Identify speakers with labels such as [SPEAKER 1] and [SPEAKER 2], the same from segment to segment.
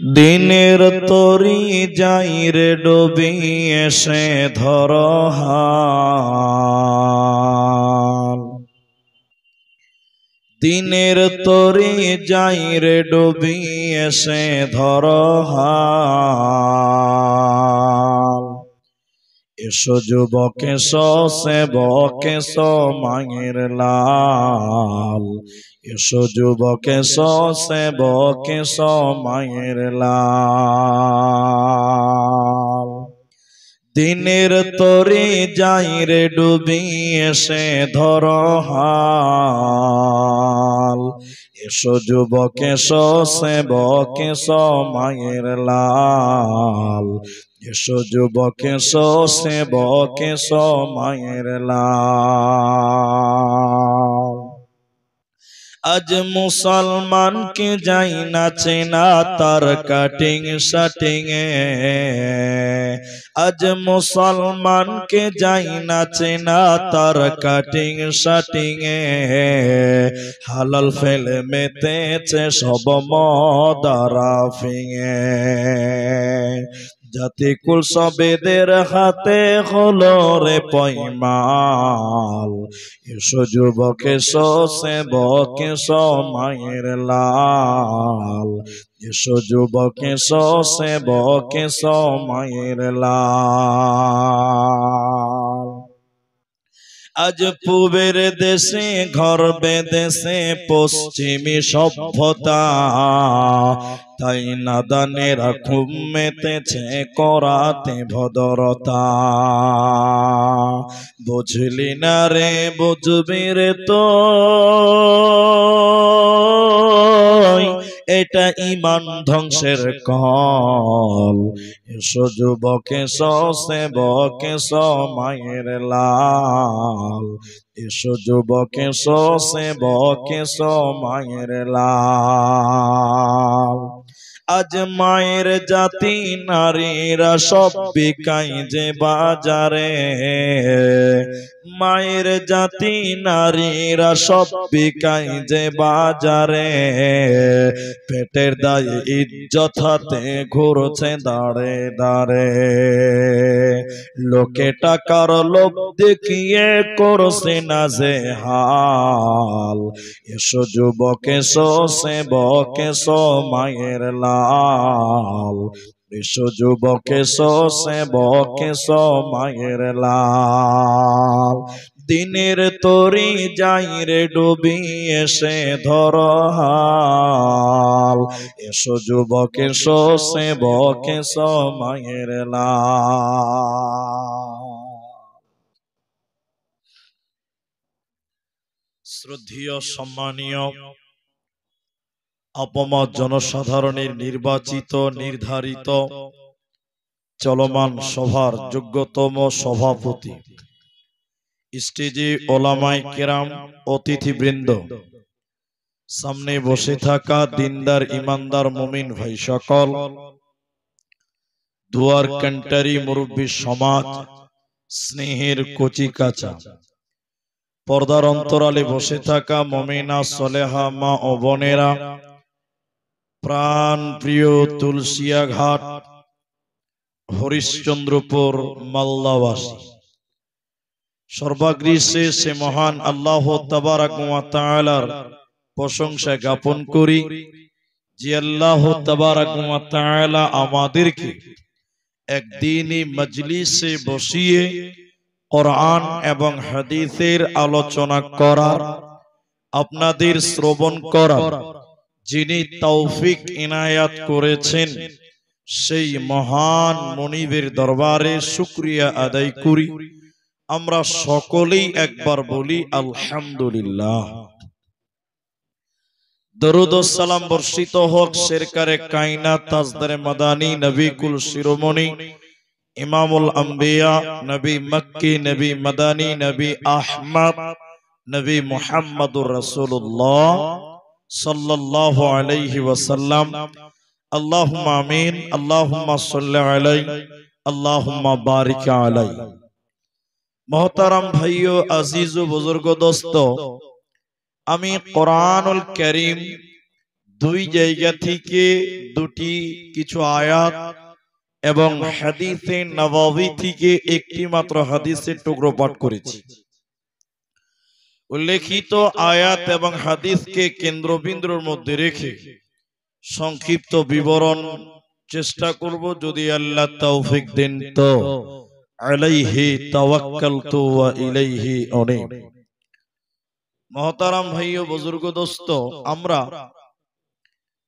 [SPEAKER 1] দিনের তরি যাই রে ডুবি এসে ধর হাল। দিনের তরি যাই রে ডুবি এসে ধর হাল। এসো যুবক এসো সেবক এসো মায়ের লাল। এসো যুবক এসো সেবক এসো মায়ের লাল। দিনের তরি যাই রে ডুবি এসে ধর হাল। এসো যুবক এসো সেবক এসো মায়ের লাল। এসো যুবক এসো সেবক এসো মায়ের লাল। আজ মুসলমানকে যাই না চেনা তার কাটিং শাটিং এ। আজ মুসলমানকে যাই না চেনা তার কাটিং শাটিং এ। হালাল ফেলে মেতেছে সব মদারা ফিঙে। জাতিকুল সবেদের হাতে হলো রে পয়মাল। এসো যুবক এসো সেবক এসো মায়ের লাল। এসো যুবক এসো সেবক এসো মায়ের লাল। আজ পূবের দেশে ঘর বেদেশে পশ্চিমী সভ্যতা। তাই নাদানেরা খুব মেতেছে করাতে ভদ্রতা। বুঝলি না রে বুঝবি রে তো, এটা ঈমান ধ্বংসের কল। এসো যুবক এসো সেবক এসো মায়ের লাল। এসো যুবক এসো সেবক এসো মায়ের লাল। আজ মায়ের জাতি নারীরা সব বিকাই যে বাজারে। মায়ের জাতি নারীরা সব বিকাই যে বাজারে। পেটের দায়ে ইজ্জত হাতে ঘুরছে দাঁড়ে দাঁড়ে। লোকে টাকার লোভ দেখিয়ে করছে না যে হাল। এসো যুবক এসো সেবক এসো মায়ের লাল। এসো যুবক এসো সেবক এসো মায়ের লাল। দিনের তরি যাই রে ডুবি এসে ধর হাল। এসো যুবক এসো সেবক এসো মায়ের লাল। শ্রদ্ধেয় সম্মানীয় অপমত জনসাধারণের নির্বাচিত নির্ধারিত চলমান সভার যোগ্যতম সভাপতি, স্টেজে ওলামায়ে কেরাম, অতিথিবৃন্দ, সামনে বসে থাকা দিনদার ইমানদার মুমিন ভাই সকল, দুয়ার কান্টারি মুরব্বী সমাজ, স্নেহের কচি কাঁচা, পর্দার অন্তরালে বসে থাকা মুমিনা সলেহা মা ও বোনেরা, প্রাণ প্রিয় তুলসিয়াঘাট হরিশ্চন্দ্রপুর মালদাবাসী, সর্বাগ্রে সে মহান আল্লাহ তাবারাক ওয়া তাআলার প্রশংসা জ্ঞাপন করি যে আল্লাহ তাবারাক ওয়া তাআলা আমাদেরকে একদিনই মজলিসে বসিয়ে কোরআন এবং হাদিসের আলোচনা করার, আপনাদের শ্রবণ করার যিনি তৌফিক ইনায়াত করেছেন, সেই মহান মুনিবের দরবারে শুকরিয়া আদায় করি। আমরা সকলেই একবার বলি আলহামদুলিল্লাহ। দরুদ ও সালাম বর্ষিত হোক সরকারে কায়নাত তাজদারে মাদানী নবী কুল শিরোমণি ইমামুল আম্বিয়া নবী মক্কি নবী মাদানী নবী আহমদ নবী মুহাম্মদুর রাসূলুল্লাহ সাল্লাল্লাহু আলাইহি ওয়াসাল্লাম। আল্লাহুম্মা আমিন। আল্লাহুম্মা সাল্লি আলাইহি আল্লাহুম্মা বারিক আলাইহি। मोहतरम भाइयों, अजीज बुजुर्ग दोस्तों, আমি কোরআনুল কারীম দুই জায়গা থেকে দুটি কিছু আয়াত এবং হাদিসে নববী থেকে একটি মাত্র হাদিসের টুকরো পাঠ করেছি। উল্লেখিত আয়াত এবং হাদিসকে কেন্দ্রবিন্দুর মধ্যে রেখে সংক্ষিপ্ত বিবরণ চেষ্টা করব, যদি আল্লাহ তৌফিক দেন তো। আলাইহি তাওয়াক্কালতু ওয়া ইলাইহি উনীব। মহতারাম ভাই ও বুজুর্গ দোস্ত, আমরা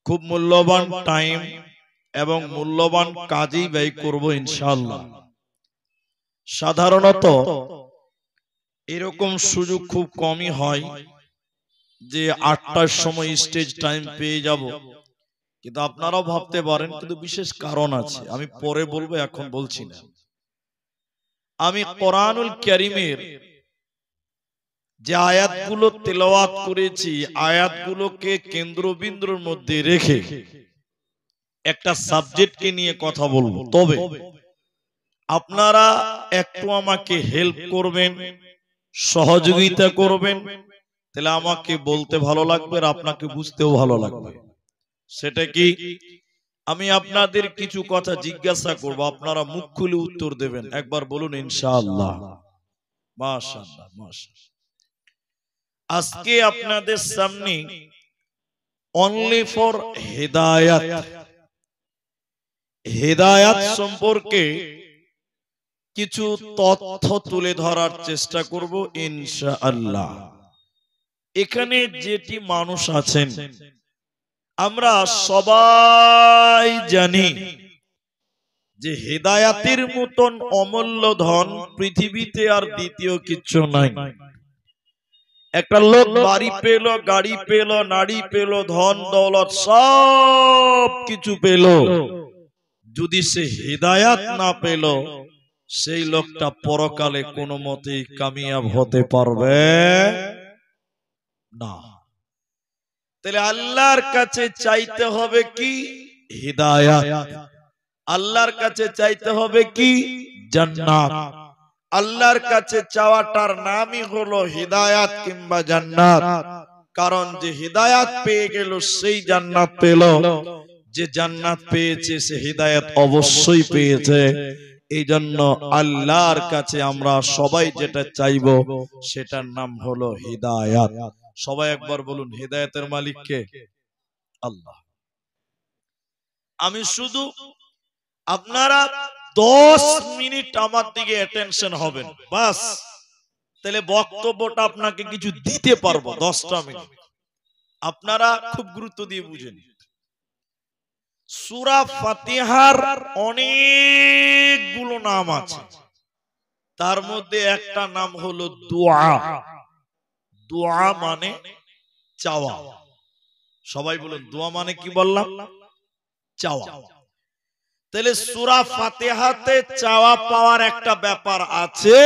[SPEAKER 1] খুব মূল্যবান টাইম এবং মূল্যবান কাজেই ব্যয় করব ইনশাআল্লাহ। সাধারণত এরকম সুযোগ খুব কমই হয় যে 8টার সময় স্টেজ টাইম পেয়ে যাব, কিন্তু আপনারাও ভাবতে পারেন কিন্তু বিশেষ কারণ আছে, আমি পরে বলবো, এখন বলছি না। আমি কোরআনুল কারীমের যে আয়াতগুলো তেলাওয়াত করেছি, আয়াতগুলোকে কেন্দ্রবিন্দুর মধ্যে রেখে একটা সাবজেক্টকে নিয়ে কথা বলবো। তবে আপনারা একটু আমাকে হেল্প করবেন, সহযোগিতা করবেন, তাহলে আমাকে বলতে ভালো লাগবে আর আপনাকে বুঝতেও ভালো লাগবে। সেটা কি, আমি আপনাদের কিছু কথা জিজ্ঞাসা করব, আপনারা মুখ খুলে উত্তর দেবেন। একবার বলুন ইনশাআল্লাহ। মাশাআল্লাহ মাশাআল্লাহ। আজকে আপনাদের সামনে অনলি ফর হেদায়াত, হেদায়াত সম্পর্কে কিছু তথ্য তুলে ধরার চেষ্টা করব ইনশাআল্লাহ। এখানে যেটি মানুষ আছেন, আমরা সবাই জানি যে হেদায়াতের মতন অমূল্য ধন পৃথিবীতে আর দ্বিতীয় কিছু নাই। একটা লোক বাড়ি পেল, গাড়ি পেল, নারী পেল, ধন দৌলত সব কিছু পেল, যদি সে হেদায়াত না পেল, সেই লোকটা পরকালে কোনো মতেই কামিয়াব হতে পারবে না। তাহলে আল্লাহর কাছে চাইতে হবে কি? হিদায়াত। আল্লাহর কাছে চাইতে হবে কি? জান্নাত। আল্লাহর কাছে চাওয়াটার নামই হলো হিদায়াত কিংবা জান্নাত। কারণ যে হিদায়াত পেয়ে গেল সেই জান্নাত পেল, যে জান্নাত পেয়েছে সে হিদায়াত অবশ্যই পেয়েছে। এই জন্য আল্লাহর কাছে আমরা সবাই যেটা চাইব সেটার নাম হলো হিদায়াত। সবাই একবার বলুন, হিদায়াতের মালিক কে? আল্লাহ। আমি শুধু, আপনারা 10 মিনিট আমার দিকে অ্যাটেনশন হবেন, বাস, তাহলে বক্তব্যটা আপনাকে কিছু দিতে পারবো। 10টা মিনিট আপনারা খুব গুরুত্ব দিয়ে বুঝেন। সূরা ফাতিহার অনেকগুলো নাম আছে, তার মধ্যে একটা নাম হলো দোয়া। দোয়া মানে চাওয়া। সবাই বলুন, দোয়া মানে কি বললাম? চাওয়া। তাহলে সূরা ফাতিহাতে চাওয়া পাওয়ার একটা ব্যাপার আছে,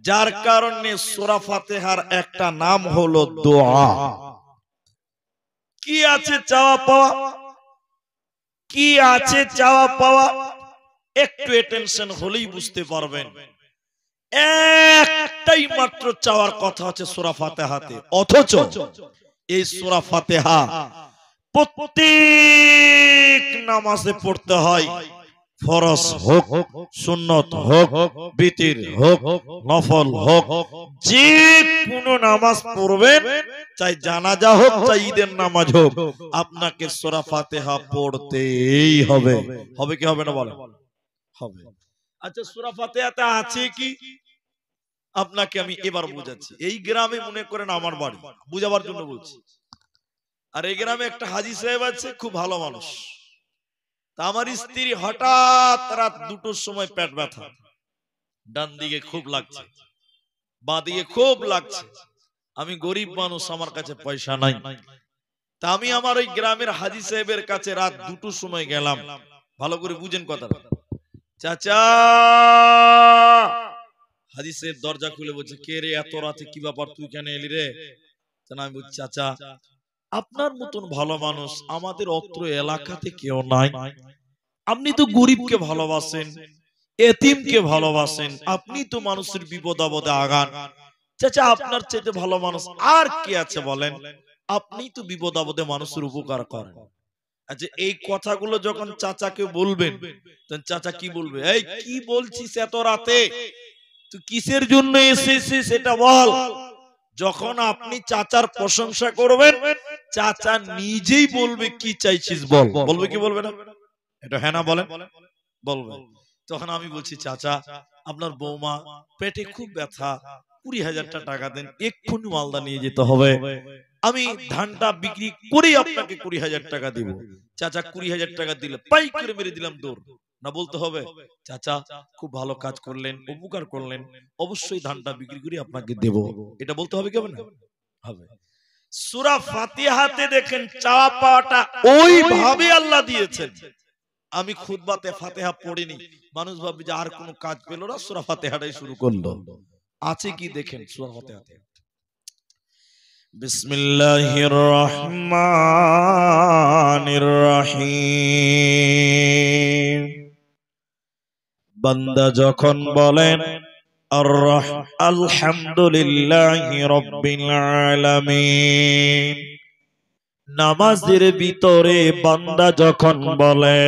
[SPEAKER 1] যার কারণে সূরা ফাতিহার একটা নাম হলো দোয়া। কি আছে চাওয়া পাওয়া? কি আছে চাওয়া পাওয়া? একটু অ্যাটেনশন হলেই বুঝতে পারবেন। একটাই মাত্র চাওয়ার কথা আছে সূরা ফাতিহাতে, অথচ এই সূরা ফাতিহা প্রত্যেক নামাজে পড়তে হয়। ফরজ হোক, সুন্নত হোক, বিতির হোক, নফল হোক, যে কোনো নামাজ পড়বেন, চাই জানাজা হোক, চাই ঈদের নামাজ হোক, আপনাকে সূরা ফাতিহা পড়তেই হবে। হবে কি হবে না বলেন? হবে। আচ্ছা, সূরা ফাতিহাতে আছে কি? আপনাকে আমি এবার বুঝাচ্ছি। এই গ্রামে মনে করেন আমার বাড়ি, বুঝাবার জন্য বলছি। আর এই গ্রামে একটা হাজী সাহেব আছে, খুব ভালো মানুষ। তা আমার স্ত্রী হঠাৎ রাত 2টোর সময় পেট ব্যথা, ডান দিকে খুব লাগছে, বাঁ দিকে খুব লাগছে। আমি গরিব মানুষ, আমার কাছে পয়সা নাই। তা আমি আমার ওই গ্রামের হাজী সাহেবের কাছে রাত 2টোর সময় গেলাম। ভালো করে বুঝেন কথাটা। চাচা, হাজী সাহেব দরজা খুলে বলছে, কে রে, এত রাতে কি ব্যাপার, তুই কেন এলি রে? আমি বলছি, চাচা, আপনার মতন ভালো মানুষ আমাদের অত্র এলাকাতে কেউ নাই। আপনি তো গরিবকে ভালোবাসেন, এতিমকে ভালোবাসেন, আপনি তো মানুষের বিপদ আপদে আগান। চাচা, আপনার চাইতে ভালো মানুষ আর কে আছে বলেন? আপনি তো বিপদ আপদে মানুষের উপকার করেন। আচ্ছা, এই কথাগুলো যখন চাচাকে বলবেন, তখন চাচা কি বলবে? এই কি বলছিস এত রাতে, তুই কিসের জন্য এসেছিস সেটা বল। যখন আপনি চাচার প্রশংসা করবেন, চাচা নিজেই বলবে কি চাইছিস বল। বলবে কি বলবে না? এটা হ্যাঁ না বলেন? বলবে। তখন আমি বলছি, চাচা আপনার বৌমা পেটে খুব ব্যথা, 20,000 টাকা দেন, এক্ষুনি মালদা নিয়ে যেতে হবে, আমি ধানটা বিক্রি করে আপনাকে 20,000 টাকা দিব। চাচা 20,000 টাকা দিলে পাই করে মেরে দিলাম দৌড়। না বলতে হবে, চাচা খুব ভালো কাজ করলেন, উপকার করলেন, অবশ্যই ধানটা বিক্রি করে আপনাকে দেব। এটা বলতে হবে কি হবে না? হবে। সূরা ফাতিহাতে দেখেন চাওয়া পাওয়াটা ওইভাবে আল্লাহ দিয়েছেন। আমি খুতবাতে ফাতিহা পড়িনি, মানুষ ভাববে যে আর কোনো কাজ পেল না, সূরা ফাতিহাটাই শুরু করলো। আছে কি দেখেন সূরা ফাতিহাতে। বিসমিল্লাহির রহমানির রহিম। বান্দা যখন বলেন আলহামদুলিল্লাহি রাব্বিল আলামিন, নামাজের ভিতরে বান্দা যখন বলে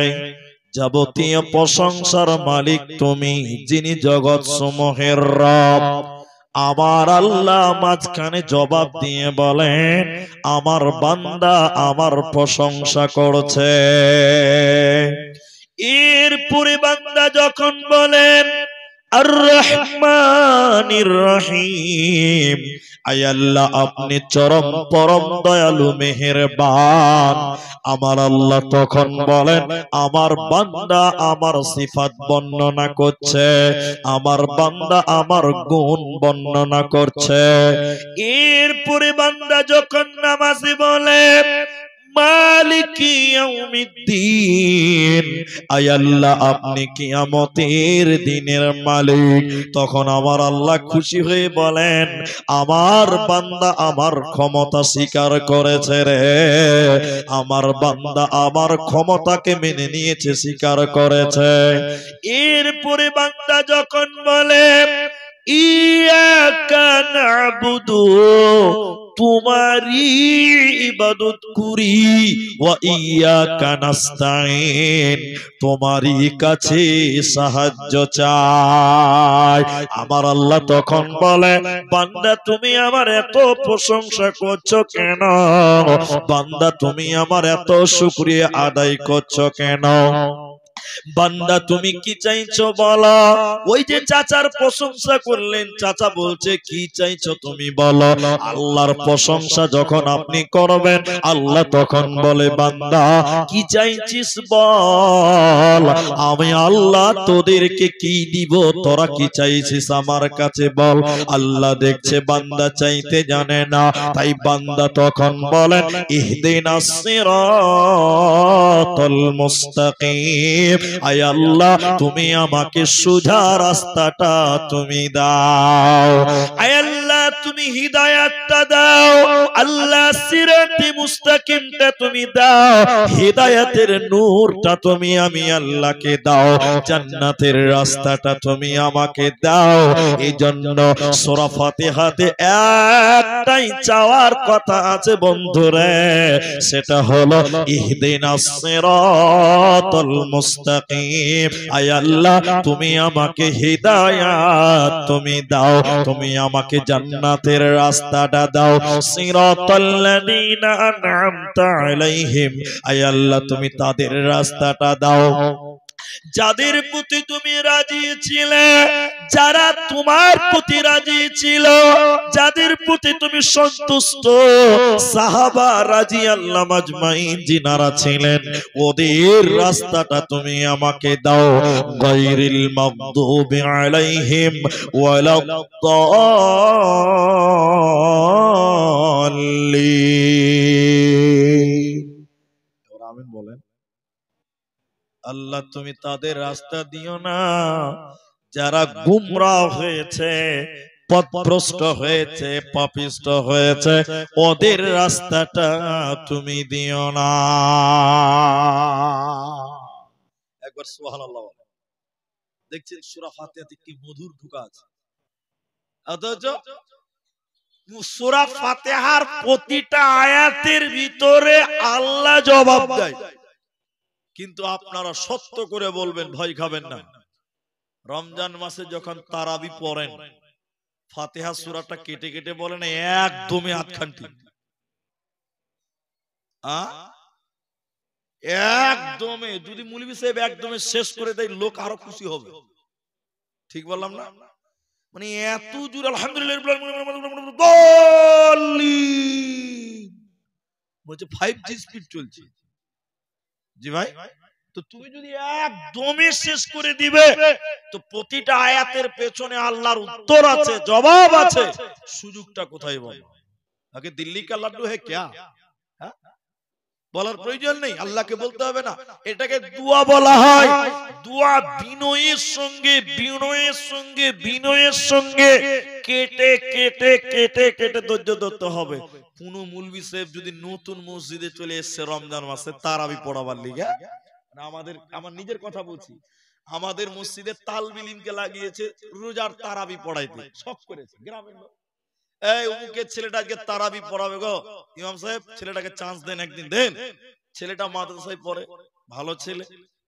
[SPEAKER 1] যাবতীয় প্রশংসার মালিক তুমি, যিনি জগৎ সমূহের রব, আমার আল্লাহ মাঝখানে জবাব দিয়ে বলেন আমার বান্দা আমার প্রশংসা করছে। এরপরে বান্দা যখন বলেন আর রহমানির রহিম, আয় আল্লাহ আপনি চরম পরম দয়ালু মেহেরবান, আমার আল্লাহ তখন বলেন আমার বান্দা আমার সিফাত বর্ণনা করছে, আমার বান্দা আমার গুণ বর্ণনা করছে। এরপরে বান্দা যখন নামাজে বলে মালিকি ইয়াউমিদ্দিন, আয় আল্লাহ আপনি কিয়ামতের দিনের মালিক, তখন আমার আল্লাহ খুশি হয়ে বলেন আমার বান্দা আমার ক্ষমতা স্বীকার করেছে রে, আমার বান্দা আমার ক্ষমতাকে মেনে নিয়েছে, স্বীকার করেছে। এরপরে বান্দা যখন বলে ইয়াকা নাবুদু, তোমারই ইবাদত করি, ওয়া ইয়াকা নাস্তাইন, তোমারই কাছে সাহায্য চাই, আমার আল্লাহ তখন বলে বান্দা তুমি আমার এত প্রশংসা করছো কেন, বান্দা তুমি আমার এত শুকরিয়া আদায় করছো কেন, বান্দা তুমি কি চাইছো বলো। ওই যে চাচার প্রশংসা করলেন, চাচা বলছে কি চাইছো তুমি বলো। আল্লাহর প্রশংসা যখন আপনি করবেন, আল্লাহ তখন বলে বান্দা কি চাইছিস বল, আমি আল্লাহ তোদেরকে কি দিব, তোরা কি চাইছিস আমার কাছে বল। আল্লাহ দেখছে বান্দা চাইতে জানে না, তাই বান্দা তখন বলেন ইহদিনাস সিরাতাল মুস্তাকিম, আয় আল্লাহ তুমি আমাকে সোজা রাস্তাটা তুমি দাও, আয় আল্লাহ তুমি হিদায়াতটা দাও, আল্লাহ সিরাতে মুস্তাকিমটা তুমি দাও, হিদায়াতের নূরটা তুমি আমি আল্লাহকে দাও, জান্নাতের রাস্তাটা তুমি আমাকে দাও। এই জন্য সূরা ফাতিহাতে একটাই চাওয়ার কথা আছে বন্ধুরে, সেটা হলো ইহদিনাস সিরাতাল মুস্তাকিম, আয় আল্লাহ তুমি আমাকে হিদায়াত তুমি দাও, তুমি আমাকে জান্নাতের রাস্তাটা দাও। সিরাতাল্লাযীনা আন'আমতা আলাইহিম, আয় আল্লাহ তুমি তাদের রাস্তাটা দাও যাদের প্রতি তুমি রাজি ছিলে, যারা তোমার প্রতি রাজি ছিল, যাদের প্রতি তুমি সন্তুষ্ট, সাহাবা রাদিয়াল্লাহু আজমাইন যিনারা ছিলেন, ওদের রাস্তাটা তুমি আমাকে দাও। গায়রিল মাগদুবি আলাইহিম ওয়ালাদ-দাল্লিন। আমিন বলেন। আল্লাহ তুমি তাদের রাস্তা দিও না যারা গুমরাহ হয়েছে, পথভ্রষ্ট হয়েছে, পাপিষ্ট হয়েছে, ওদের রাস্তাটা তুমি দিও না। একবার সুবহানাল্লাহ। দেখছেন সূরা ফাতিহাতে কি মধুর ঢুকা আছে, অথচ সূরা ফাতিহার প্রতিটা আয়াতের ভিতরে আল্লাহ জবাব দেয়। কিন্তু আপনারা সত্য করে বলবেন, ভয় খাবেন না। রমজান মাসে যখন তারাবি পড়েন, ফাতিহা সূরাটা কেটে কেটে বলেন একদমই আধখানটি, একদমে। যদি মৌলভী সাহেব একদমে শেষ করে দেয়, লোক আরো খুশি হবে। ঠিক বললাম না? মানে এত জোর আলহামদুলিল্লাহ বলছে 5G স্পিড চলছে। জি ভাই, তো তুমি যদি একদমই শেষ করে দিবে, তো প্রতিটা আয়াতের পেছনে আল্লাহর উত্তর আছে, জবাব আছে। সুযোগটা কোথায় বল? আগে দিল্লি কা লাড্ডু হে ক্যা? বলার প্রয়োজন নেই, আল্লাহকে বলতে হবে না। এটাকে দুয়া বলা হয়। দুয়া বিনয়ের সঙ্গে বিনয়ের সঙ্গে বিনয়ের সঙ্গে কেটে কেটে কেটে কেটে ধৈর্য ধরতে হবে। কোন মৌলভী সাহেব যদি নতুন মসজিদে চলে এসছে রমজান মাসে তারাবি পড়াবার লিগে, আমার নিজের কথা বলছি, আমাদের মসজিদে তালবিলিমকে লাগিয়েছে রোজার তারাবি পড়াইতে, শখ করেছে গ্রামের লোক। এই অমুকের ছেলেটা আজকে তারাবি পড়াবে গো, ইমাম সাহেব ছেলেটাকে চান্স দেন, একদিন দেন। ছেলেটা মাদ্রাসায় পড়ে, ভালো ছেলে,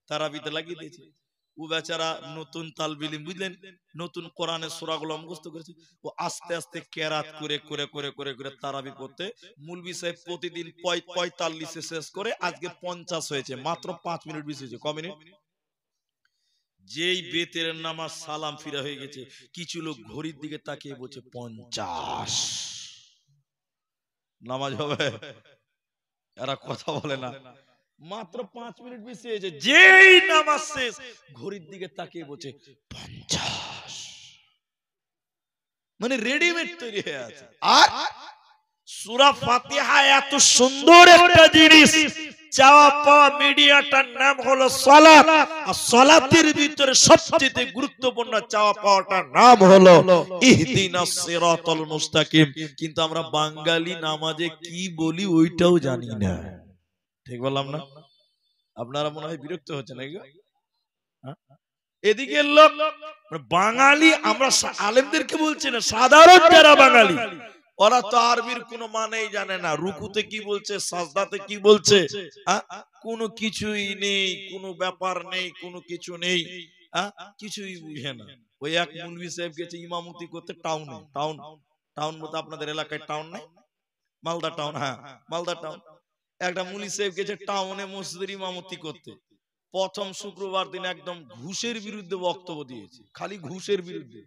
[SPEAKER 1] তারাবিতে লাগিয়ে দিয়েছে। ও বেচারা নতুন তালবিলিম, বুঝলেন, নতুন কোরআনের সূরাগুলো মুখস্থ করেছে। ও আস্তে আস্তে কেরাত করে করে করে করে করে তারাবি পড়তে মৌলভী সাহেব প্রতিদিন 45 শেষ করে, আজকে 50 হয়েছে, মাত্র 5 মিনিট বেশি হয়েছে। ক মিনিট? যেই বেতের নামাজ সালাম ফিরা হয়ে গেছে, কিছু লোক ঘড়ির দিকে তাকিয়ে বলছে 50 নামাজ হবে। এরা কথা বলে না, মাত্র 5 মিনিট বেশি হয়েছে। যেই নামাজ শেষ, ঘড়ির দিকে তাকিয়ে বলছে 50। মানে রেডিমেড তৈরি হয়ে আছে। আর সূরা ফাতিহা এত সুন্দর একটা জিনিস, চাওয়া পাওয়া মিডিয়াটার নাম হলো সালাত। আর সালাতের ভিতরে সবচেয়ে গুরুত্বপূর্ণ চাওয়া পাওয়াটার নাম হলো ইহদিনাস সিরাতাল মুস্তাকিম। কিন্তু আমরা বাঙালি নামাজে কি বলি ওইটাও জানি না। ঠিক বললাম না? আপনারা মনে হয় বিরক্ত হচ্ছেন নাকি? এদিকে লোক বাঙালি, আমরা আলেমদেরকে বলছি না, সাধারণ যারা বাঙালি, ওরা তো আরবির কোনো মানেই জানে না। রুকুতে কি বলছে, সাজদাতে কি বলছে, কোনো কিছুই নেই, কোনো ব্যাপার নেই, কোনো কিছু নেই, কিছুই বুঝে না। ওই এক মৌলভী সাহেব গেছে ইমামতি করতে টাউনে, টাউন বলতে আপনাদের এলাকায় টাউন নাই, মালদা টাউন, হ্যাঁ মালদা টাউন। একটা মৌলভী সাহেব গেছে টাউনে মসজিদের ইমামতি করতে। প্রথম শুক্রবার দিন একদম ঘুষের বিরুদ্ধে বক্তব্য দিয়েছে, খালি ঘুষের বিরুদ্ধে।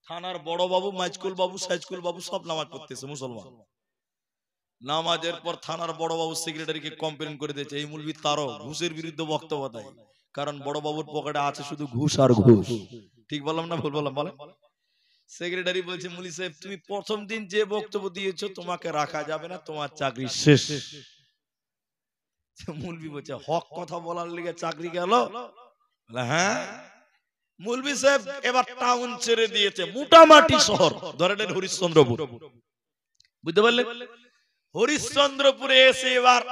[SPEAKER 1] থানার বড় বাবু, মাইজকুল বাবু, সাইজকুল বাবু সব নামাজ পড়তেছে মুসলমান। নামাজের পর থানার বড় বাবু সেক্রেটারিকে কমপ্লেন করে দিয়েছে, এই মৌলভী তারও ঘুষের বিরুদ্ধে বক্তব্য দেয়, কারণ বড় বাবুর পকেটে আছে শুধু ঘুষ আর ঘুষ। ঠিক বললাম না ভুল বললাম? বলে সেক্রেটারি বলছে, মৌলভী সাহেব তুমি প্রথম দিন যে বক্তব্য দিয়েছো তোমাকে রাখা যাবে না, তোমার চাকরি শেষ। মৌলভী বলছে, হক কথা বলার লিগে চাকরি গেল? হ্যাঁ। মৌলভী সাহেব এবার টাউন ছেড়ে দিয়েছে, মোটামাটি শহর, ধরে নেন হরিশ্চন্দ্রপুর, বুঝতে পারলেন? হরিশ্চন্দ্রপুরে এসে এবার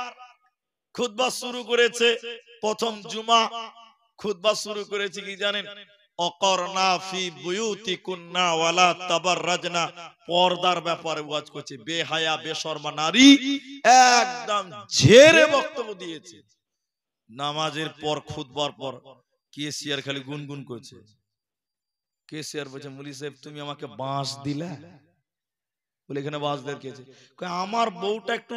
[SPEAKER 1] খুতবা শুরু করেছে। প্রথম জুমা খুতবা শুরু করেছে কি জানেন? অকরনা ফি বুয়ুতিকুন্না ওয়ালা তাবাররাজনা, পর্দার ব্যাপারে ওয়াজ করছে। বেহায়া বেশরমা নারী একদম ঝেড়ে বক্তব্য দিয়েছে। নামাজের পর খুতবার পর কেসিয়ার খালি গুনগুন করছে। কেসিয়ার বলছে, মৌলভী সাহেব তুমি আমাকে বাঁশ দিলা? বলে এখানে বাঁশ দেওয়ার কি আছে? আমার বউটা একটু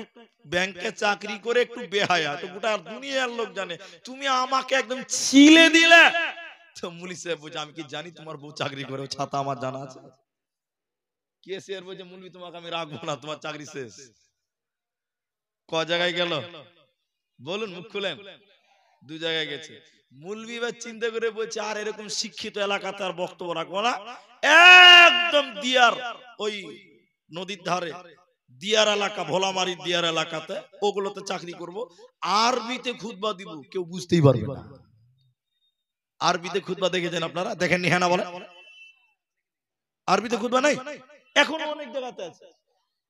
[SPEAKER 1] ব্যাংকে চাকরি করে একটু বেহায়া, তো গোটা দুনিয়ার লোক জানে, তুমি আমাকে একদম ছিলে দিলে। তো মৌলভী সাহেব বলছে, আমি কি জানি তোমার বউ চাকরি করে? ছাতা আমার জানা আছে। কেসিয়ার বলছে, মৌলভী তোমাকে আমি রাখবো না, তোমার চাকরি শেষ। ক জায়গায় গেল বলুন, মুখ খুলেন। 2 জায়গায় গেছে। মৌলভী এবার চিন্তা করে বলছে, আর এরকম শিক্ষিত এলাকাতে আর বক্তব্য রাখবো না, একদম দিয়ার ওই নদীর ধারে দিয়ার এলাকা, ভোলামারি দিয়ার এলাকাতে, ওগুলোতে চাকরি করব। আরবিতে খুতবা দিব, কেউ বুঝতেই পারবে না। আরবিতে খুতবা দেখেছেন আপনারা? দেখেননি? হ্যাঁ না বলে? আরবিতে খুতবা নাই, এখন অনেক জায়গাতে আছে।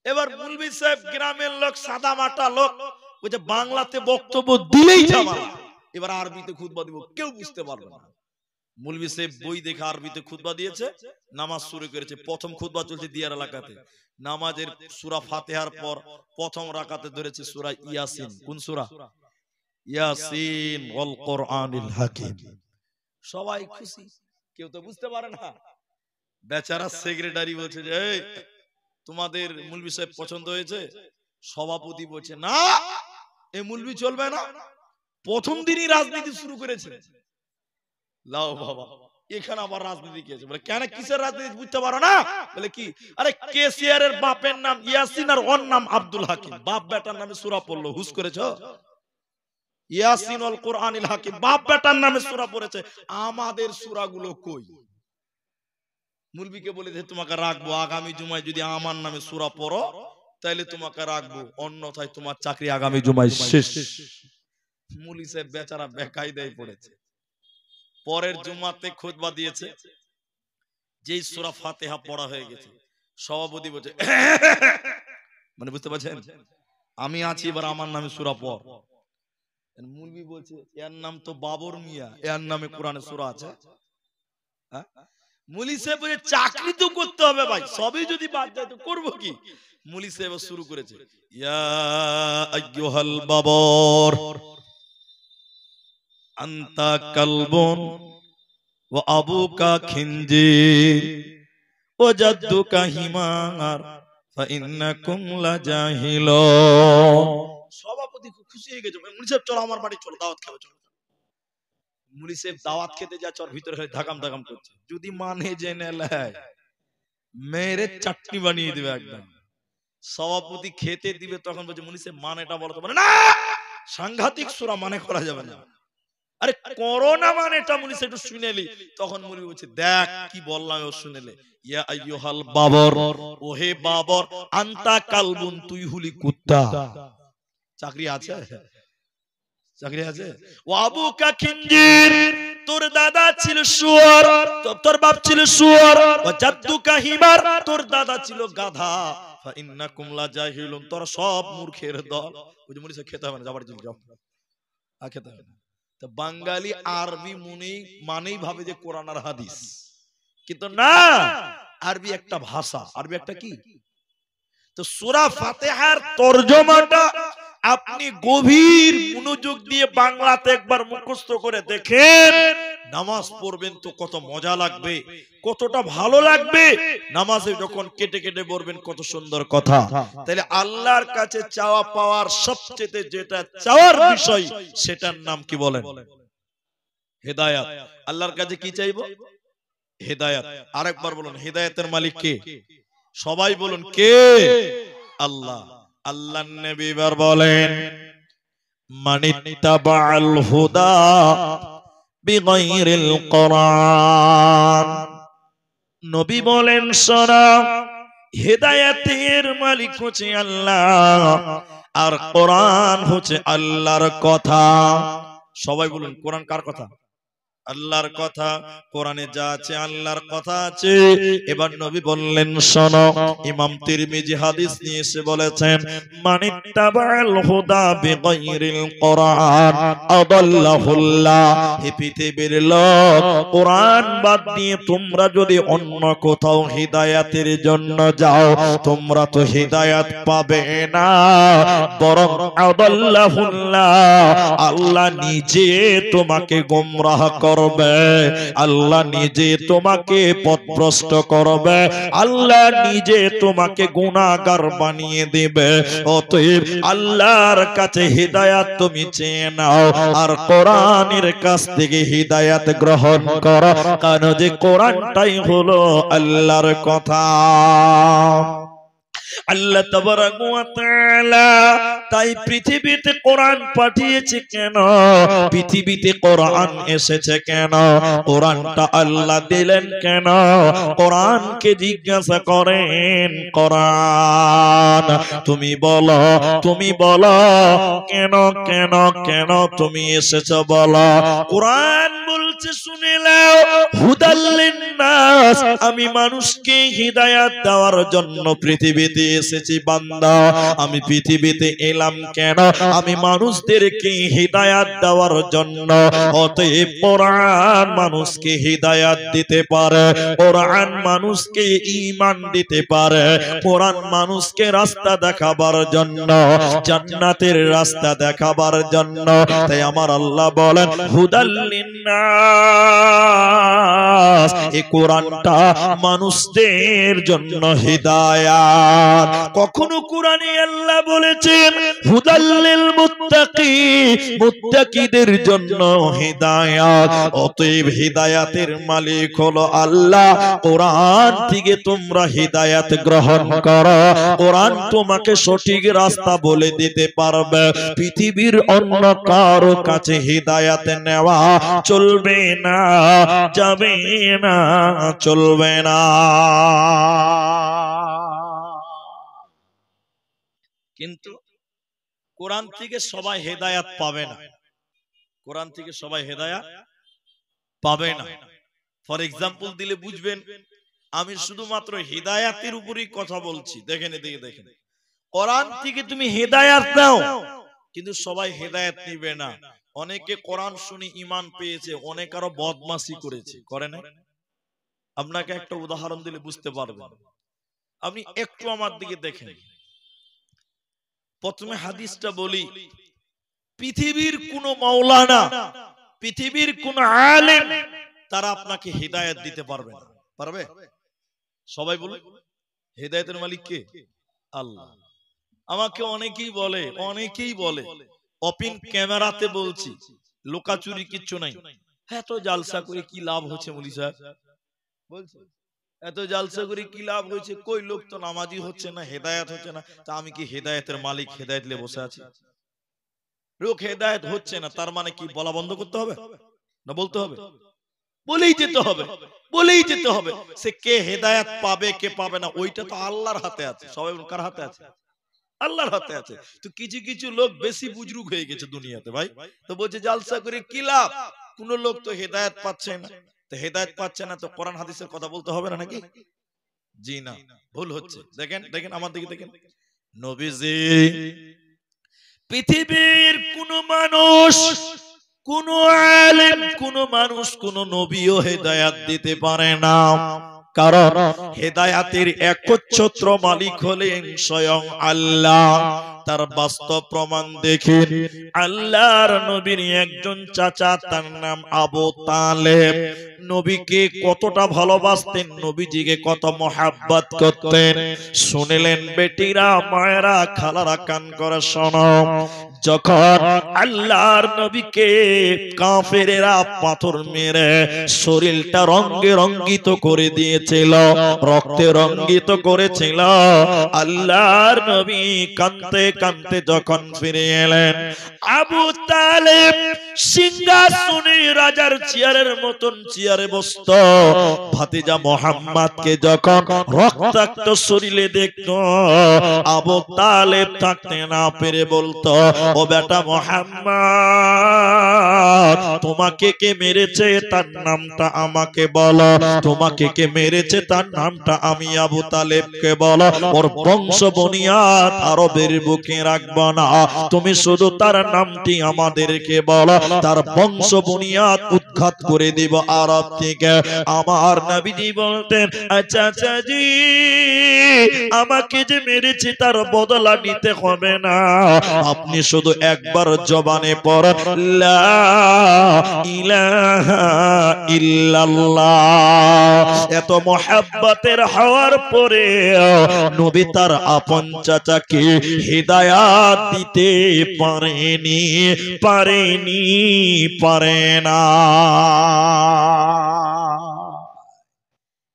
[SPEAKER 1] এবার মৌলভী সাহেব গ্রামের লোক, সাদা মাটা লোক, বলছে বাংলাতে বক্তব্য দিলেই ঝামেলা, এবার আরবিতে খুতবা দিব, কেউ বুঝতে পারবে না। মৌলভী সাহেব বই দেখে আরবিতে খুতবা দিয়েছে, নামাজ শুরু করেছে। প্রথম খুতবা চলছে দিয়ার এলাকাতে, নামাজের সূরা ফাতিহার পর প্রথম রাকাতে ধরেছে সূরা ইয়াসিন। কোন সূরা? ইয়াসিন ওয়াল কোরআনিল হাকিম। সবাই খুশি, কেউ তো বুঝতে পারে না। বেচারা সেক্রেটারি বলছে যে এই তোমাদের মৌলভী সাহেব পছন্দ হয়েছে? সভাপতি বলছে না, এই মৌলভী চলবে না, প্রথম দিনই রাজনীতি শুরু করেছে। লাও বাবা, এখানে আবার রাজনীতি কি আছে? বলে কেন, কিসের রাজনীতি বুঝতে পারো না? বলে কি, আরে কেসিআর এর বাপের নাম ইয়াসিন আর ওর নাম আব্দুল হাকিম, বাপ বেটার নামে সূরা পড়লো, হুশ করেছো? ইয়াসিন ওয়াল কোরআনিল হাকিম, বাপ বেটার নামে সূরা পড়েছে, আমাদের সূরাগুলো কই? মুলবিকে বলে যে তোমাকে রাখবো, আগামী জুমায় যদি আমার নামে সূরা পড়ো তাহলে তোমাকে রাখবো, অন্যথায় তোমার চাকরি আগামী জুমায় শেষ। মুলি সাহেব বেচারা বেকায়দায় পড়েছে। পরের জুমাতে খুতবা দিয়েছে, যেই সূরা ফাতিহা পড়া হয়ে গেছে, সভাপতি বলছে মানে বুঝতে পারছেন, আমি আছি, এবার আমার নামে সূরা পড়। মুলবি বলছে এর নাম তো বাবর মিয়া, এর নামে কোরআনে সূরা আছে? মুলি সাহেব বলে চাকরি তো করতে হবে ভাই, সবই যদি বাদ যায় তো করবো কি? মুলি সাহেব শুরু করেছে, ইয়া আইয়ুহাল বাবর আনতা কালবুন ওয়া আবুকা খিনজির ওয়া জাদ্দুকা হিমার ফা ইন্নাকুম লাজাহিলুন। সভাপতি খুব খুশি হয়ে গেছে, মুলি সাহেব চলো আমার বাড়ি চলো, দাওয়াত খাবে চলো। মুলি সাহেব দাওয়াত খেতে যাচ্ছে, ওর ভিতরে ধাকাম ধাকাম করছে, যদি মানে জেনে নেয় মেরে চাটনি বানিয়ে দিবে একদম। সভাপতি খেতে দিবে, তখন বলছে মুলি সাহেব মানেটা বলো তো। বলে না, সাংঘাতিক সূরা মানে করা যাবে না। আরে করোনা মানেটা মুলি সাহেব একটু শুনেলি। তখন মুলি বলছে দেখ কি বললাম, ও শুনেলে, ইয়া আইয়ুহাল বাবর, ওহে বাবর, আনতা কালবুন, তুই হুলি কুত্তা। চাকরি আছে? চাকরি আছে? ও আবুকা খিনজির, তোর দাদা ছিল শুয়োর, তোর বাপ ছিল শুয়োর। ও জাদ্দুকা হিমার, তোর দাদা ছিল গাধা। ফা ইন্নাকুম লাজাহিলুন, তোরা সব মূর্খের দল। ওই যে মুলি সাহেব খেতে হবে না, যাবার চলে যাও, আর খেতে হবে না। তো বাঙালি আরবি মানেই ভাবে যে কোরআন আর হাদিস, কিন্তু না, আরবি একটা ভাষা, আরবি একটা কি। তো সূরা ফাতিহার তরজমাটা আপনি গভীর মনোযোগ দিয়ে বাংলাতে একবার মুখস্থ করে দেখেন, নামাজ পড়বেন তো কত মজা লাগবে, কতটা ভালো লাগবে। নামাজে যখন কেটে কেটে পড়বেন কত সুন্দর কথা। তাহলে আল্লাহর কাছে চাওয়া পাওয়ার সবচেয়ে যেটা চাওয়ার বিষয়, সেটার নাম কি বলেন? হেদায়াত। আল্লাহর কাছে কি চাইবো? হেদায়াত। আরেকবার বলুন, হেদায়াতের মালিক কে? সবাই বলুন কে? আল্লাহ। আল্লাহর নবী এবার বলেন, মানিত্তাবাল হুদা বিগাইরিল কোরআন। নবী বলেন শোনো, হেদায়েতের মালিক হচ্ছে আল্লাহ, আর কোরআন হচ্ছে আল্লাহর কথা। সবাই বলুন, কোরআন কার কথা? আল্লাহর কথা। কোরআনে যা আছে আল্লাহর কথা আছে। এবার নবী বললেন শোনো, ইমাম তিরমিজি হাদিস নিয়ে এসে বলেছেন, মানিত্তাবাল হুদা বিগাইরিল কোরআন আদাল্লাহুল্লাহ। হে পৃথিবীর লোক, কোরআন বাদ দিয়ে তোমরা যদি অন্য কোথাও হিদায়াতের জন্য যাও, তোমরা তো হিদায়াত পাবে না, বরং আদাল্লাহুল্লাহ, আল্লাহ নিজে তোমাকে গোমরাহ করবে, আল্লাহ নিজে তোমাকে পথভ্রষ্ট করবে, আল্লাহ নিজে তোমাকে গুনাহগার বানিয়ে দিবে। অতএব আল্লাহর কাছে হিদায়াত তুমি চেয়ে নাও, আর কোরআনের কাছ থেকে হিদায়াত গ্রহণ করো, কারণ যে কোরআনটাই হলো আল্লাহর কথা। আল্লাহ তাবারাক ওয়া তাআলা তাই পৃথিবীতে কোরআন পাঠিয়েছে কেন? পৃথিবীতে কোরআন এসেছে কেন? কোরআনটা আল্লাহ দিলেন কেন? কোরআনকে জিজ্ঞাসা করেন, কোরআন তুমি বলো, তুমি বলো কেন কেন কেন তুমি এসেছো বলো। কোরআন বলছে বলছে শুনে নাও, হুদাল লিন্নাস, আমি মানুষকে হিদায়াত দেওয়ার জন্য পৃথিবীতে এসেছি বান্দা। আমি পৃথিবীতে এলাম কেন? আমি মানুষদেরকে হিদায়াত দেওয়ার জন্য। অতএব কোরআন মানুষকে হিদায়াত দিতে পারে, কোরআন মানুষকে ঈমান দিতে পারে, কোরআন মানুষকে রাস্তা দেখাবার জন্য, জান্নাতের রাস্তা দেখাবার জন্য। তাই আমার আল্লাহ বলেন হুদাল লিন্নাস, এই কোরআনটা মানুষদের জন্য হিদায়াত। কখনো কোরআনে আল্লাহ বলেছেন হুদাল লিল মুত্তাকিন, মুত্তাকিদের জন্য হিদায়াত। অতএব হিদায়াতের মালিক হলো আল্লাহ। কোরআন থেকে তোমরা হিদায়াত গ্রহণ করো, কোরআন তোমাকে সঠিক রাস্তা বলে দিতে পারবে। পৃথিবীর অন্য কারো কাছে হিদায়াত নেওয়া চলবে না, যাবে না, চলবে না। কিন্তু কোরআন থেকে সবাই হেদায়াত পাবে না, কোরআন থেকে সবাই হেদায়াত পাবে না। ফর এক্সাম্পল দিলে বুঝবেন, আমি শুধুমাত্র হেদায়াতের উপরই কথা বলছি। দেখেন এদিকে দেখেন, কোরআন থেকে তুমি হেদায়াত নাও, কিন্তু সবাই হেদায়াত নিবে না। অনেকে কোরআন শুনে ঈমান পেয়েছে, অনেক আরো বদমাশি করেছে, করে না? আপনাকে একটা উদাহরণ দিলে বুঝতে পারবেন। আপনি একটু আমার দিকে দেখেন। প্রথমে হাদিসটা বলি, পৃথিবীর কোন মাওলানা, পৃথিবীর কোন আলেম তারা আপনাকে হিদায়াত দিতে পারবে না। পারবে? সবাই বলে হিদায়াতের মালিক কে? আল্লাহ। আমাকে অনেকেই বলে ওপেন ক্যামেরাতে বলছি, লুকাচুরি কিচ্ছু নাই, এত জালসা করে কি লাভ হচ্ছে মৌলী সাহেব? বলছে এত জালসা করে কি লাভ হয়েছে? কই লোক তো নামাজি হচ্ছে না, হেদায়েত হচ্ছে না। তা আমি কি হেদায়েতের মালিক, হেদায়েত নিয়ে বসে আছি? লোক হেদায়েত হচ্ছে না, তার মানে কি বলা বন্ধ করতে হবে না বলতে হবে? বলেই যেতে হবে, বলেই যেতে হবে। সে কে হেদায়েত পাবে কে পাবে না ওইটা তো আল্লাহর হাতে আছে। সবাই কার হাতে আছে? আল্লাহর হাতে আছে। তো কিছু কিছু লোক বেশি বুজরুক হয়ে গেছে দুনিয়াতে ভাই, তো বলছে জালসা করে কি লাভ? কোন লোক তো হেদায়েত পাচ্ছে না। তো হেদায়েত পাচ্ছে না তো কোরআন হাদিসের কথা বলতে হবে না নাকি? জি না, ভুল হচ্ছে। দেখেন দেখেন আমার দিকে দেখেন, নবীজি পৃথিবীর কোন মানুষ, কোন আলেম, কোন মানুষ, কোন নবীও হেদায়াত দিতে পারে না। কারণ হেদায়াতের একচ্ছত্র মালিক হলেন স্বয়ং আল্লাহ। তার বাস্তব প্রমাণ দেখেন, আল্লাহর নবীর একজন চাচা, তার নাম আবু তালেব। নবীকে কতটা ভালোবাসতেন, নবীজিকে কত মহাব্বত করতেন। শুনলেন বেটিরা, মায়েরা, খালারা, কান করে শোনো। যখন আল্লাহর নবীকে কাফেরেরা পাথর মেরে শরীরটা রঙে রঙ্গিত করে দিয়েছিল, রক্তে রঙ্গিত করেছিল, আল্লাহর নবী কাঁদতে কাঁদতে যখন ফিরে এলেন, আবু তালেব সিংহাসনে রাজার চেয়ারের মতন চেয়ারে বসত। ভাতিজা মুহাম্মদকে যখন রক্তাক্ত শরীরে দেখত, আবু তালেব থাকতে না পেরে বলতো, ও বেটা মুহাম্মদ, তোমাকে কে মেরেছে তার নামটা আমাকে বলো, তোমাকে কে মেরেছে তার নামটা আমি আবু তালেবকে বলো। ওর বংশ বুনিয়াদ আরবের বুকে রাখবো না, তুমি শুধু তার নামটি আমাদেরকে বলো, তার বংশ বুনিয়াদ উৎখাত করে দিব আরব থেকে। আমার নবীজি বলতেন, আচ্ছা আচ্ছা জি, আমাকে যে মেরেছে তার বদলা নিতে হবে না, আপনি শুধু একবার জবানে পড়েন লা ইলাহা ইল্লাল্লাহ। এত মুহাব্বতের হওয়ার পরে নবী তার আপন চাচাকে হিদায়াত দিতে পারেনি, পারে না।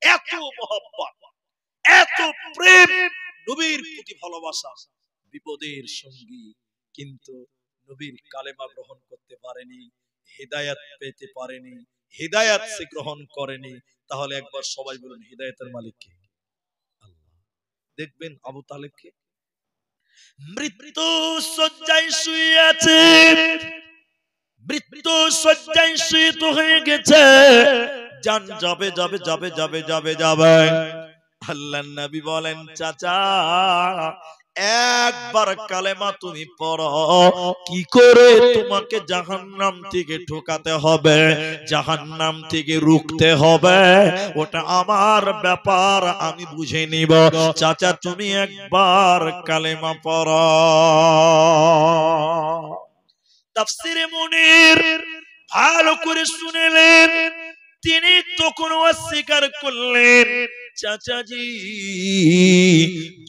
[SPEAKER 1] এত মুহাব্বত, এত প্রেম, নবীর প্রতি ভালোবাসা বিপদের সঙ্গী। কিন্তু নবীর কালেমা গ্রহণ করতে পারেনি, হিদায়াত পেতে পারেনি, হিদায়াত সে গ্রহণ করেনি। তাহলে একবার সবাই বলুন হিদায়াতের মালিক কে? আল্লাহ। দেখবেন আবু তালেবকে মৃত্যু শয্যায় শুয়ে আছে, মৃত্যু শয্যায় শীত হয়ে গেছে, জান যাবে যাবে যাবে যাবে যাবে যাবে। আল্লাহর নবী বলেন, চাচা একবার কালেমা তুমি পড়ো, কি করে তোমাকে জাহান্নাম থেকে ঠকাতে হবে, জাহান্নাম থেকে রুখতে হবে, ওটা আমার ব্যাপার, আমি বুঝে নিব। চাচা তুমি একবার কালেমা পড়ো। তাফসিরে মুনির ভালো করে শুনেলেন, তিনি তখন অস্বীকার করলেন, চাচাজি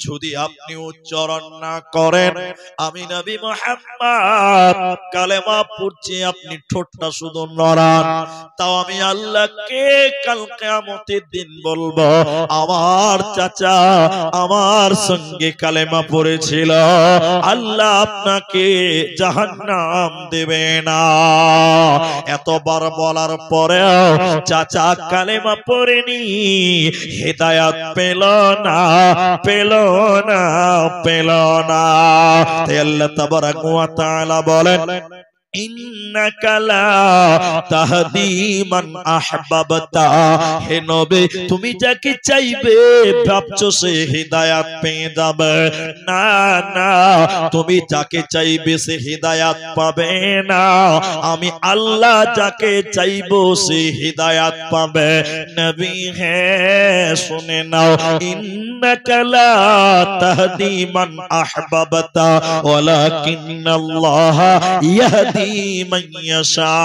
[SPEAKER 1] যদি আপনি উচ্চারণ না করেন, আমি নবী মুহাম্মদ কালেমা পড়ছি, আপনি ঠোঁটটা শুধু নড়ান, তাও আমি আল্লাহকে কাল কিয়ামতের দিন বলবো আমার চাচা আমার সঙ্গে কালেমা পড়েছিল, আল্লাহ আপনাকে জাহান্নাম দেবে না। এতবার বলার পরেও চাচা কালেমা পড়েনি, হিদায়াত পেল না, পেল না, পেল না। তাই আল্লাহ তাবারাক ওয়া তাআলা বলেন, ইন্নাকা লা তাহদি মান আহবাবতা, হে নবী তুমি যাকে চাইবে ভাবছো সে হিদায়াত পেয়ে যাবে, না না, তুমি যাকে চাইবে সে হিদায়াত পাবে না, আমি আল্লাহ যাকে চাইবো সে হিদায়াত পাবে। নবী হে শুনে নাও, ইন্নাকা লা তাহদি মান আহবাবতা ওয়ালাকিন্নাল্লাহ ইয়াহদি মান ইয়াশা।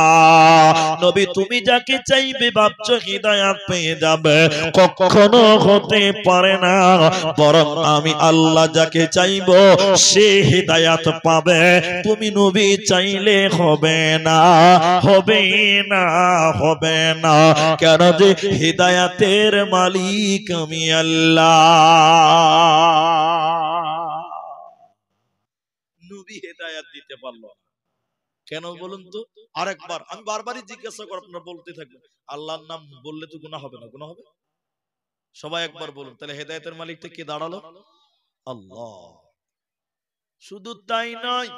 [SPEAKER 1] নবী তুমি যাকে চাইবে ভাবছো হিদায়াত পেয়ে যাবে, কখনো হতে পারে না, বরং আমি আল্লাহ যাকে চাইবো সে হিদায়াত পাবে। তুমি নবী চাইলে হবে না, হবে না, হবে না, কেন যে হিদায়াতের মালিক আমি আল্লাহ। নবী হিদায়াত দিতে পারলো না, কেন বলুন তো? আরেকবার আমি বারবারই জিজ্ঞাসা করব, আপনারা বলতে থাকবেন, আল্লাহর নাম বললে তো গুনাহ হবে না? গুনাহ হবে? সবাই একবার বলুন, তাহলে হেদায়েতের মালিকটা কে দাঁড়ালো? আল্লাহ। শুধু তাই নয়,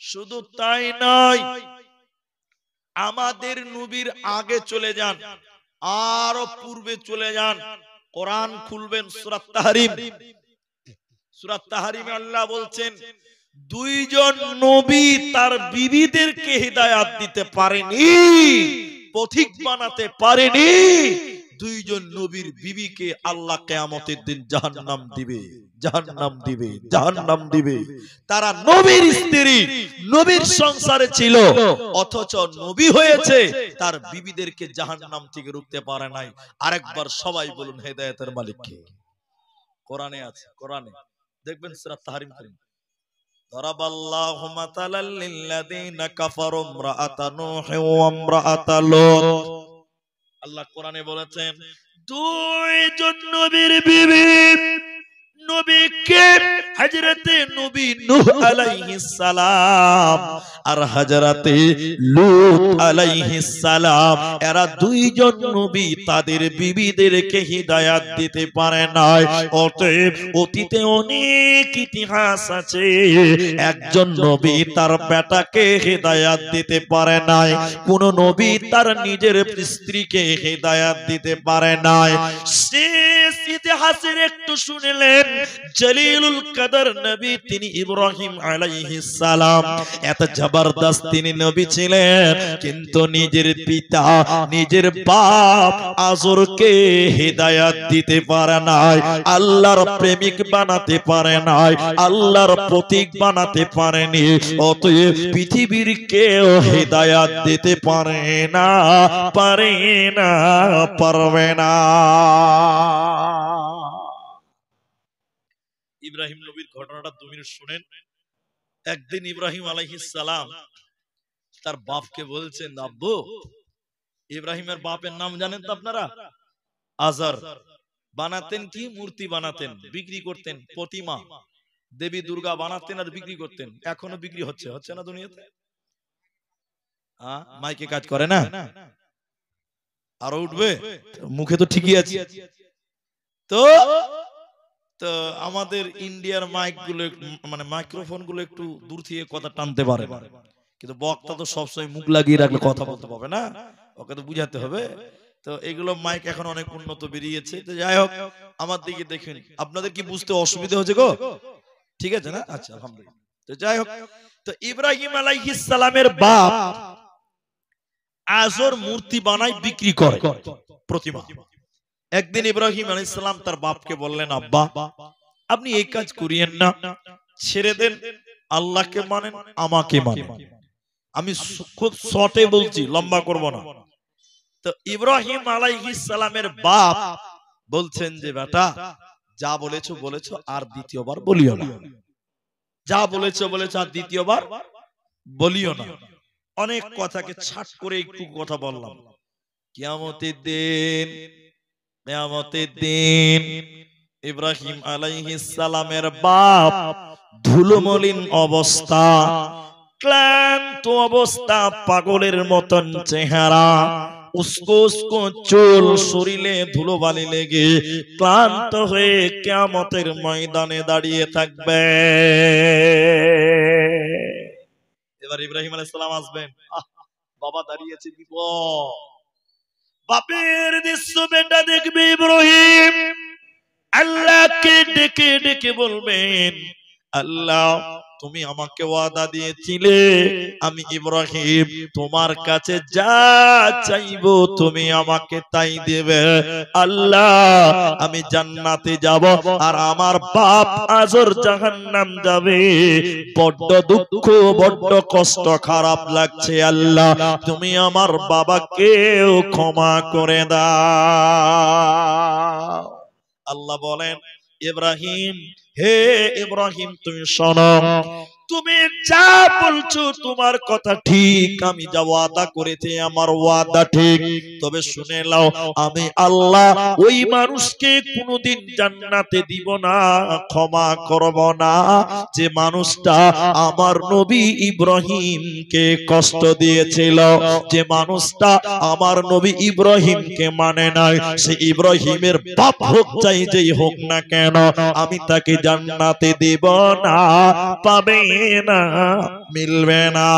[SPEAKER 1] শুধু তাই নয়, আমাদের নবীর আগে চলে যান, আরো পূর্বে চলে যান, কোরআন খুলবেন সূরা তাহরিম, সূরা তাহরিমে আল্লাহ বলছেন দুইজন নবী তার বিবিদেরকে হিদায়াত দিতে পারেনি, পথিক বানাতে পারেনি। দুইজন নবীর বিবিকে আল্লাহ কিয়ামতের দিন জাহান্নাম দিবে, জাহান্নাম দিবে, জাহান্নাম দিবে। তারা নবীর স্ত্রী, নবীর সংসারে ছিল, অথচ নবী হয়েছে, তার বিবিদেরকে জাহান্নাম থেকে রুখতে পারে নাই। আরেকবার সবাই বলুন হেদায়েতের মালিক কে? কোরআনে আছে, কোরআনে দেখবেন সূরা তাহরিম করেন, দরাবাল্লাহু মাতালাল লিল্লাযিনা কাফারু ইমরাআতা নূহ ওয়া ইমরাআতা লূত। আল্লাহ কোরআনে বলেছেন দুইজন নবীর বিবি, নবীকে হযরতে নবী নূহ আলাইহিস সালাম আর হযরতে লূত আলাইহিস সালাম, এরা দুইজন নবী তাদের বিবিদেরকে হিদায়াত দিতে পারে নাই। অতএব অতীতে অনেক ইতিহাস আছে, একজন নবী তার বেটাকে হিদায়াত দিতে পারে নাই, কোন নবী তার নিজের স্ত্রীকে হিদায়াত দিতে পারে নাই। শেষ ইতিহাসের একটু শুনলেন, জলিলুল কদর নবী তিনি ইব্রাহিম আলাইহিস সালাম, এত জবরদস্ত তিনি নবী ছিলেন, কিন্তু নিজের পিতা নিজের বাপ আজরকে হিদায়াত দিতে পারে নাই, আল্লাহর প্রেমিক বানাতে পারে নাই, আল্লাহর প্রতীক বানাতে পারেনি। অতএব পৃথিবীর কেউ হিদায়াত দিতে পারে না, পারে না, পারবে না। ইব্রাহিম নবীর ঘটনাটা 2 মিনিট শুনেন। একদিন ইব্রাহিম আলাইহিস সালাম তার বাপকে বলছেন, আব্বু, ইব্রাহিমের বাপের নাম জানেন তো আপনারা? আজর। বানাতেন কি? মূর্তি বানাতেন, বিক্রি করতেন, প্রতিমা দেবী দুর্গা বানাতেন আর বিক্রি করতেন। এখনো বিক্রি হচ্ছে, হচ্ছে না দুনিয়াতে? মাইকে কাজ করে না? আরো উঠবে, মুখে তো ঠিকই আছে। তো তো আমাদের ইন্ডিয়ার মাইক গুলো, মানে মাইক্রোফোন গুলো একটু দূর থেকে কথা টানতে পারে, কিন্তু বক্তা তো সবসময় মুখ লাগিয়ে রাখলে কথা বলতে পারবে না, ওকে তো বুঝাতে হবে। তো এগুলো মাইক এখন অনেক উন্নত বেরিয়েছে। তো যাই হোক, আমার দিকে দেখুন, আপনাদের কি বুঝতে অসুবিধা হচ্ছে গো? ঠিক আছে না? আচ্ছা, আলহামদুলিল্লাহ। তো যাই হোক, তো ইব্রাহিম আলাইহিস সালামের বাপ আজর মূর্তি বানায় বিক্রি করে, প্রতিমা। একদিন ইব্রাহিম আলাইহিস সালাম তার বাপকে বললেন, আব্বা আপনি এই কাজ করিয়েন না, ছেড়ে দেন, আল্লাহকে মানেন, আমাকে মানেন। আমি খুব শর্টে বলছি, লম্বা করব না। তো ইব্রাহিম আলাইহিস সালামের বাপ বলছেন যে বেটা, যা বলেছো বলেছো, আর দ্বিতীয়বার বলিও না। যা বলেছো বলেছো, আর দ্বিতীয়বার বলিও না। অনেক কথাকে ছাট করে একটু কথা বললাম। কিয়ামতের দিন, কিয়ামতের দিন ইব্রাহিম আলাইহিস সালামের বাপ ধুলোমলিন অবস্থা, ক্লান্ত অবস্থা, পাগলের মতন চেহারা, উস্কো উস্কো চুল, শরীরে ধুলোবালি লেগে ক্লান্ত হয়ে কিয়ামতের ময়দানে দাঁড়িয়ে থাকবে। এবার ইব্রাহিম আলাইহিস সালাম আসবেন, বাবা দাঁড়িয়েছে, বিপদ। বাপের দৃশ্য বেটা দেখবে ইব্রাহিম, আল্লাহকে ডেকে ডেকে বলবেন, আল্লাহ তুমি আমাকে ওয়াদা দিয়েছিলে আমি ইব্রাহিম তোমার কাছে যা চাইবো তুমি আমাকে তাই দেবে। আল্লাহ আমি জান্নাতে যাব, আর আমার বাপ আজর জাহান্নাম যাবে। বড্ড দুঃখ, বড্ড কষ্ট, খারাপ লাগছে। আল্লাহ তুমি আমার বাবাকেও ক্ষমা করে দাও। আল্লাহ বলেন, ইব্রাহিম, হে ইব্রাহিম তুমি শোনো, তুমি যা বলছো তোমার কথা ঠিক, আমি যা ওয়াদা করেছি আমার ওয়াদা ঠিক। তবে শুনে নাও, আমি আল্লাহ ওই মানুষকে কোনোদিন জান্নাতে দিব না, ক্ষমা করব না, যে মানুষটা আমার নবী ইব্রাহিমকে কষ্ট দিয়েছিল, যে মানুষটা আমার নবী ইব্রাহিমকে মানে নাই, সে ইব্রাহিমের বাপ হোক চাই যেই হোক না কেন, আমি তাকে জান্নাতে দেব না, পাবে না, মিলবে না।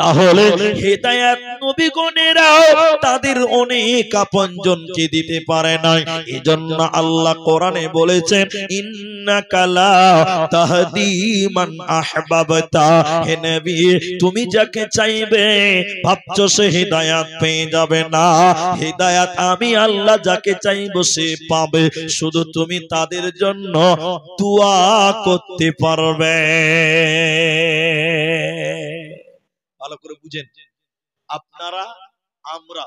[SPEAKER 1] তাহলে হেদায়েত নবীগণেরাও তাদের অনেক আপনজনকে দিতে পারে না। এজন্য আল্লাহ কোরআনে বলেছেন, ইন্নাকা লা তাহদি মান আহবাবতা, হে নবী তুমি যাকে চাইবে ভাবছো সে হেদায়েত পেয়ে যাবে না। হেদায়েত আমি আল্লাহ যাকে চাইবো সে পাবে, শুধু তুমি তাদের জন্য দোয়া করতে পারবে। ভালো করে বুঝেন, আপনারা আমরা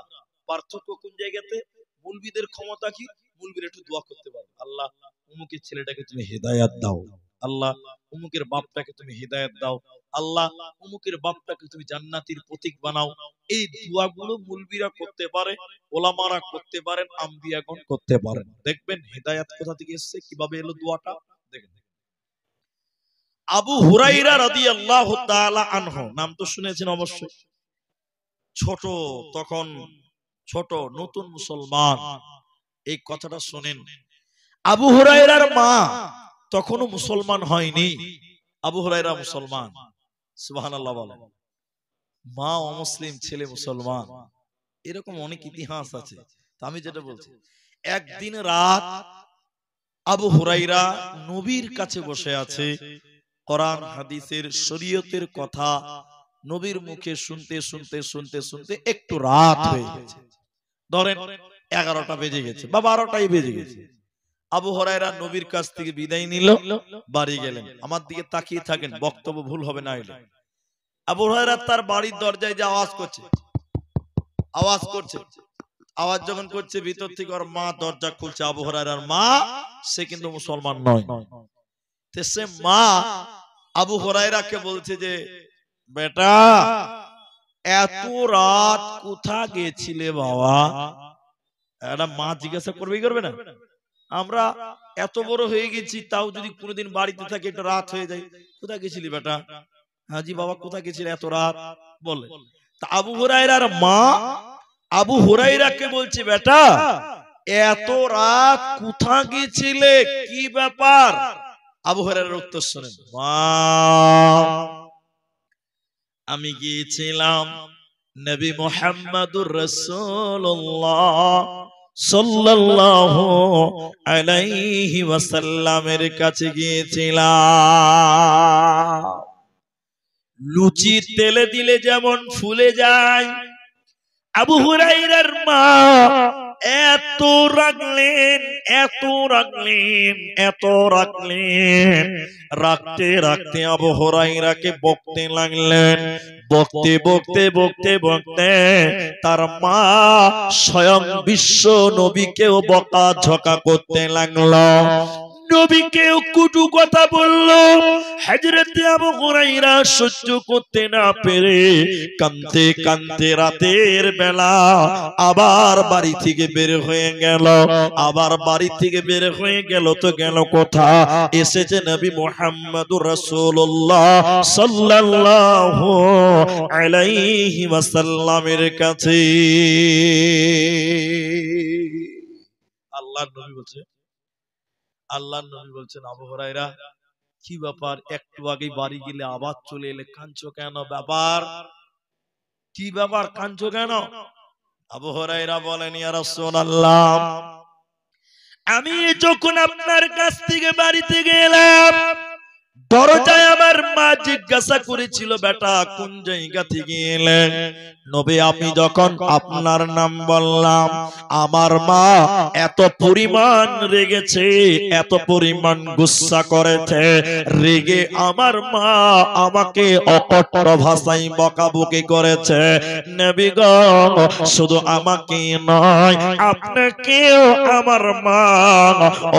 [SPEAKER 1] পার্থক্য কোন জায়গাতে? মুলবিদের ক্ষমতা কি? মুলবির একটু দোয়া করতে পারবে, আল্লাহ অমুকের ছেলেটাকে তুমি হেদায়েত দাও, আল্লাহ অমুকের বাপটাকে তুমি হেদায়েত দাও, আল্লাহ অমুকের বাপটাকে তুমি জান্নাতের প্রতীক বানাও। এই দোয়াগুলো মুলবিরা করতে পারে, ওলামারা করতে পারেন, আম্বিয়াগণ করতে পারেন। দেখবেন হেদায়েত কোথা থেকে এসেছে, কিভাবে এলো দোয়াটা দেখেন। আবু হুরাইরা রাদিয়াল্লাহু তাআলা আনহু, নাম তো শুনেছেন অবশ্যই। ছোট, তখন ছোট নতুন মুসলমান, এই কথাটা শুনেন। আবু হুরাইরার মা তখনও মুসলমান হয়নি, আবু হুরাইরা মুসলমান, সুবহানাল্লাহ বলেন। মা অমুসলিম, ছেলে মুসলমান, এরকম অনেক ইতিহাস আছে। তা আমি যেটা বলছি, একদিন রাত আবু হুরাইরা নবীর কাছে বসে আছে, কোরআন হাদিসের শরীয়তের কথা নবীর মুখে শুনতে শুনতে শুনতে শুনতে একটু রাত হয়ে গেছে। ধরেন 11টা বেজে গেছে বা 12টাই বেজে গেছে। আবু হুরায়রা নবীর কাছ থেকে বিদায় নিল, বাড়ি গেলেন। আমার দিকে তাকিয়ে থাকেন, বক্তব্য ভুল হবে না হলে। আবু হুরায়রা তার বাড়ির দরজায় যে আওয়াজ করছে, আওয়াজ করছে, আওয়াজ যখন করছে ভিতর থেকে ওর মা দরজা খুলছে। আবু হুরায়রার মা, সে কিন্তু মুসলমান নয়। সে মা আবু হুরায়রাকে বলছে যে, বেটা এত রাত কোথা গেছিলে বাবা? একটা মা জিজ্ঞাসা করবেই করবে না? আমরা এত বড় হয়ে গেছি, তাও যদি কোনোদিন বাড়িতে থাকি একটা রাত হয়ে যায়, কোথায় গেছিলি বেটা? হাজি বাবা কোথায় গেছিলে এত রাত? বলে। তা আবু হুরায়রার মা আবু হুরায়রাকে বলছে, বেটা এত রাত কোথা গেছিলে, কি ব্যাপার? আবু হুরায়রার উত্তর শুনেন, মা আমি গিয়েছিলাম নবী মুহাম্মদুর রাসূলুল্লাহ সাল্লাল্লাহু আলাইহি ওয়াসাল্লামের কাছে গিয়েছিলাম। লুচি তেলে দিলে যেমন ফুলে যায়, আবু হুরায়রার মা এত রাখলেন, এত রাখলেন, এত রাখলেন, রাখতে রাখতে আবু হুরায়রাকে বকতে লাগলেন। বকতে বকতে বকতে বকতে তার মা স্বয়ং বিশ্ব নবীকেও বকা ঝকা করতে লাগলো, নবীকেও কুটু কথা বললো। হযরতে আবু হুরায়রা সহ্য করতে না পেরে কাঁদতে কাঁদতে রাতের বেলা আবার বাড়ি থেকে বের হয়ে গেল। আবার বাড়ি থেকে বের হয়ে গেল তো গেল কোথা? এসেছে নবী মুহাম্মদুর রাসূলুল্লাহ সাল্লাল্লাহু আলাইহি ওয়াসাল্লামের কাছে। আল্লাহর নবী বলছে, আল্লাহর নবী বলছেন, আবু হুরায়রা কি ব্যাপার? একটু আগে বাড়ি গেলে আবার চলে এলে, কাঁদছো কেন? ব্যাপার কি? ব্যাপার কাঁদছো কেন? আবু হুরায়রা বলেন, ইয়া রাসূলুল্লাহ, আমি যখন আপনার কাছ থেকে বাড়িতে গেলাম, দরজায় আমার মা জিজ্ঞাসা করেছিল, বেটা কোন জায়গা থেকে এলেন? নবী, আমি যখন আপনার নাম বললাম, আমার মা এত পরিমাণ রেগেছে, এত পরিমাণ গুসা করেছে, রেগে আমার মা আমাকে অকট্ট ভাষায় বকাবকি করেছে। নবী গো, শুধু আমাকে নয়, আপনাকেও আমার মা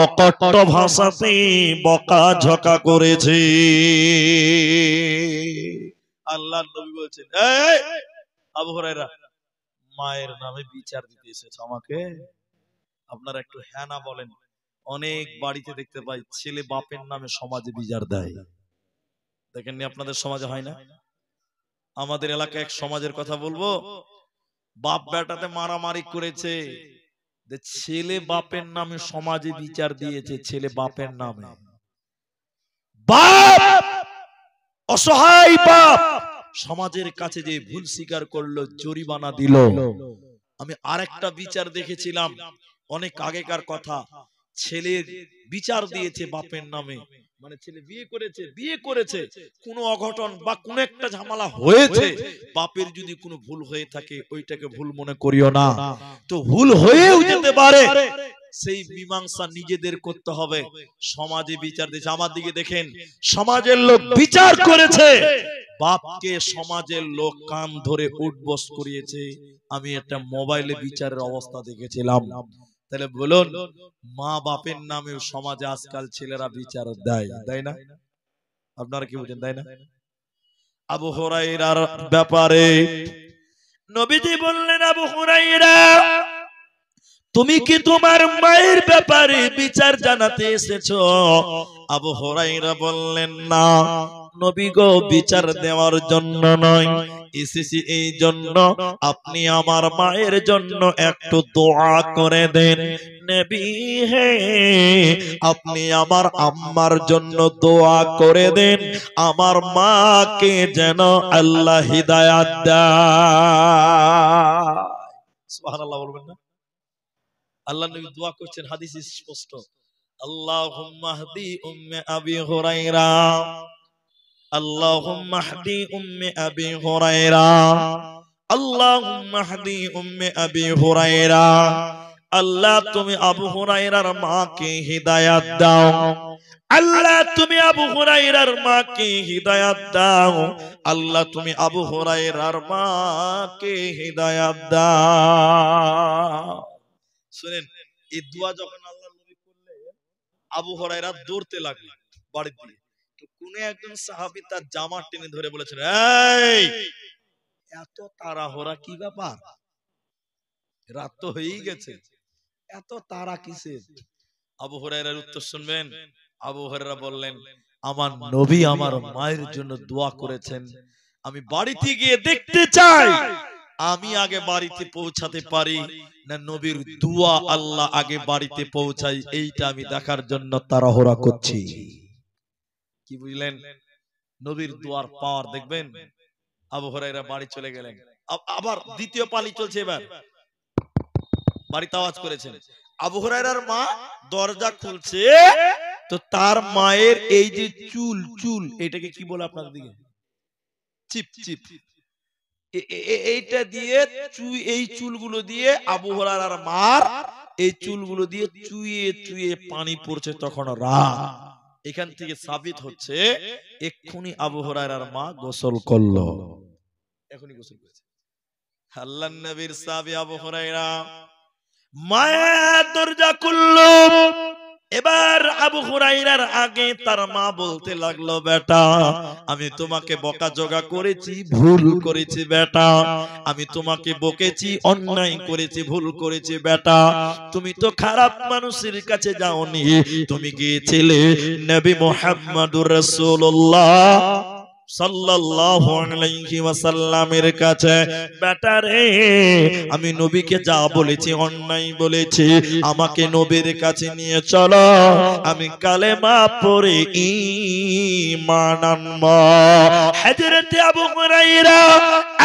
[SPEAKER 1] অকট্ট ভাষাতে বকা ঝকা করেছে। আল্লাহর নবী বলছেন, এই আবু হুরায়রা, মায়ের নামে বিচার দিতে এসেছে আমাকে? আপনারা একটু হ্যাঁ না বলেন। অনেক বাড়িতে দেখতে পাই ছেলে বাপের নামে সমাজে বিচার দেয়। দেখেননি আপনাদের সমাজে হয় না? আমাদের এলাকায় এক সমাজের কথা বলবো, বাপ বেটাতে মারামারি করেছে, ছেলে বাপের নামে সমাজে বিচার দিয়েছে। ছেলে বাপের নামে, বাপ অসহায় বাপ সমাজের কাছে যে ভুল স্বীকার করলো, জরিমানা দিল। আমি আরেকটা বিচার দেখেছিলাম, অনেক আগেকার কথা, ছেলের বিচার দিয়েছে বাপের নামে, মানে ছেলে বিয়ে করেছে, কোনো অঘটন বা কোনো একটা ঝামেলা হয়েছে, বাপের যদি কোনো ভুল হয়ে থাকে ওইটাকে ভুল মনে করিও না, তো ভুল হয়েও যেতে পারে, সেই মীমাংসা নিজেদের করতে হবে। সমাজে বিচার দিয়েছে। আমার দিকে দেখেন, সমাজের লোক বিচার করেছে, বাপকে সমাজের লোক কান ধরে উঠবস করিয়েছে। আমি একটা মোবাইলে বিচারের অবস্থা দেখেছিলাম। তাহলে বলুন, মা বাপের নামে সমাজে আজকাল ছেলেরা বিচার দেয়, দেয় না? আপনারা কি বলছেন, দেয় না? আবু হুরায়রার ব্যাপারে নবীজি বললেন, আবু হুরায়রা, তুমি কি তোমার মায়ের ব্যাপারে বিচার জানাতে এসেছো? আবু হুরায়রা বললেন, না নবী গো, বিচার দেওয়ার জন্য নয়, এসেছি এই জন্য আপনি আমার মায়ের জন্য একটু দোয়া করে দেন। নবী হে, আপনি আমার আম্মার জন্য দোয়া করে দেন, আমার মাকে যেন আল্লাহ হিদায়াত দেয়। সুবহানাল্লাহ বলবেন না? আল্লাহ নবী দোয়া করছেন, হাদিস স্পষ্ট, আল্লাহুম্মা হদি উম্মে আবি হুরায়রা, আল্লাহুম্মা হদি উম্মে আবি হুরায়রা, আল্লাহুম্মা হদি উম্মে আবি হুরায়রা। আল্লাহ তুমি আবু হুরায়রার মাকে হিদায়াত দাও, আল্লাহ তুমি আবু হুরায়রার মাকে হিদায়াত দাও, আল্লাহ তুমি আবু হুরায়রার মাকে হিদায়াত দাও। শুনেন, এই দোয়া যখন আল্লাহর নবী করলেন, আবু হুরায়রা দৌড়তে লাগলেন বাড়ি দিয়ে। তো কোন একজন সাহাবী তার জামা টেনে ধরে বলেছেন, এই এত তাড়াহুড়া কি ব্যাপার? রাত তো হয়েই গেছে, এত তাড়া কিসের? আবু হুরায়রার উত্তর শুনবেন। আবু হুরায়রা বললেন, আমার নবী আমার মায়ের জন্য দোয়া করেছেন, আমি বাড়িতে গিয়ে দেখতে চাই আমি আগে বাড়িতে পৌঁছাতে পারি না নবীর দোয়া আল্লাহ আগে বাড়িতে পৌঁছায়, এইটা আমি দেখার জন্য তাড়াহুড়া করছি। কি বুঝলেন? নবীর দোয়ার পাওয়ার দেখবেন। আবু হুরায়রা বাড়ি চলে গেলেন। আবার দ্বিতীয় পালি চলছে, এবার বাড়িতে আওয়াজ করেছেন। আবু হুরায়রার মা দরজা খুলছে, তো তার মায়ের এই যে চুল, চুল এটাকে কি বলে আপনাদের দিকে? Chip chip. এইটা দিয়ে এই চুলগুলো দিয়ে আবু হুরায়রার মার এই চুলগুলো দিয়ে চুইয়ে চুইয়ে পানি পড়ছে তখন রাত। এখান থেকে সাবিত হচ্ছে এক্ষুনি আবু হুরায়রার মা গোসল করলো, এখনই গোসল করেছে। আল্লাহর নবীর সাহাবী আবু হুরায়রা মায়ের দরজা খুললো। এবার আবু হুরায়রার আগে তার মা বলতে লাগলো, বেটা আমি তোমাকে বকাঝকা করেছি, ভুল করেছি বেটা, আমি তোমাকে বকেছি, অন্যায় করেছি, ভুল করেছি বেটা, তুমি তো খারাপ মানুষের কাছে যাওনি, তুমি গিয়েছিলে নবী মুহাম্মদুর রাসূলুল্লাহ সাল্লাল্লাহু আলাইহি ওয়াসাল্লামের কাছে। বেটা রে, আমি নবীকে যা বলেছি অন্যায় বলেছি, আমাকে নবীর কাছে নিয়ে চলো, আমি কালেমা পড়ে ঈমান আনবো। হযরত আবু হুরায়রা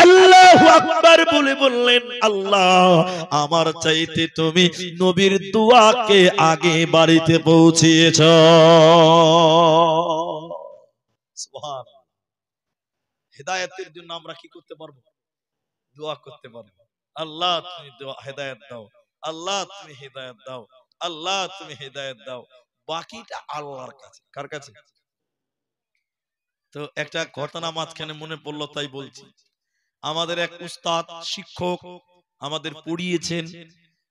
[SPEAKER 1] আল্লাহু আকবার বলে বললেন, আল্লাহ আমার চাইতে তুমি নবীর দোয়াকে আগে বাড়িতে পৌঁছিয়েছো। সুবহানাল্লাহ। হেদায়েতের জন্য আমরা কি করতে পারবো? দোয়া করতে পারবো, আল্লাহ তুমি হেদায়েত দাও, আল্লাহ তুমি হেদায়েত দাও, আল্লাহ তুমি হেদায়েত দাও। বাকিটা আল্লাহর কাছে। কার কাছে? তো একটা ঘটনা মাঝখানে মনে পড়লো তাই বলছি। আমাদের এক উস্তাদ শিক্ষক আমাদের পড়িয়েছেন,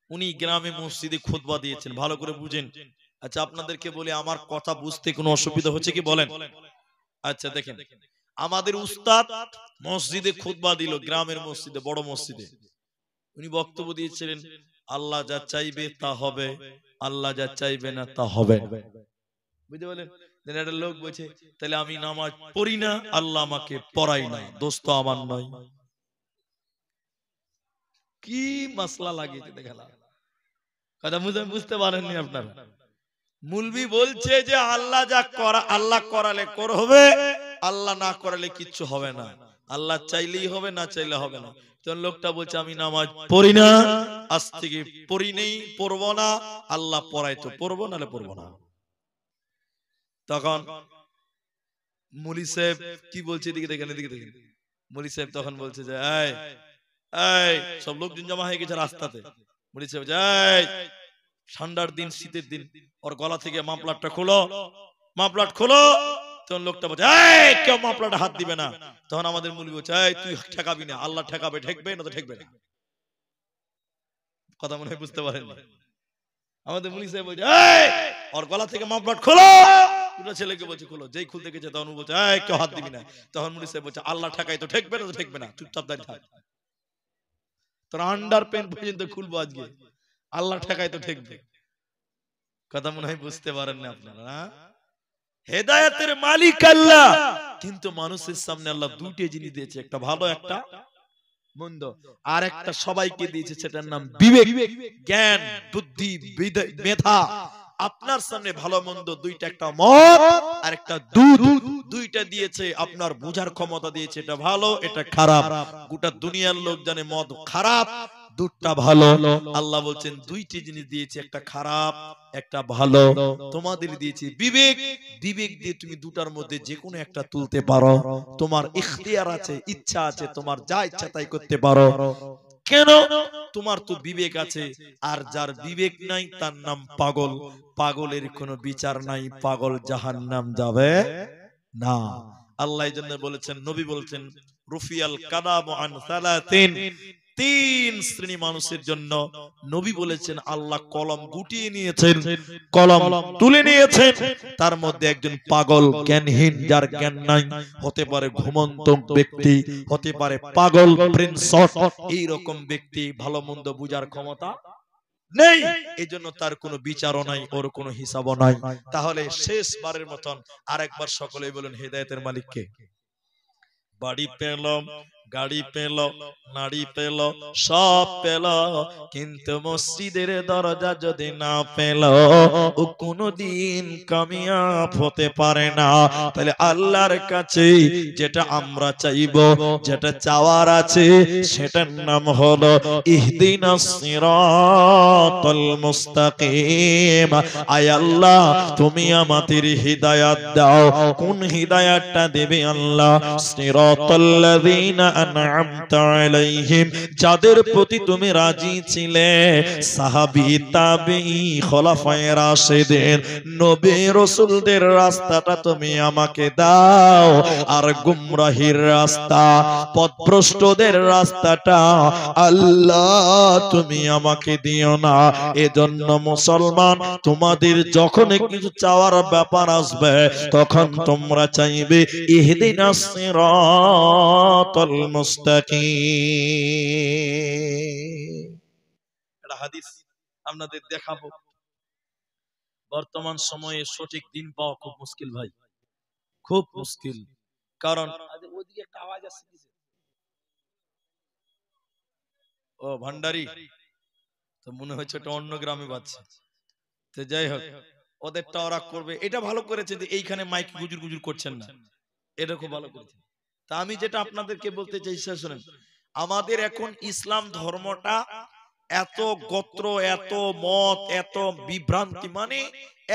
[SPEAKER 1] উনি গ্রামে মসজিদে খুতবা দিয়েছেন, ভালো করে বুঝেন। আচ্ছা আপনাদেরকে বলি, আমার কথা বুঝতে কোনো অসুবিধা হচ্ছে কি বলেন? আচ্ছা দেখেন, আমাদের উস্তাদ মসজিদে খুতবা দিল, গ্রামের মসজিদে, বড় মসজিদে। উনি বক্তব্য দিয়েছিলেন, আল্লাহ যা চাইবে তা হবে, আল্লাহ যা চাইবে না তা হবে। বুঝতে পারলেন? একটা লোক বলছে, তাহলে আমি নামাজ পড়ি না, আল্লাহ আমাকে পড়াই না, দোষ তো আমার নয়। কি মাসলা লাগিয়েছে দেখালাম, কথা বুঝতে পারেননি আপনারা? মুলবি বলছে যে আল্লাহ যা করা, আল্লাহ করালে হবে, আল্লাহ না করালে কিচ্ছু হবে না, আল্লাহ চাইলেই হবে, না চাইলে হবে না। তখন লোকটা বলছে আমি নামাজ পড়ি না, আজ থেকে পড়ি নেই, পড়বো না, আল্লাহ পড়াই তো পড়বো, নাহলে পড়বো না। তখন মুলি সাহেব কি বলছে, এদিকে দেখেন, এদিকে দেখেন। মুলি সাহেব তখন বলছে যে এই এই সব লোকজন জমা হয়ে গেছে রাস্তাতে। মুলি সাহেব এই ঠান্ডার দিন, শীতের দিন, ওর গলা থেকে মাফলারটা খোলো, মাফলার খোলো। তখন লোকটা বলছে এই কেউ মাফলারটা হাত দিবে না। তখন আমাদের মুলি বলছে এই তুই ঠেকাবি না, আল্লাহ ঠেকাবে, ঠেকবে না তো ঠেকবে না। কথা মনে হয় বুঝতে পারেন? আমাদের মুলি সাহেব বলছে এই ওর গলা থেকে মাফলার খোলো। দুটো ছেলেকে বলছে খোলো, যেই খুলতে গেছে তখন বলছে এই কেউ হাত দিবি না। তখন মুলি সাহেব বলছে আল্লাহ ঠেকাই তো ঠেকবে না তো ঠেকবে না, চুপচাপ দাঁড়িয়ে থাক। তোর আন্ডার প্যান্ট পর্যন্ত খুলবো আজকে, আল্লাহ ঠেকাই তো ঠেকবে। কথা মনে হয় বুঝতে পারেন না আপনারা? হেদায়েতের মালিক আল্লাহ, কিন্তু মানুষের সামনে আল্লাহ দুটো জিনিস দিয়েছে, একটা ভালো একটা মন্দ, আর একটা সবাইকে দিয়েছে, সেটার নাম বিবেক, জ্ঞান, বুদ্ধি, মেধা। আপনার সামনে ভালো মন্দ দুইটা, একটা মদ আর একটা দুধ, দুইটা দিয়েছে, আপনার বোঝার ক্ষমতা দিয়েছে, এটা ভালো এটা খারাপ। গোটা দুনিয়ার লোক জানে মদ খারাপ, দুধটা ভালো। আল্লাহ বলছেন দুইটি জিনিস দিয়েছি, একটা খারাপ একটা ভালো, তোমাদের দিয়েছি বিবেক, বিবেক দিয়ে তুমি দুটার মধ্যে যে কোনো একটা তুলতে পারো, তোমার ইখতিয়ার আছে, ইচ্ছা আছে, তোমার যা ইচ্ছা তাই করতে পারো। কেন? তোমার তো বিবেক আছে, আর যার বিবেক নাই তার নাম পাগল, পাগলের কোনো বিচার নাই, পাগল জাহান্নাম যাবে না। আল্লাহ এজন্য বলেছেন, নবী বলেছেন রুফিয়াল কালামু আন সালাতিন, তিন শ্রেণী মানুষের জন্য নবী বলেছেন আল্লাহ কলম গুটিয়ে নিয়েছেন, কলম তুলে নিয়েছেন। তার মধ্যে একজন পাগল, জ্ঞানহীন, যার জ্ঞান নাই, হতে পারে ঘুমন্ত ব্যক্তি, হতে পারে পাগল, ব্রেন শর্ট, এই রকম ব্যক্তি, ভালো মন্দ বুঝার ক্ষমতা নেই, এই জন্য তার কোনো বিচারও নাই, ওর কোনো হিসাবও নাই। তাহলে শেষবারের মতন আরেকবার সকলেই বলেন হেদায়েতের মালিক কে? বাড়ি পেলাম, গাড়ি পেল, নাড়ি পেল, সব পেল, কিন্তু মসজিদের দরজা যদি না পেল, ও কোনদিন কামিয়াব হতে পারে না। তাহলে আল্লাহর কাছে যেটা আমরা চাইবো, যেটা চাওয়ার আছে, সেটার নাম হলো ইহদিনাস সিরাতাল মুস্তাকিম। আয় আল্লাহ, তুমি আমাদের হিদায়াত দাও। কোন হিদায়াতটা দেবে আল্লাহ? সিরাতাল্লাযীনা আন'আমতা আলাইহিম, যাদের প্রতি তুমি রাজি ছিলে, সাহাবী, তাবেঈ, খোলাফায়ে রাশিদিন, নবী রাসূলদের রাস্তাটা তুমি আমাকে দাও। আর গুমরাহির রাস্তা, পথভ্রষ্টদের রাস্তাটা আল্লাহ তুমি আমাকে দিও না। এজন্য মুসলমান, তোমাদের যখন কিছু চাওয়ার ব্যাপার আসবে, তখন তোমরা চাইবে ইহদিনাস সিরাতাল মুস্তাকিম। এটা হাদিস আপনাদের দেখাবো। বর্তমান সময়ে সঠিক দিন পাওয়া খুব মুশকিল ভাই, খুব মুশকিল। কারণ ওইদিকে একটা আওয়াজ আসছে, ও ভান্ডারি, তো মনে হচ্ছে এটা অন্য গ্রামে বাজছে। তো যাই হোক, ওদেরটা ওরা করবে। এটা ভালো করেছে যে এইখানে মাইক গুজুর গুজুর করছেন না, এটা খুব ভালো করেছে। তা আমি যেটা আপনাদেরকে বলতে চাই সেটা শুনেন। আমাদের এখন ইসলাম ধর্মটা এত গোত্র, এত মত, এত বিভ্রান্তি, মানে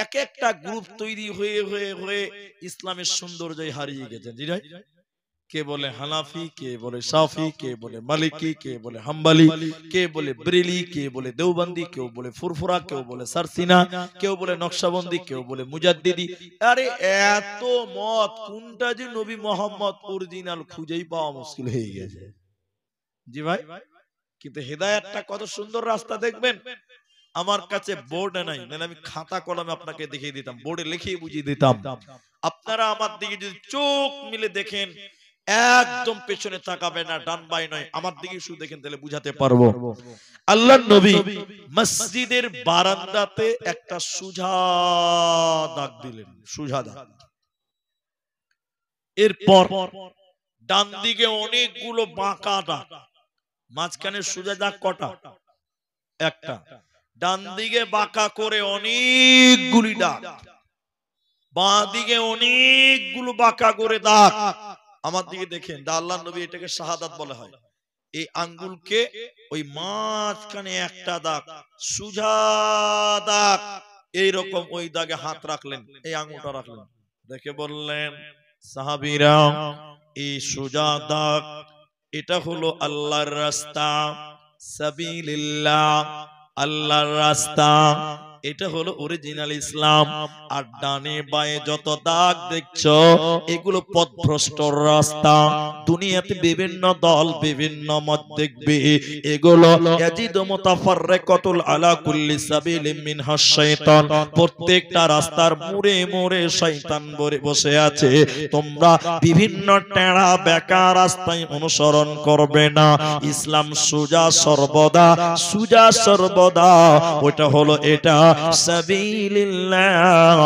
[SPEAKER 1] এক একটা গ্রুপ তৈরি হয়ে হয়ে হয়ে ইসলামের সৌন্দর্য হারিয়ে গেছে। জি ভাই, কে বলে হানাফি, কে বলে শাফি, কে বলে মালিকি, কে বলে হাম্বলি, কে বলে ব্রেলি, কে বলে দেওবন্দি, কেউ বলে ফুরফুরা, কেউ বলে সারসিনা, কেউ বলে নকশবন্দি, কেউ বলে মুজাদ্দিদি। আরে এত মত, কোনটা যে নবী মোহাম্মদ অরিজিনাল খুঁজেই পাওয়া মুশকিল হয়ে গেছে। জি ভাই, কিন্তু হেদায়েতটা কত সুন্দর রাস্তা দেখবেন। আমার কাছে বোর্ড নাই, নাহলে আমি খাতা কলমে আপনাকে দেখিয়ে দিতাম, বোর্ডে লিখে বুঝিয়ে দিতাম। আপনারা আমার দিকে যদি চোখ মিলে দেখেন, একদম পেছনে তাকাবে না, ডান বাই নয়, আমার দিকে শুধু দেখেন, তাহলে বুঝাতে পারবো। আল্লাহর নবী মসজিদের বারান্দাতে একটা সুজা দাগ দিলেন, সুজা দাগ। এরপর ডান দিকে অনেকগুলো বাঁকা দাগ, মাঝখানে সুজা দাগ কটা? একটা। ডান দিকে বাঁকা করে অনেকগুলি দাগ, বাঁ দিকে অনেকগুলো বাঁকা করে দাগ। আমার দিকে দেখেন, আল্লাহর নবী এটাকে শাহাদাত বলা হয়। এই আঙ্গুলকে ওই মাঝখানে একটা দাগ, সুজা দাগ, এইরকম ওই দাগে হাত রাখলেন, এই আঙ্গুলটা রাখলেন, দেখে বললেন, সাহাবীরা, এই সুজা দাগ, এটা হলো আল্লাহর রাস্তা, সাবিলিল্লাহ, আল্লাহর রাস্তা, এটা হলো অরিজিনাল ইসলাম। আর ডানে বায়ে যত দাগ দেখছো, এগুলো পথভ্রষ্ট রাস্তা। দুনিয়াতে বিভিন্ন দল, বিভিন্ন মত দেখবে, এগুলো ইয়াজিদু মুতাফাররিকাতুল আলা কুল্লি সাবিলিন মিনহাশ শাইতান, প্রত্যেকটা রাস্তার মোড়ে মোড়ে শয়তান বসে আছে। তোমরা বিভিন্ন টেরা বেকা রাস্তায় অনুসরণ করবে না। ইসলাম সুজা সর্বদা, সুজা সর্বদা, ওটা হলো এটা সাবিলিল্লাহ।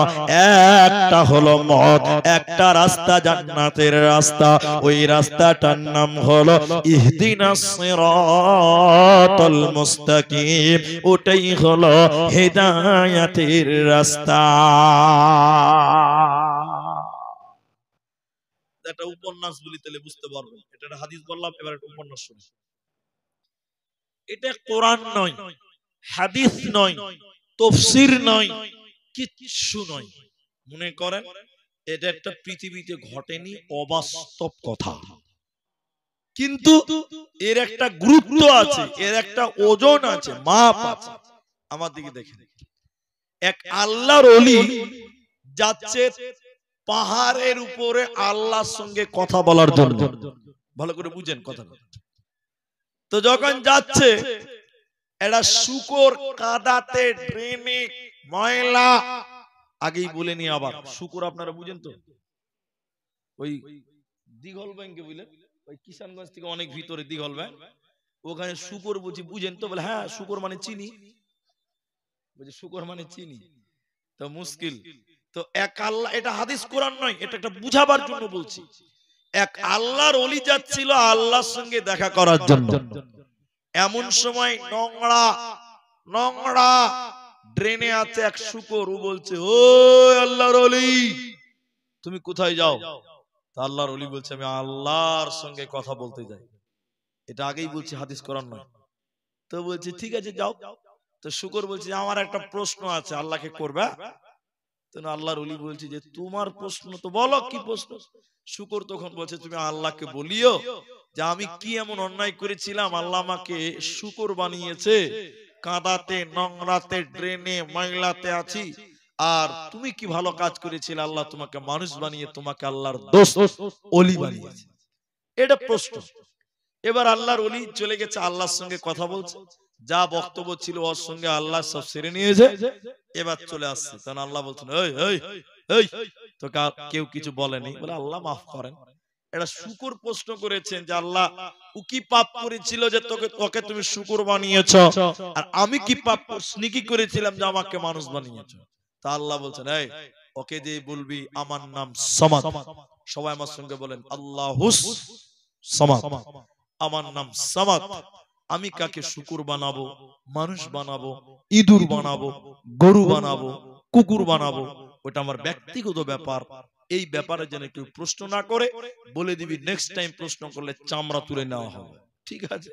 [SPEAKER 1] একটা হলো মত, একটা রাস্তা জান্নাতের রাস্তা, ওই রাস্তাটার নাম হলো ইহদিনাস সিরাতাল মুস্তাকিম, ওটাই হলো হেদায়েতের রাস্তা। এটা উপন্যাস বলি, তাহলে বুঝতে পারবেন। এটা একটা হাদিস বললাম, এবার একটা উপন্যাস শুনুন। এটা কোরআন নয়, হাদিস নয়, তাফসীর নয়, কিচ্ছু নয়। মনে করেন এটা একটা পৃথিবীতে ঘটেনি অবাস্তব কথা, কিন্তু এর একটা গুরুত্ব আছে, এর একটা ওজন আছে, মাপ আছে। আমার দিকে দেখেন, এক আল্লাহর ওলি যাচ্ছে পাহাড়ের উপরে আল্লাহর সঙ্গে কথা বলার জন্য। ভালো করে বুঝেন কথা। তো যখন যাচ্ছে, এটা শুকর কাদাতে, ড্রেনে ময়লা, আগেই বলে নি, আবার শুকর আপনারা বুঝেন তো, ওই দিঘল ব্যাংকে বুঝলেন, ওই কিষানগঞ্জ থেকে অনেক ভিতরে দিঘল ব্যাংক, ওখানে শুকর বুঝি, বুঝেন তো? বলে হ্যাঁ, শুকর মানে চিনি। বুঝি শুকর মানে চিনি, তো মুশকিল। তো এক আল্লাহ, এটা হাদিস কোরআন নয়, এটা একটা বুঝাবার জন্য বলছি। এক আল্লাহর ওলি যাচ্ছিল আল্লাহর সঙ্গে দেখা করার জন্য। এমন সময় নোংরা নোংরা ড্রেনে আছে এক শূকর, ও বলছে, ও আল্লাহর ওলি তুমি কোথায় যাও? তা আল্লাহর ওলি বলছে, আমি আল্লাহর সঙ্গে কথা বলতে যাই। এটা আগেই বলছি, হাদিস কোরআন নয়। তো বলছে ঠিক আছে যাও। তো শূকর বলছে, আমার একটা প্রশ্ন আছে, আল্লাহকে করবে? তো আল্লাহর ওলি বলছে যে তোমার প্রশ্ন তো বলো, কি প্রশ্ন? শূকর তখন বলছে, তুমি আল্লাহকে বলিও যে আমি কি এমন অন্যায় করেছিলাম, আল্লাহ আমাকে শূকর বানিয়েছে, কাদাতে নোংরাতে ড্রেনে ময়লাতে আছি, আর তুমি কি ভালো কাজ করেছিলে, আল্লাহ তোমাকে মানুষ বানিয়ে তোমাকে আল্লাহর দোস্ত ওলি বানিয়েছে। এটা প্রশ্ন। এবার আল্লাহর ওলি চলে গেছে, আল্লাহর সঙ্গে কথা বলছে, যা বক্তব্য ছিল ওর সঙ্গে আল্লাহ সব সেরে নিয়েছে। এবার চলে আসছে, তখন আল্লাহ বলছেন, এই এই এই তো কেউ কিছু বলেনি, বলে আল্লাহ মাফ করেন। এটা শূকর প্রশ্ন করেছেন যে আল্লাহ ও কি পাপ করেছিল যে তোকে তুমি শূকর বানিয়েছো, আর আমি কি পাপ স্নিকি করেছিলাম যে আমাকে মানুষ বানিয়েছো? তা আল্লাহ বলছেন, এই ওকে যে বলবি আমার নাম সামাদ। সবাই আমার সঙ্গে বলেন আল্লাহুস সামাদ। আমার নাম সামাদ। আমি কাকে শূকর বানাবো, মানুষ বানাবো, ইঁদুর বানাবো, গরু বানাবো, কুকুর বানাবো, ওটা আমার ব্যক্তিগত ব্যাপার। এই ব্যাপারে যেন কেউ প্রশ্ন না করে, বলে দিবি নেক্সট টাইম প্রশ্ন করলে চামড়া তুলে নেওয়া হবে, ঠিক আছে?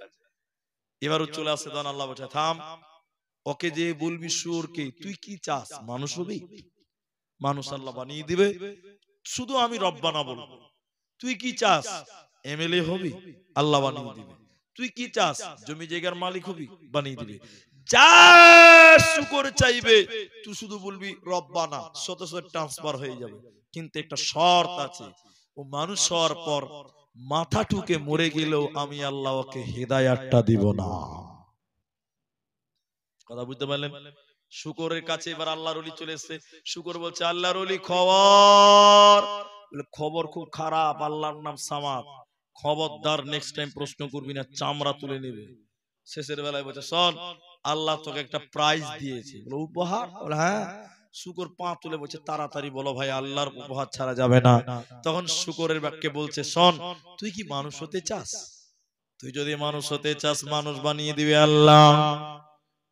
[SPEAKER 1] এবারও চলে আসে, তখন আল্লাহ বলছে, থাম, ওকে যে বলবি শুয়োরকে তুই কি চাস, মানুষ হবি? মানুষ আল্লাহ বানিয়ে দিবে, শুধু আমি রব বানাবো। তুই কি চাস, এমএলএ হবি, আল্লাহ বানিয়ে দিবে। তুই কি চাস, জমি জায়গার মালিক হবি, বানিয়ে দিবে। যা শুকর চাইবে তুই শুধু বলবি রব্বানা, শত শত ট্রান্সফার হয়ে যাবে। কিন্তু একটা শর্ত আছে, ও মানুষ হওয়ার পর মাথা ঠুকে মরে গেলেও আমি আল্লাহ ওকে হেদায়াতটা দিব না। কথা বুঝতে পারলেন? শুকরের কাছে এবার আল্লাহর ওলি চলে এসেছে। শুকর বলছে, আল্লাহর ওলি খবর। খবর খুব খারাপ, আল্লাহর নাম সামাদ, খবরদার নেক্সট টাইম প্রশ্ন করবি না, চামড়া তুলে নেবে। শেষের বেলায় বলছে, শোন, আল্লাহ তোকে একটা প্রাইজ দিয়েছে। বলে উপহার? বলে হ্যাঁ। শুকর পা তুলে বলছে, তাড়াতাড়ি বলো ভাই, আল্লাহর উপহার ছাড়া যাবে না। তখন শুকরের বাক্যে বলছে, শোন, তুই কি মানুষ হতে চাস? তুই যদি মানুষ হতে চাস, মানুষ বানিয়ে দিবে আল্লাহ।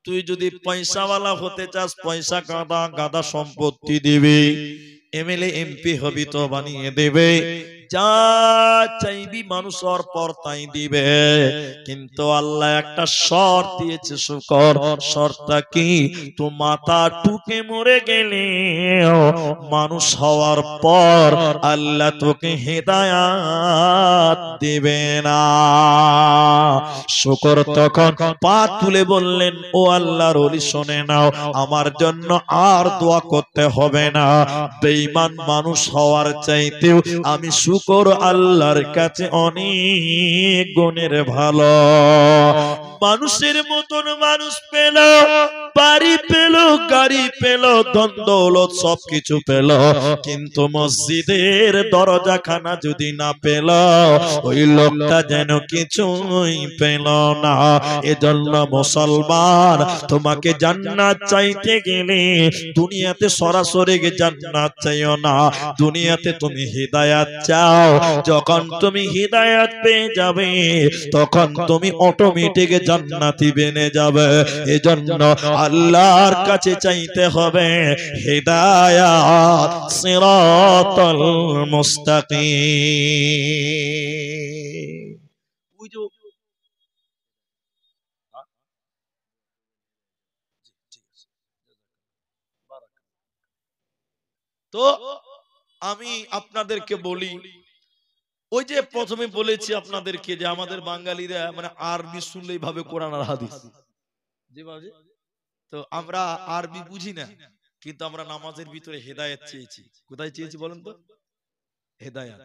[SPEAKER 1] তুই যদি পয়সাওয়ালা হতে চাস, পয়সা গাদা গাদা সম্পত্তি দিবে। এমএলএ এমপি হবি তো বানিয়ে দেবে। যা চাইবি মানুষ হওয়ার পর তাই দিবে। কিন্তু আল্লাহ একটা শর্ত দিয়েছে শুকর। শর্তটা কি? তো মাথা টুকে মরে গেলে মানুষ হওয়ার পর আল্লাহ তোকে হেদায়াত দেবে না। শুকর তখন পা তুলে বললেন, ও আল্লাহর ওলি শুনে নাও, আমার জন্য আর দোয়া করতে হবে না। বেঈমান মানুষ হওয়ার চাইতেও আমি শুকর আল্লাহর কাছে অনেক গুণের ভালো। মানুষের মতন মানুষ পেল, বাড়ি পেল, গাড়ি পেল, ধন দৌলত সবকিছু পেল, কিন্তু মসজিদের দরজাখানা যদি না পেল, ওই লোকটা যেন কিছুই পেল না। এজন্য মুসলমান, তোমাকে জান্নাত চাইতে গেলে দুনিয়াতে সরাসরি জান্নাত চাইও না, দুনিয়াতে তুমি হিদায়াত চাও। যখন তুমি হিদায়াত পেয়ে যাবে, তখন তুমি অটোমেটিক জান্নাতি বেনে যাবে। এজন্য আল্লাহর কাছে চাইতে হবে হিদায়াত, সিরাতাল মুস্তাকিম। তো আমি আপনাদেরকে বলি, ওই যে প্রথমে বলেছি আপনাদেরকে যে আমাদের বাঙালিরা মানে আরবি শুনলেই ভাবে কোরআন আর হাদিস, তো আমরা আরবি বুঝি না, কিন্তু আমরা নামাজের ভিতরে হেদায়েত চেয়েছি। কোথায় চেয়েছি বলেন তো? হেদায়েত।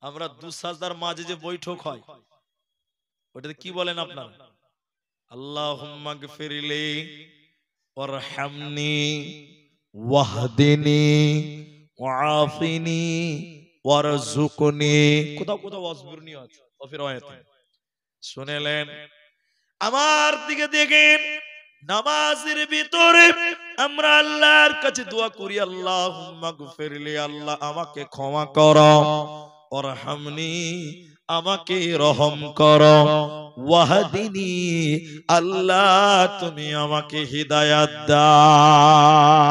[SPEAKER 1] আমরা দুসাজদার মাঝে যে বৈঠক হয়, ওটাতে কি বলেন আপনারা? আল্লাহুম্মা গফিরলি ওয়ারহামনি ওয়াহদিনি ওয়াআফিনি ওয়ারযুকনি। কোথাও কোথাও ওয়াসবিরনি আছে, ফির আয়াতে শুনেলেন। আমার দিকে দেখেন, নামাজের ভিতরে আমরা আল্লাহর কাছে দোয়া করি, আল্লাহুম্মা গফিরলি, আল্লাহ আমাকে ক্ষমা করো, ওয়ারহামনি, আমাকে রহম করো, ওয়াহদিনি, আল্লাহ তুমি আমাকে হিদায়াত দাও।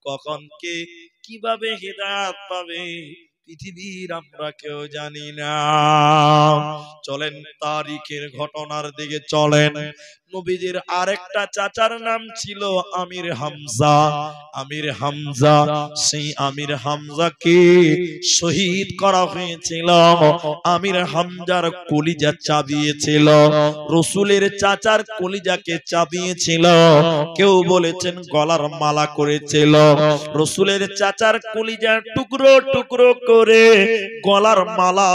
[SPEAKER 1] কখন কে কিভাবে হিদায়াত পাবে পৃথিবীর আমরা কেউ জানি না। চলেন তারিখের ঘটনার দিকে চলেন। নবীজির আরেকটা চাচার নাম ছিল আমির হামজা। আমির হামজা, সেই আমির হামজাকে শহীদ করা হয়েছিল। আমির হামজার কলিজা চাবিয়েছিল, রসুলের চাচার কলিজাকে চাবিয়েছিল। কেউ বলেছেন গলার মালা করেছিল। রসুলের চাচার কলিজা টুকরো টুকরো করে গলার মালা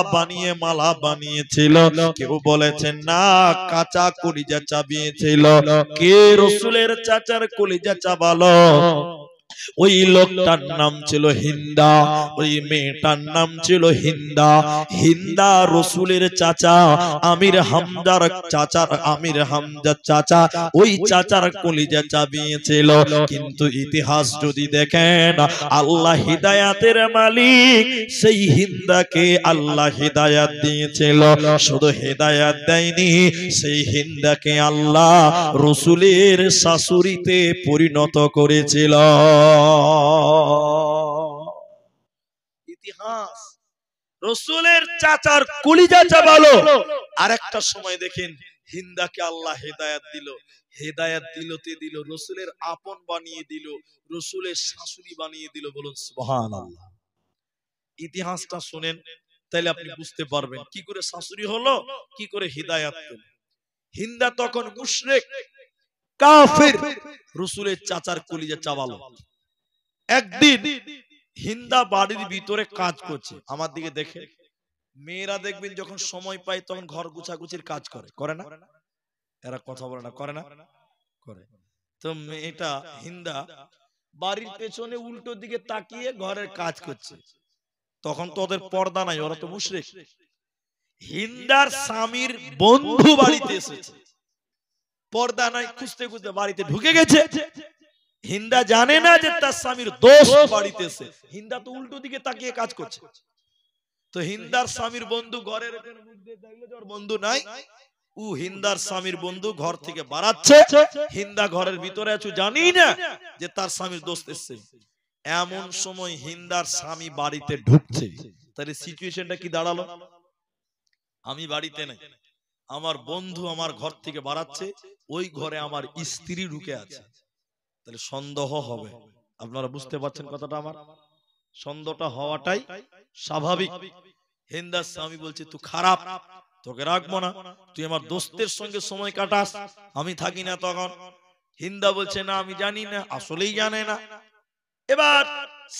[SPEAKER 1] বানিয়েছিল। কেউ বলেছেন না, কাঁচা কলিজা চাবিয়েছিল। কে রসুলের চাচার কলিজা চাবালো? ওই লোকটার নাম ছিল হিন্দা, ওই মেয়েটার নাম ছিল হিন্দা। হিন্দা রসুলের চাচা, আমির হামজার চাচার, আমির হামজার চাচা, ওই চাচার কলিজা চাবিয়েছিল। কিন্তু ইতিহাস যদি দেখেন, আল্লাহ হিদায়াতের মালিক, সেই হিন্দাকে আল্লাহ হিদায়াত দিয়েছিল। শুধু হিদায়াত দেয়নি, সেই হিন্দাকে আল্লাহ রসুলের শাশুড়িতে পরিণত করেছিল। ইতিহাস রসুলের চাচার কলিজা চাবালো। আর একটা সময় দেখেন হিন্দাকে আল্লাহ হেদায়াত দিল। হেদায়াত দিল রসুলের আপন বানিয়ে দিল, রসুলের শাশুড়ি বানিয়ে দিল। বলুন সুবহানাল্লাহ। ইতিহাসটা শুনেন, তাইলে আপনি বুঝতে পারবেন কি করে শাশুড়ি হলো, কি করে হিদায়াত পেল। হিন্দা তখন মুশরিক কাফির, রসুলের চাচার কলিজা চাবালো। একদিন হিন্দা বাড়ির ভিতরে কাজ করছে। আমার দিকে দেখে, মেয়েরা দেখবেন যখন সময় পায় তখন ঘর গুছাগুছির কাজ করে, করে না? এরা কথা বলে না, করে না? করে। তো মেয়েটা হিন্দা বাড়ির পেছনে উল্টো দিকে তাকিয়ে ঘরের কাজ করছে। তখন তো ওদের পর্দা নাই, ওরা তো মুশরিক। হিন্দার স্বামীর বন্ধু বাড়িতে এসেছে, পর্দা নাই, খুঁজতে খুঁজতে বাড়িতে ঢুকে গেছে। হিন্দা জানে না যে তার স্বামীর দোস্ত বাড়িতে এসে। হিন্দা তো উল্টো দিকে তাকিয়ে কাজ করছে। তো হিন্দার স্বামীর বন্ধু ঘরের বন্ধু নাই, ও হিন্দার স্বামীর বন্ধু ঘর থেকে বাড়াচ্ছে। হিন্দা ঘরের ভিতরে আছে, জানি না যে তার স্বামীর দোস্ত এসছে। এমন সময় হিন্দার স্বামী বাড়িতে ঢুকছে। তাহলে সিচুয়েশনটা কি দাঁড়ালো? আমি বাড়িতে নাই, আমার বন্ধু আমার ঘর থেকে বাড়াচ্ছে, ওই ঘরে আমার স্ত্রী ঢুকে আছে, তাহলে সন্দেহ হবে। আপনারা বুঝতে পারছেন কথাটা? আমার সন্দেহটা হওয়াটাই স্বাভাবিক। হিন্দার স্বামী বলছে তুই খারাপ, তোকে রাখবো না, তুই আমার দোস্তের সঙ্গে সময় কাটাস, আমি থাকি না তখন। হিন্দা বলছে না আমি জানি না, আসলেই জানে না। এবার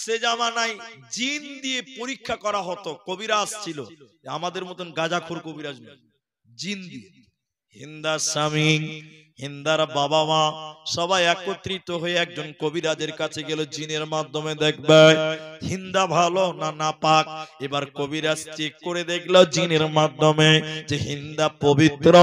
[SPEAKER 1] সে জামানায় জিন দিয়ে পরীক্ষা করা হতো, কবিরাজ ছিল, আমাদের মতন গাঁজাখোর কবিরাজ নয়, জিন দিয়ে। হিন্দার স্বামী, হিন্দার বাবা মা সবাই একত্রিত হয়ে একজন কবিরাজের কাছে গেল, জিনের মাধ্যমে দেখবে হিন্দা ভালো না নাপাক। এবার কবিরাজ চেক করে দেখলো জিনের মাধ্যমে যে হিন্দা পবিত্র,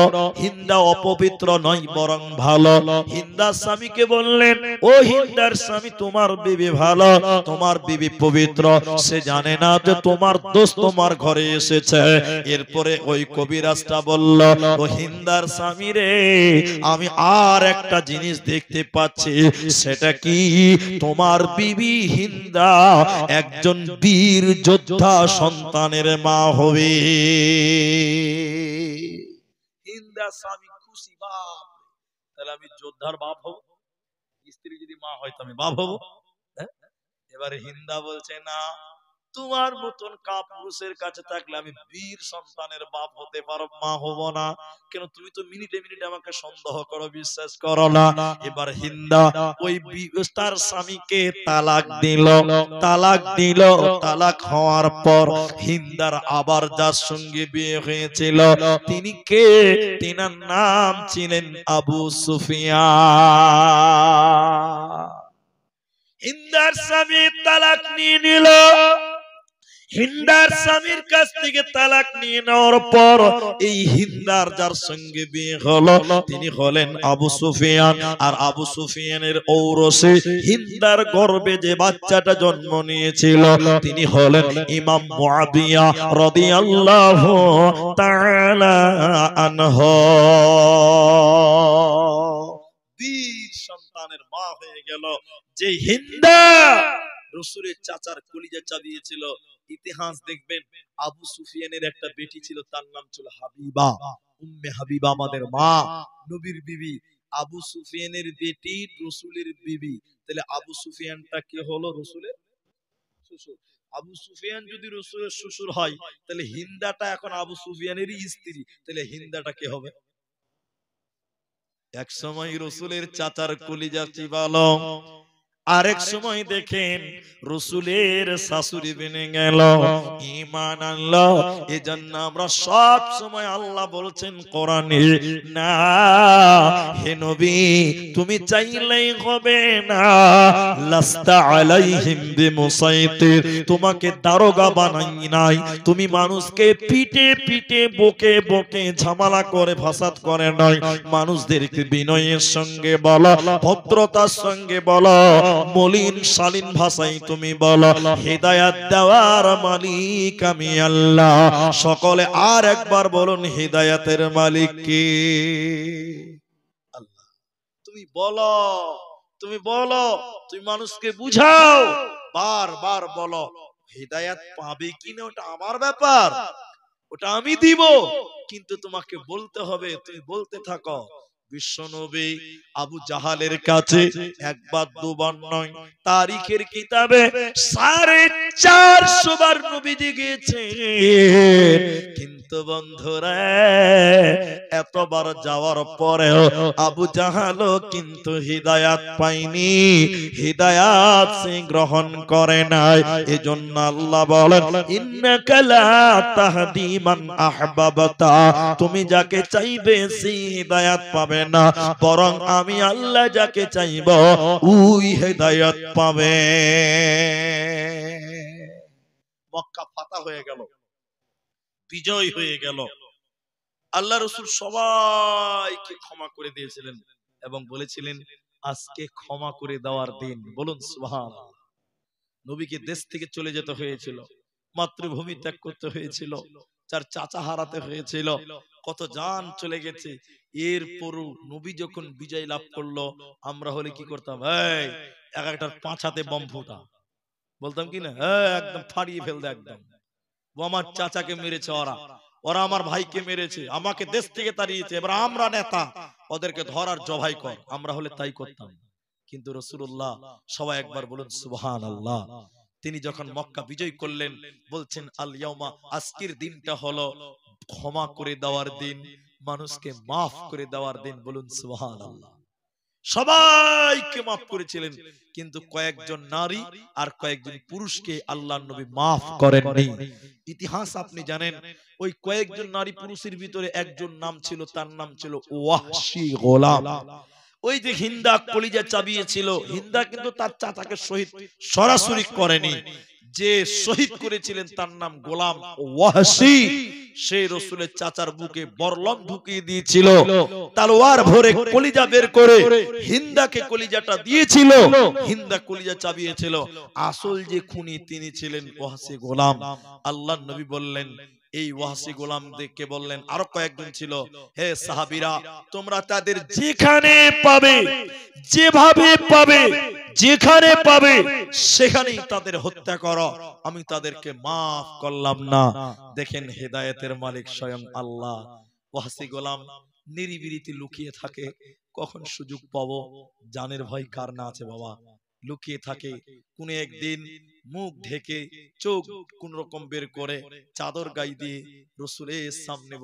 [SPEAKER 1] হিন্দা অপবিত্র নয়, বরং ভালো। হিন্দার স্বামীকে বললেন, ও হিন্দার স্বামী, তোমার বিবি ভালো, তোমার বিবি পবিত্র, সে জানে না যে তোমার দোস্ত তোমার ঘরে এসেছে। এরপরে ওই কবিরাজটা বলল, ও হিন্দার স্বামী রে, আমি আর একটা জিনিস দেখতে পাচ্ছি, সেটা কি তোমার বিবি হিন্দা একজন বীর যোদ্ধা সন্তানের মা হবে। হিন্দা স্বামী খুশি, বাপ, তাহলে আমি যোদ্ধার বাপ হব, স্ত্রী যদি মা হয় তো আমি বাপ হব। এবারে হিন্দা বলছে না, তোমার মতন কাপুরুষের কাছে থাকলে আমি বীর সন্তানের বাপ হতে পারো, মা হব না। কেন তুমি তো মিনিটে মিনিটে আমাকে সন্দেহ করো, বিশ্বাস করো না। এবার হিন্দা ওই তার স্বামীকে তালাক দিল। তালাক হওয়ার পর হিন্দার আবার যার সঙ্গে বিয়ে হয়েছিল তিনি কে? তিনার নাম ছিলেন আবু সুফিয়ান। হিন্দার স্বামী তালাক নিয়ে নিল। হিন্দার স্বামীর কাছ থেকে তালাক নিয়ে নেওয়ার পর এই হিন্দার যার সঙ্গে বিয়ে হলো তিনি হলেন আবু সুফিয়ান। আর আবু সুফিয়ানের ঔরসে হিন্দার গর্ভে যে বাচ্চাটা জন্ম নিয়েছিল তিনি হলেন ইমাম মুআবিয়া রাদিয়াল্লাহু তাআলা আনহু। বীর সন্তানের মা হয়ে গেল যে হিন্দা রাসূলের চাচার কলিজা চাবিয়েছিল। ইতিহাস দেখবেন আবু সুফিয়ানের একটা বেটি ছিল, তার নাম ছিল হাবিবা, উম্মে হাবিবা, আমাদের মা, নবীর বিবি। আবু সুফিয়ানের বেটি রাসূলের বিবি, তাহলে আবু সুফিয়ানটা কে হলো? রাসূলের শ্বশুর। আবু সুফিয়ান যদি রাসূলের শ্বশুর হয় তাহলে হিন্দাটা এখন আবু সুফিয়ানেরই স্ত্রী, তাহলে হিন্দাটা কে হবে? এক সময় রাসূলের চাচার কলিজা চিবালো, আরেক সময় দেখেন রাসূলের শাশুড়ি বেনে গেল, ঈমান আনলো। এজন্য আমরা সব সময় আল্লাহ বলছেন কোরআনে, না হে নবী তুমি চাইলেই হবে না, লাস্তা আলাইহিম বিমুসাইতির, তোমাকে দারোগা বানাই নাই, তুমি মানুষকে পিটে পিটে বকে বকে ঝামেলা করে ফাসাদ করে নয়, মানুষদেরকে বিনয়ের সঙ্গে বলো, ভদ্রতার সঙ্গে বলো, মলিন শালীন ভাষায় তুমি বলো, হিদায়াত দেওয়ার মালিক আমি আল্লাহ। সকলে আর একবার বলুন, হিদায়াতের মালিক কে? আল্লাহ। তুমি বলো, তুমি বলো, তুমি মানুষকে বুঝাও, বারবার বলো। হিদায়াত পাবে কিনা ওটা আমার ব্যাপার, ওটা আমি দিব, কিন্তু তোমাকে বলতে হবে, তুমি বলতে থাকো। বিশ্বনবী আবু জাহালের কাছে একবার দুবার নয়, তারিখের কিতাবে 450 বার নবীজি গিয়েছে, কিন্তু বন্ধুরা এতবার যাওয়ার পরেও আবু জাহালও কিন্তু হিদায়াত পায়নি, হিদায়াত সে গ্রহণ করে নাই। এজন্য আল্লাহ বলেন, ইন্নাকা লা তাহদি মান আহবাবতা, তুমি যাকে চাইবে সে হিদায়াত পাবে না, বরং আমি আল্লাহ যাকে চাইব ওই হিদায়াত পাবে। মক্কা ফাতা হয়ে গেল, বিজয় হয়ে গেল। আল্লাহ রাসূল সবাইকে ক্ষমা করে দিয়েছিলেন এবং বলেছিলেন আজকে ক্ষমা করে দেওয়ার দিন। বলুন সুবহানাল্লাহ। নবীকে দেশ থেকে চলে যেতে হয়েছিল, মাতৃভূমি ত্যাগ করতে হয়েছিল, যার চাচা হারাতে হয়েছিল, কত জান চলে গেছে। এরপরও নবী যখন বিজয় লাভ করলো, আমরা হলে কি করতাম? এই এক একটার পাছাতে বম ফুটা, বলতাম কি না, একদম ফাড়িয়ে ফেলতে, একদম ও আমার চাচাকে মেরেছে, ওরা ওরা আমার ভাইকে মেরেছে, আমাকে দেশ থেকে তাড়িয়েছে, এবার আমরা নেতা, ওদেরকে ধরার জবাই কর। আমরা হলে তাই করতাম। কিন্তু রাসূলুল্লাহ, সবাই একবার বলুন সুবহানাল্লাহ, তিনি যখন মক্কা বিজয় করলেন বলছেন আল ইয়াউমা, আজকের দিনটা হলো ক্ষমা করে দেওয়ার দিন, মানুষকে মাফ করে দেওয়ার দিন। বলুন সুবহানাল্লাহ। সবাইকে মাফ করেছিলেন, কিন্তু কয়েকজন নারী আর কয়েকজন পুরুষকে আল্লাহর নবী মাফ করেননি। ইতিহাস আপনি জানেন, ওই কয়েকজন নারী পুরুষের ভিতরে একজন নাম ছিল, তার নাম ছিল ওয়াহশী গোলাম। ওই যে হিন্দা কলিজা চাবিয়েছিল, হিন্দা কিন্তু তার চাচাকে শহীদ সরাসরি করেনি, যে শহীদ করেছিলেন তার নাম গোলাম ওয়াহশী। সেই রাসূলের চাচার বুকে বরলম ঢুকিয়ে দিয়েছিল, তলোয়ার ভরে কলিজা বের করে হিন্দাকে কলিজাটা দিয়েছিল, হিন্দা কলিজা চাবিয়েছিল। আসল যে খুনি তিনি ছিলেন ওয়াহশী গোলাম। আল্লাহর নবী বললেন, এই ওয়াহশী গোলামদেরকে বললেন, আরো কয়েকজন ছিল, হে সাহাবীরা, তোমরা তাদের যেখানে পাবে, যেভাবে পাবে, যেখানে পাবে সেখানেই তাদের হত্যা করো, আমি তাদেরকে মাফ করলাম না। দেখেন হেদায়েতের মালিক স্বয়ং আল্লাহ। ওয়াহশী গোলাম নিরিবিলিতে লুকিয়ে থাকে, কখন সুযোগ পাবো, জানের ভয় কার না আছে বাবা, লুকিয়ে থাকে। কোন একদিন মুখ ঢেকে চোখ কোন রকম বের করে চাদর গায়ে দিয়ে রাসূলের সামনে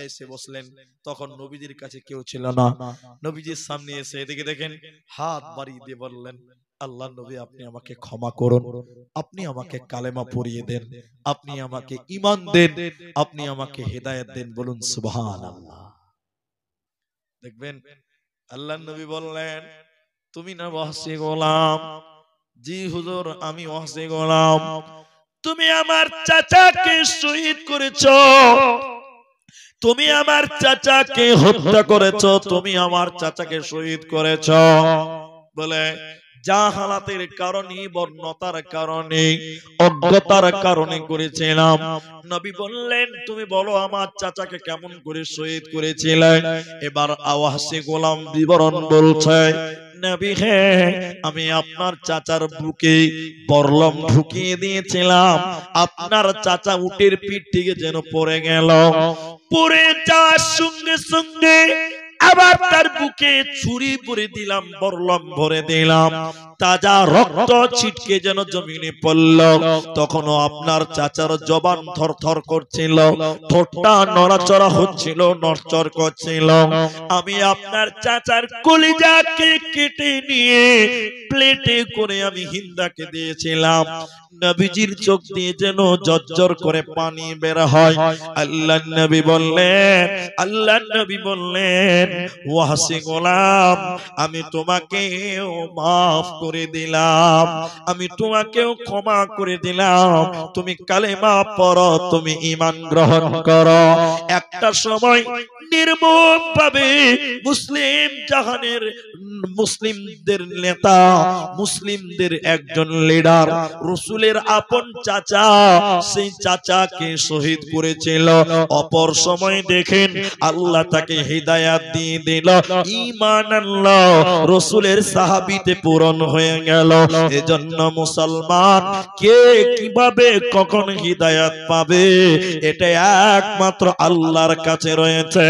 [SPEAKER 1] এসে বসলেন। তখন নবীজির কাছে কেউ ছিল না, নবীজির সামনে এসে এদিকে দেখেন হাত বাড়িয়ে দিয়ে বললেন, আল্লাহ নবী, আপনি আমাকে ক্ষমা করুন, আপনি আমাকে কালেমা পড়িয়ে দেন, আপনি আমাকে ঈমান দেন, আপনি আমাকে হেদায়েত দেন। বলুন সুবহানাল্লাহ। দেখবেন আল্লাহ নবী বললেন, তুমি না ওয়াহশী গোলাম? জি হুজুর, আমি ওয়াহশী গোলাম। তুমি আমার চাচাকে শহীদ করেছো, তুমি আমার চাচাকে হত্যা করেছো, তুমি আমার চাচাকে শহীদ করেছো। বলে যা হালাতের কারণে, বর্ণতার কারণে, অজ্ঞতার কারণে করেছিলাম। নবী বললেন তুমি বলো আমার চাচাকে কেমন করে শহীদ করেছিলে। এবার আওয়াসে গোলাম বিবরণ বলছে, নবী হ্যাঁ, আমি আপনার চাচার বুকে বরলম ঢুকিয়ে দিয়েছিলাম, আপনার চাচা উটের পিঠ থেকে যেন পড়ে গেল, পড়ে যাওয়ার সঙ্গে সঙ্গে আবার তার বুকে ছুরি ভরে দিলাম, বরলম ভরে দিলাম, তাজা রক্ত ছিটকে যেন জমিনে পড়ল। তখনও আপনার চাচার জবান থরথর করছিল, ঠোঁটটা নড়াচড়া হচ্ছিল, নড়চড় করছিল। আমি আপনার চাচার কলিজাকে কেটে নিয়ে প্লেটে করে আমি হিন্দাকে দিয়েছিলাম। নবীজির চোখ দিয়ে যেন ঝরঝর করে পানি বের হয়। আল্লাহর নবী বললেন, আল্লাহর নবী বললেন, ওয়াসি গোলাম আমি তোমাকেও মাফ করে দিলাম, আমি তোমাকেও ক্ষমা করে দিলাম, তুমি কালেমা পড়ো, তুমি ঈমান গ্রহণ করো। একটা সময় নির্মম ভাবে মুসলিম জাহানের, মুসলিমদের নেতা, মুসলিমদের একজন লিডার, রাসূলের আপন চাচা, সেই চাচাকে শহীদ করেছিল। অপর সময় দেখেন আল্লাহ তাকে হিদায়াত দিয়ে দিল, ঈমান আনলো, রাসূলের সাহাবীতে পূরণ হয়ে গেল। এজন্য মুসলমান কে কিভাবে কখন হিদায়াত পাবে এটা একমাত্র আল্লাহর কাছে রয়েছে।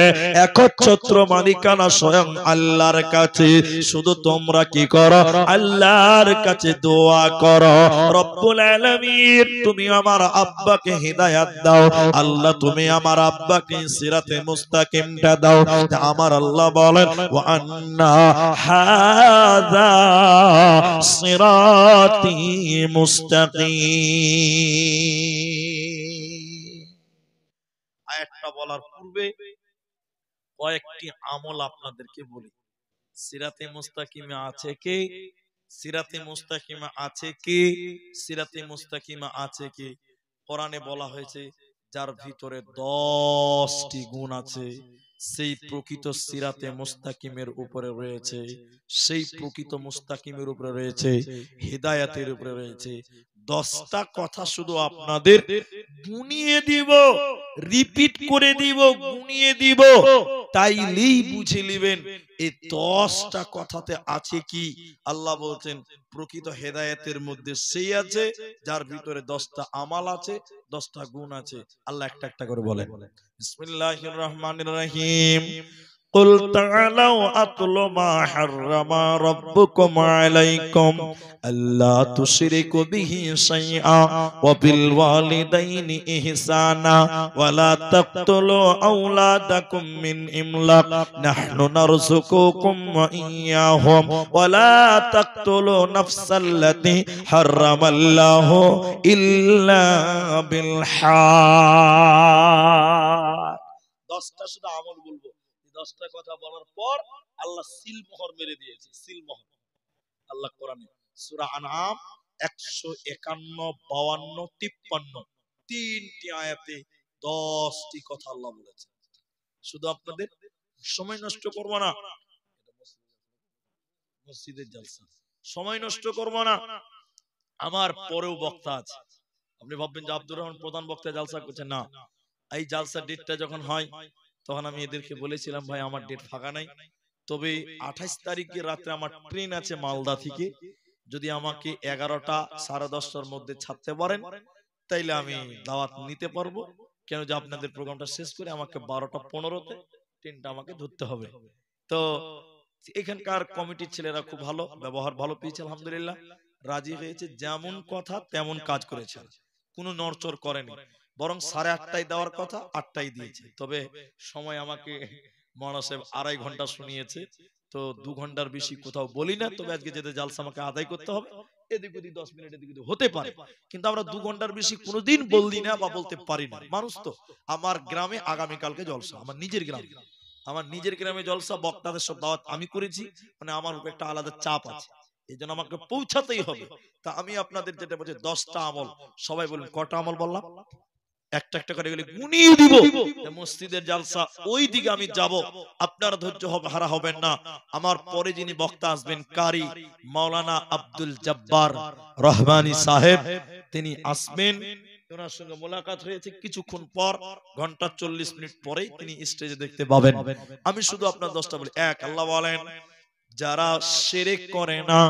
[SPEAKER 1] একচ্ছত্র মালিকানা স্বয়ং আল্লাহর কাছে। শুধু তোমরা কি করো, আল্লাহর কাছে দোয়া করো, রব্বুল আলামিন তুমি আমার আব্বাকে হিদায়াত দাও, আল্লাহ তুমি আমার আব্বাকে সিরাতে মুস্তাকিমটা দাও। আমার আল্লাহ বলেন, ওয়া আন্না হাযা সিরাতি মুস্তাকিম। আয়াতটা বলার পূর্বে কয়েকটি আমল আপনাদেরকে বলি। সিরাতে মুস্তাকিমে আছে কি? সিরাতে মুস্তাকিমা আছে কি? সিরাতে মুস্তাকিমা আছে কি? কোরআনে বলা হয়েছে যার ভিতরে 10টি গুণ আছে সেই প্রকৃত সিরাতে মুস্তাকিমের উপরে রয়েছে, সেই প্রকৃত মুস্তাকিমের উপরে রয়েছে, হিদায়াতের উপরে রয়েছে। 10টা কথা শুধু আপনাদের গুনিয়ে দিব, রিপিট করে দিব, গুনিয়ে দিব, তাইলেই বুঝে নেবেন এই 10টা কথাতে আছে কি। আল্লাহ বলছেন প্রকৃত হেদায়েতের মধ্যে সেই আছে যার ভিতরে 10টা আমাল আছে, 10টা গুণ আছে। আল্লাহ একটা একটা করে বলেন। বিসমিল্লাহির রহমানির রহিম। قل تعالوا أتل ما حرم ربكم عليكم ألا تشركوا به شيئا وبالوالدين إحسانا ولا تقتلوا أولادكم من إملاق نحن نرزقكم وإياهم ولا تقتلوا نفس التي حرم الله إلا بالحق। 10টা শুধু আমল বলবো। 10টা কথা বলার পর আল্লাহ সিল মোহর মেরে দিয়েছে, সিল মোহর। আল্লাহ কোরআনে সূরা আনআম 151, 52, 53 তিনটি আয়াতে 10টি কথা আল্লাহ বলেছেন। শুধু আপনাদের সময় নষ্ট করব না, মসজিদের জালসা, সময় নষ্ট করব না, আমার পরেও বক্তা আছে। আপনি ভাববেন যে আব্দুর রহমান প্রধান বক্তা জালসা করছেন, না, এই জালসা ডেটটা যখন হয় তখন আমি এদেরকে বলেছিলাম ভাই আমার ডেট ফাঁকা নাই, তবে 28 তারিখে রাতে আমার ট্রেন আছে মালদা থেকে, যদি আমাকে 11টা 10:30টার মধ্যে ছাড়তে পারেন তাইলে আমি দাওয়াত নিতে পারবো। কেন যে আপনাদের প্রোগ্রামটা শেষ করে আমাকে 12টা 15তে ট্রেনটা আমাকে ধরতে হবে। তো এখানকার কমিটির ছেলেরা খুব ভালো, ব্যবহার ভালো পেয়েছে, আলহামদুলিল্লাহ রাজি হয়েছে, যেমন কথা তেমন কাজ করেছে, কোনো নড়চড় করেনি, বরং 8:30টায় দেওয়ার কথা 8টায় দিয়েছে। তবে সময় আমাকে মাওলানা সাহেব 2.5 ঘন্টা শুনিয়েছে, তো 2 ঘন্টার বেশি কোথাও বলি না। তবে আজকে যেতে জালসা আমাকে আদায় করতে হবে, এদিক ওদিক 10 মিনিট এদিক ওদিক হতে পারে, কিন্তু আমরা 2 ঘন্টার বেশি কোনোদিন বলদি না বা বলতে পারি না। মানুষ তো, আমার গ্রামে আগামীকালকে জলসা, আমার নিজের গ্রামে, আমার নিজের গ্রামে জলসা, বক্তাদের সব দাওয়াত আমি করেছি, মানে আমার উপর একটা আলাদা চাপ আছে। এই জন্য আমাকে পৌঁছাতেই হবে। তা আমি আপনাদের যেটা বলছি 10টা আমল, সবাই বলুন কটা আমল বললাম? একটা একটা করে গেলে গুনিয়ে দিব। মসজিদের জালসা ওই দিকে আমি যাব, আপনারা ধৈর্য হারা হবেন না। আমার পরে যিনি বক্তা আসবেন কারি মাওলানা আব্দুল জব্বার রহমানী সাহেব, তিনি আসবেন। ওনার সঙ্গে মোলাকাত হয়েছে কিছুক্ষণ পর, ঘন্টা 40 মিনিট পরেই তিনি স্টেজে দেখতে পাবেন। আমি শুধু আপনার 10টা বলি। এক, আল্লাহ বলেন যারা শিরক করে না,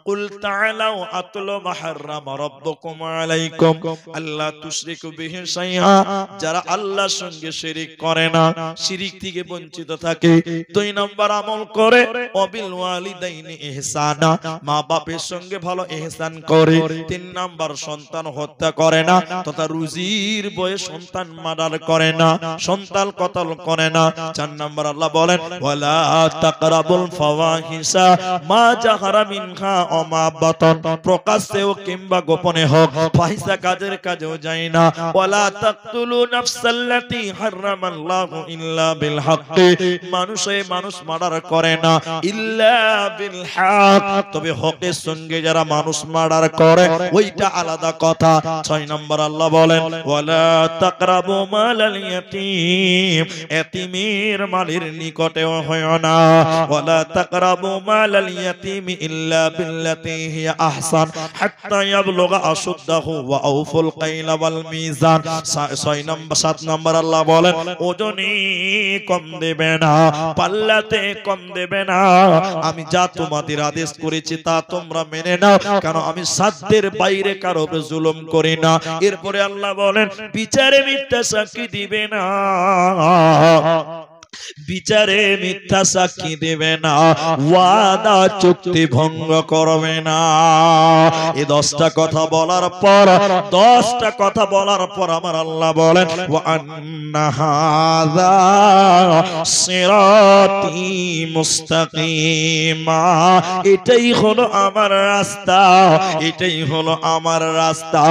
[SPEAKER 1] কুল তাআলাউ আতলু মা হারামা রাব্বুকুম আলাইকুম আল্লা তুশরিকু বিহি শাইআ, যারা আল্লাহর সঙ্গে শিরক করে না, শিরক থেকে বঞ্চিত থাকে। 2 নাম্বার আমল করে ওয়াবিল ওয়ালিদাইনি ইহসানা, মা বাপের সঙ্গে ভালো ইহসান করে। 3 নাম্বার সন্তান হত্যা করে না, তথা রুজির বয়ে সন্তান মার্ডার করে না, সন্তান কতল করে না। 4 নাম্বার আল্লাহ বলেন ওয়ালা তাকরাবুল ফাওয়াহিসা মা জাহারা মিনহা ওয়া মা বাতান, প্রকাশ্যেও কিংবা গোপনে হোক ফাহিসা কাজের কাজেও যায় না। ওয়ালা তাকতুলু নাফসাল্লাতী হারামাল্লাহু ইল্লা বিল হাক্কি, মানুষ মার্ডার করে না ইল্লা বিল হক, তবে হকের সঙ্গে যারা মানুষ মার্ডার করে ওইটা আলাদা কথা। 6 নাম্বার আল্লাহ বলেন ওয়ালা তাকরাবু মালাল ইয়াতীম, এতিমের মালের নিকটেও হয় না। ওয়ালা তাকরাবু মালাল ইয়াতীমি ইল্লা বিল্লাতী হিয়া আহসান হাত্তা ইয়াবলুগা আশুদ্দাহু ওয়া আউফুল কাইলা ওয়াল মিজান। 7 নাম্বার আল্লাহ বলেন ওজনে কম দেবে না, পাল্লাতে কম দেবে না। আমি যা তোমাদের আদেশ করেছি তা তোমরা মেনে নাও, কারণ আমি সাধ্যের বাইরে কারো উপর জুলুম করি না। এরপরে আল্লাহ বলেন বিচারে মিথ্যা সাক্ষী দিবে না, বিচারে মিথ্যা সাক্ষী দেবে না, ওয়াদা চুক্তি ভঙ্গ করবে না। এই 10টা কথা বলার পর আমার আল্লাহ বলেন ওয়া আন্না হাযা সিরাতি মুস্তাকিমা, এটাই হলো আমার রাস্তা, এটাই হলো আমার রাস্তা,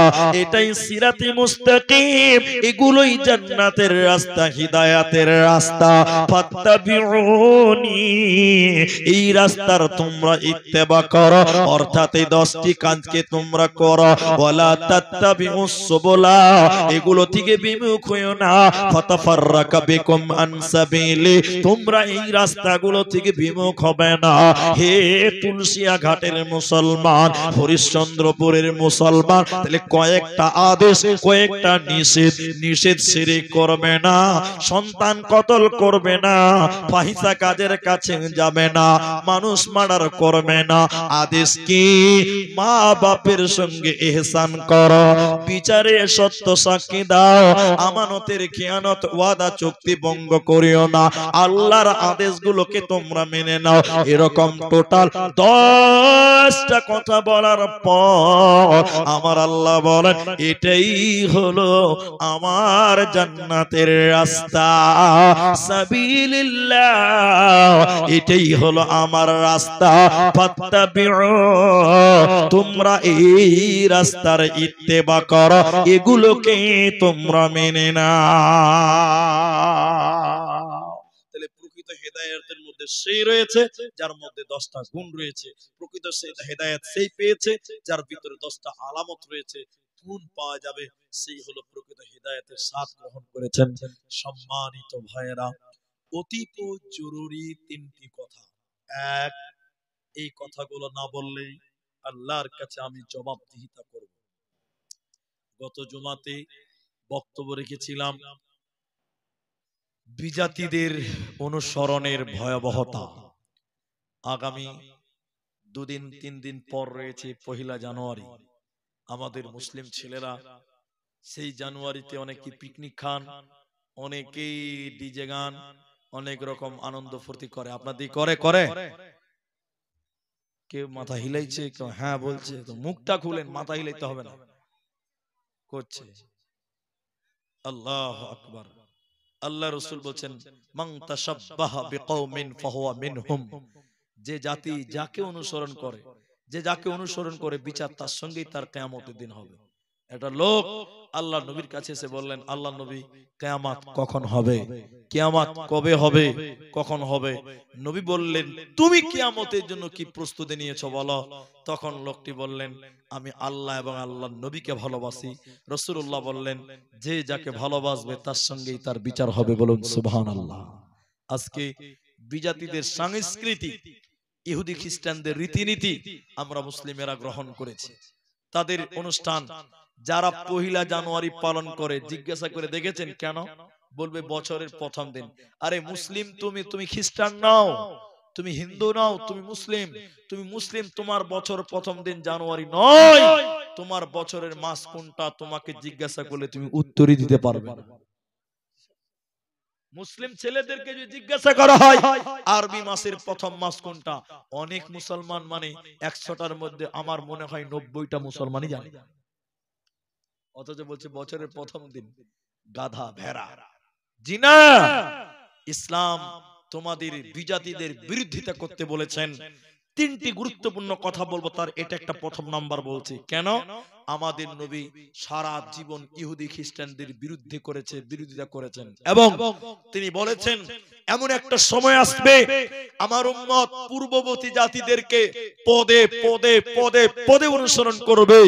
[SPEAKER 1] এটাই সিরাতি মুস্তাকিম, এগুলোই জান্নাতের রাস্তা, হিদায়াতের রাস্তা। ফাত্তাবিউনি, এই রাস্তার তোমরা ইত্তেবা করো, অর্থাৎ এই 10টি কাজকে তোমরা করো। ওয়ালা তাত্তাবিউস সুবুলা, এগুলো থেকে বিমুখ হইও না। ফাতাফাররাকা বিকুম আন সাবিলি, তোমরা এই রাস্তাগুলো থেকে বিমুখ হবে না। হে তুলসিয়া ঘাটের মুসলমান, হরিশ্চন্দ্রপুরের মুসলমান, তাহলে কয়েকটা আদেশ কয়েকটা নিষেধ শিরক করবে না, সন্তান কতল করবে না, ফাহিসা কাজের কাছে যাবে না, মানুষ মার্ডার করবে না। আদেশ কি? মা বাপের সঙ্গে ইহসান করো, বিচারে সত্য সাক্ষী দাও, আমানতের খেয়ানত ওয়াদা চুক্তি ভঙ্গ করিও না, আল্লাহর আদেশগুলোকে তোমরা মেনে নাও। এরকম টোটাল 10টা কথা বলার পর আমার আল্লাহ বলেন এটাই হলো আমার জান্নাতের রাস্তা, সাবিলিল্লাহ, এটাই হলো আমার রাস্তা। ফাত্তাবিউ, তোমরা এই রাস্তার ইত্তেবা করো, এগুলোকে তোমরা মেনে নাও। তাহলে প্রকৃত হেদায়েতের মধ্যে সেই রয়েছে যার মধ্যে 10টা গুণ রয়েছে। প্রকৃত হেদায়েত সেই পেয়েছে যার ভিতরে 10টা আলামত রয়েছে, গুণ পাওয়া যাবে, সেই হলো প্রকৃত হেদায়েতের স্বাদ গ্রহণ করেছেন। সম্মানিত ভাইয়েরা, অতীব জরুরি 3টি কথা। এক, এই কথাগুলো না বললে আল্লাহর কাছে আমি জবাবদিহিতা করব। গত জুমাতে বক্তব্য রেখেছিলাম বিজাতিদের অনুসরণের ভয়াবহতা। আগামী 2-3 দিন পর রয়েছে 1 জানুয়ারি। আমাদের মুসলিম ছেলেরা সেই জানুয়ারিতে অনেকে পিকনিক খান, অনেকেই ডিজে গান, অনেক রকম আনন্দ ফুর্তি করে। আপনাদের করে কেউ মাথা হিলাইছে, কেউ হ্যাঁ বলছে, তো মুখটা খুলেন, মাথা হিলাইতে হবে না, করছে। আল্লাহু আকবার। আল্লাহ রাসূল বলেন মান তাশাব্বাহা বিকওমিন ফাহুয়া মিনহুম, যে জাতি যাকে অনুসরণ করে, যে যাকে অনুসরণ করে বিচার তার সঙ্গেই তার কিয়ামতের দিন হবে। একটা লোক আল্লাহ নবীর কাছে এসে বললেন, আল্লাহ নবী, কিয়ামত কখন হবে? কিয়ামত কবে হবে? কখন হবে? নবী বললেন, তুমি কিয়ামতের জন্য কি প্রস্তুতি নিয়েছো বলো। তখন লোকটি বললেন, আমি আল্লাহ এবং আল্লাহর নবীকে ভালোবাসি। রাসূলুল্লাহ বললেন, যে যাকে ভালোবাসবে তার সঙ্গেই তার বিচার হবে। বলুন সুবহানাল্লাহ। আজকে বিজাতিদের সংস্কৃতি, ইহুদি খ্রিস্টানদের রীতিনীতি আমরা মুসলিমেরা গ্রহণ করেছি। তাদের অনুষ্ঠান যারা 1 জানুয়ারি পালন করে, জিজ্ঞাসা করে দেখেছেন কেন? বলবে বছরের প্রথম দিন। আরে মুসলিম তুমি, তুমি খ্রিস্টান নাও, তুমি হিন্দু নাও, তুমি মুসলিম। তুমি মুসলিম, তোমার বছর প্রথম দিন জানুয়ারি নয়। তোমার বছরের মাস কোনটা তোমাকে জিজ্ঞাসা করলে তুমি উত্তরই দিতে পারবে না। মুসলিম ছেলেদেরকে যদি জিজ্ঞাসা করা হয় আরবি মাসের প্রথম মাস কোনটা, অনেক মুসলমান মানে 100টার মধ্যে আমার মনে হয় 90টা মুসলমানই জানে। অথচ বলছে বছরের প্রথম দিন। গাধা ভেড়া। জি না, ইসলাম তোমাদের বিজাতিদের বিরোধিতা করতে বলেছেন। 3টি গুরুত্বপূর্ণ কথা বলবো, তার এটা একটা প্রথম নাম্বার বলছি। কেন? আমাদের নবী সারা জীবন ইহুদি খ্রিস্টানদের বিরুদ্ধে করেছে, বিরোধিতা করেছেন, এবং তিনি বলেছেন এমন একটা সময় আসবে আমার উম্মত পূর্ববর্তী জাতিদেরকে পদে পদে পদে পদে অনুসরণ করবে।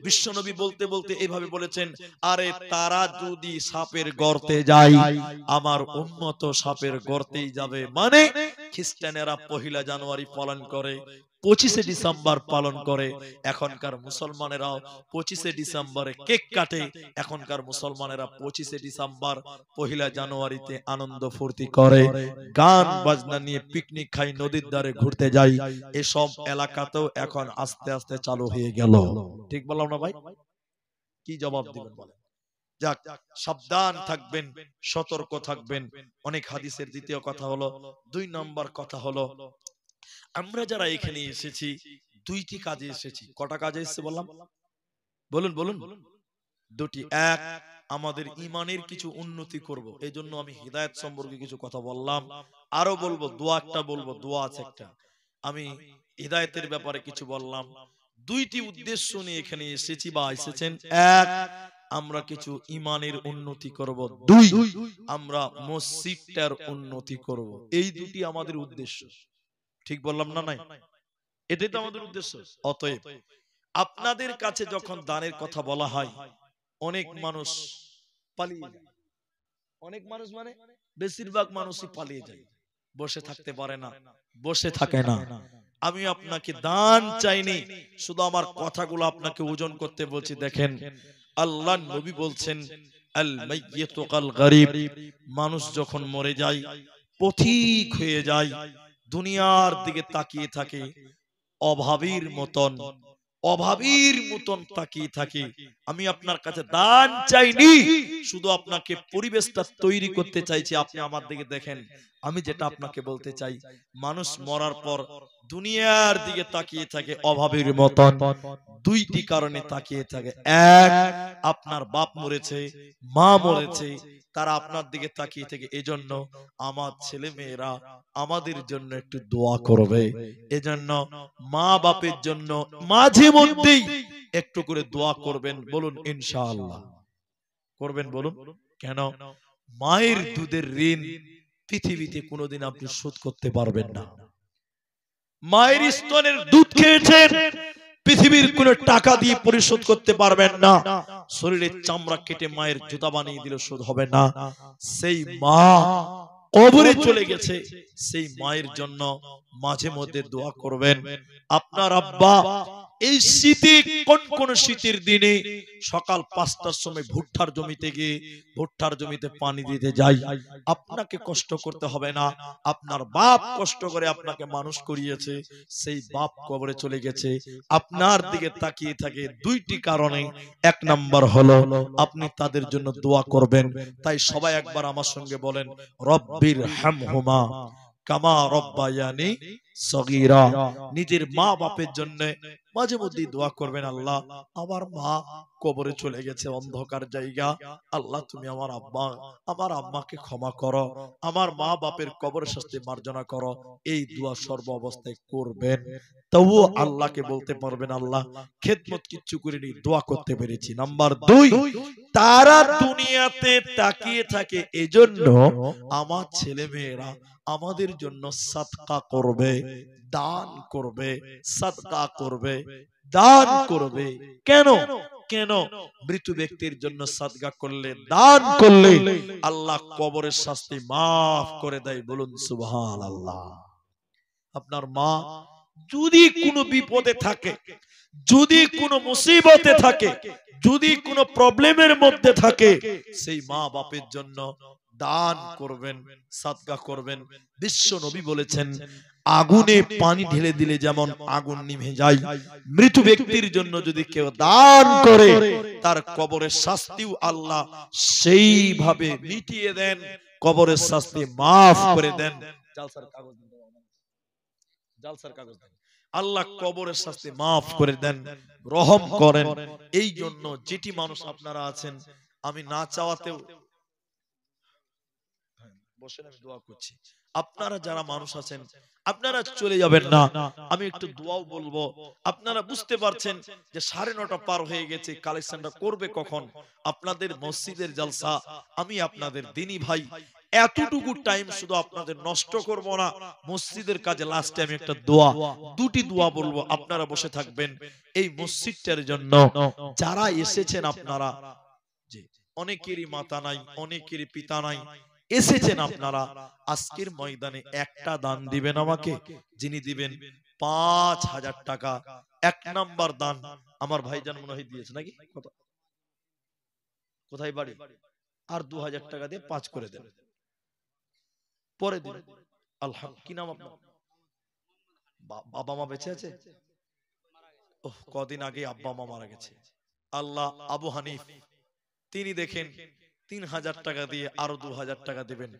[SPEAKER 1] বিশ্বনবী বলতে বলতে এইভাবে বলেছেন, আরে তারা যদি সাপের গর্তে যায় আমার উম্মত সাপের গর্তেই যাবে। মানে খ্রিস্টানেরা 1 জানুয়ারি পালন করে, 25শে ডিসেম্বর পালন করে। এখনকার মুসলমানেরাও 25শে ডিসেম্বরে কেক কাটে। এখনকার মুসলমানেরা 25শে ডিসেম্বর 1 জানুয়ারিতে আনন্দ ফুর্তি করে, গান বাজনা নিয়ে পিকনিক খাই, নদীর ধারে ঘুরতে যাই। এসব এলাকাতেও এখন আস্তে আস্তে চালু হয়ে গেল। ঠিক বললাম না ভাই? কি জবাব দিবেন বলেন? যাক, সাবধান থাকবেন, সতর্ক থাকবেন। অনেক হাদিসের দ্বিতীয় কথা হলো, 2 নম্বর কথা হলো, আমরা যারা এখানে এসেছি 2টি কাজে এসেছি। কটা কাজে এসেছি বললাম? বলুন বলুন। 2টি। এক, আমাদের ঈমানের কিছু উন্নতি করব, এই জন্য আমি হিদায়াত সম্পর্কে কিছু কথা বললাম। আরো বলবো, দোয়া একটা বলবো, দোয়া আছে একটা। আমি হিদায়াতের ব্যাপারে কিছু বললাম। 2টি উদ্দেশ্য নিয়ে এখানে এসেছি বা এসেছেন। এক, আমরা কিছু ঈমানের উন্নতি করব। 2, আমরা মসজিদটার উন্নতি করব। এই 2টি আমাদের উদ্দেশ্য। ঠিক বললাম না? নাই, এটাই তো আমাদের উদ্দেশ্য। অতএব আপনাদের কাছে যখন দানের কথা বলা হয়, অনেক মানুষ পালিয়ে যায়। অনেক মানুষ মানে বেশিরভাগ মানুষই পালিয়ে যায়, বসে থাকতে পারে না, বসে থাকে না। আমি আপনাকে দান চাইনি, শুধু আমার কথাগুলো আপনাকে ওজন করতে বলছি। দেখেন, আল্লাহর নবী বলছেন, আল মাইয়িতু কাল গরীব, মানুষ যখন মরে যায়, পথিক হয়ে যায়, দুনিয়ার দিকে তাকিয়ে থাকে অভাবীর মতন, অভাবীর মতন তাকিয়ে থাকে। আমি আপনার কাছে দান চাইনি, শুধু আপনাকে পরিবেশটা তৈরি করতে চাইছি। আপনি আমার দিকে দেখেন। আমি যেটা আপনাকে বলতে চাই, মানুষ মরার পর দুনিয়ার দিকে তাকিয়ে থাকে অভাবীর মতন। 2টি কারণে তাকিয়ে থাকে। এক, আপনার বাপ মরেছে, মা মরেছে, তারা আপনার দিকে তাকিয়ে থাকে। এজন্য আমার ছেলে মেয়েরা আমাদের জন্য একটু দোয়া করবে। এজন্য মা বাপের জন্য মাঝে মধ্যেই একটু করে দোয়া করবেন। বলুন ইনশাআল্লাহ করবেন। বলুন কেন? মায়ের দুধের ঋণ পৃথিবীতে কোনোদিন আপনি শোধ করতে পারবেন না। মায়ের স্তনের দুধ খেয়েছেন, পৃথিবীর কোনো টাকা দিয়ে পরিশোধ করতে পারবেন না। শরীরের চামড়া কেটে মায়ের জুতা বানিয়ে দিলে শোধ হবে না। সেই মা কবরে চলে গেছে, সেই মায়ের জন্য মাঝে মধ্যে দোয়া করবেন। আপনার আব্বা এই শীতে, কোন কোন শীতের দিনে সকাল 5টার সময় ভুট্টার জমিতে গিয়ে ভুট্টার জমিতে পানি দিতে যাই, আপনাকে কষ্ট করতে হবে না। আপনার বাপ কষ্ট করে আপনাকে মানুষ করিয়েছে, সেই বাপ কবরে চলে গেছে, আপনার দিকে তাকিয়ে থাকে 2টি কারণে। 1 নাম্বার হলো আপনি তাদের জন্য দোয়া করবেন। তাই সবাই একবার আমার সঙ্গে বলেন, রব্বির হামহুমা কামা রব্বায়ানি সগীরা। নিজের মা বাপের জন্য মাঝে মধ্যেই দোয়া করবেন, আল্লাহ আমার মা কবরে চলে গেছে, অন্ধকার জায়গা, আল্লাহ তুমি আমার আম্মাকে ক্ষমা করো, আমার মা বাপের কবর শাস্তি মার্জনা করো। এই দোয়া সর্ব অবস্থায় করবেন। তবুও আল্লাহকে বলতে পারবেন, আল্লাহ খেদমত কিচ্ছু করিনি, দোয়া করতে পেরেছি। নাম্বার 2, তারা দুনিয়াতে তাকিয়ে থাকে, এজন্য আমার ছেলে মেয়েরা আমাদের জন্য সাদকা করবে, দান করবে, সাদকা করবে, দান করবে। কেন? কেন? মৃত ব্যক্তির জন্য সাদকা করলে, দান করলে আল্লাহ কবরের শাস্তি মাফ করে দেয়। বলুন সুবহানাল্লাহ। আপনার মা যদি কোনো বিপদে থাকে, যদি কোনো মুসিবতে থাকে, যদি কোনো প্রবলেমের মধ্যে থাকে, সেই মা বাপের জন্য দান করবেন, সাদকা করবেন। বিশ্ব নবী বলেছেন, আগুনে পানি ঢেলে দিলে যেমন আগুন নিভে যায়, মৃত ব্যক্তির জন্য যদি কেউ দান করে, তার কবরের শাস্তিও আল্লাহ সেইভাবে মিটিয়ে দেন, কবরের শাস্তি মাফ করে দেন। জালসার কাগজ, জালসার কাগজ আল্লাহ কবরের শাস্তি মাফ করে দেন, রহম করেন। এই জন্য যেটি মানুষ আপনারা আছেন, আমি না চাওয়াতেও বসেন, আমি দোয়া করছি। আপনারা যারা মানুষ আছেন, আপনারা চলে যাবেন না, আমি একটু দোয়াও বলবো। আপনারা বুঝতে পারছেন যে 9:30 পার হয়ে গেছে, কালেকশনটা করবে কখন? আপনাদের মসজিদের জলসা, আমি আপনাদের দিনী ভাই, এতটুকু টাইম শুধু আপনাদের নষ্ট করব না। মসজিদের কাজে লাস্টে আমি একটা দোয়া, দুটি দোয়া বলবো, আপনারা বসে থাকবেন এই মসজিদটার জন্য। যারা এসেছেন আপনারা, যে অনেকেরই মাতা নাই, অনেকেরই পিতা নাই, এসেছেন আপনারা, আজকের ময়দানে একটা দান দিবেন আমাকে, যিনি দিবেন 5,000 টাকা। 1 নাম্বার দান আমার ভাইজান মনে হয় দিয়েছে নাকি? কোথায় বাড়ি? আর 2,000 টাকা দিয়ে 5 করে দেন, পরে দিন। আলহামদুলিল্লাহ। কি নাম আপনার? বাবা মা বেঁচে আছে? কদিন আগে আব্বা মা মারা গেছে। আল্লাহ আবু হানিফ, তিনি দেখেন 3,000 টাকা দিয়ে আরো 2,000 টাকা দিবেন।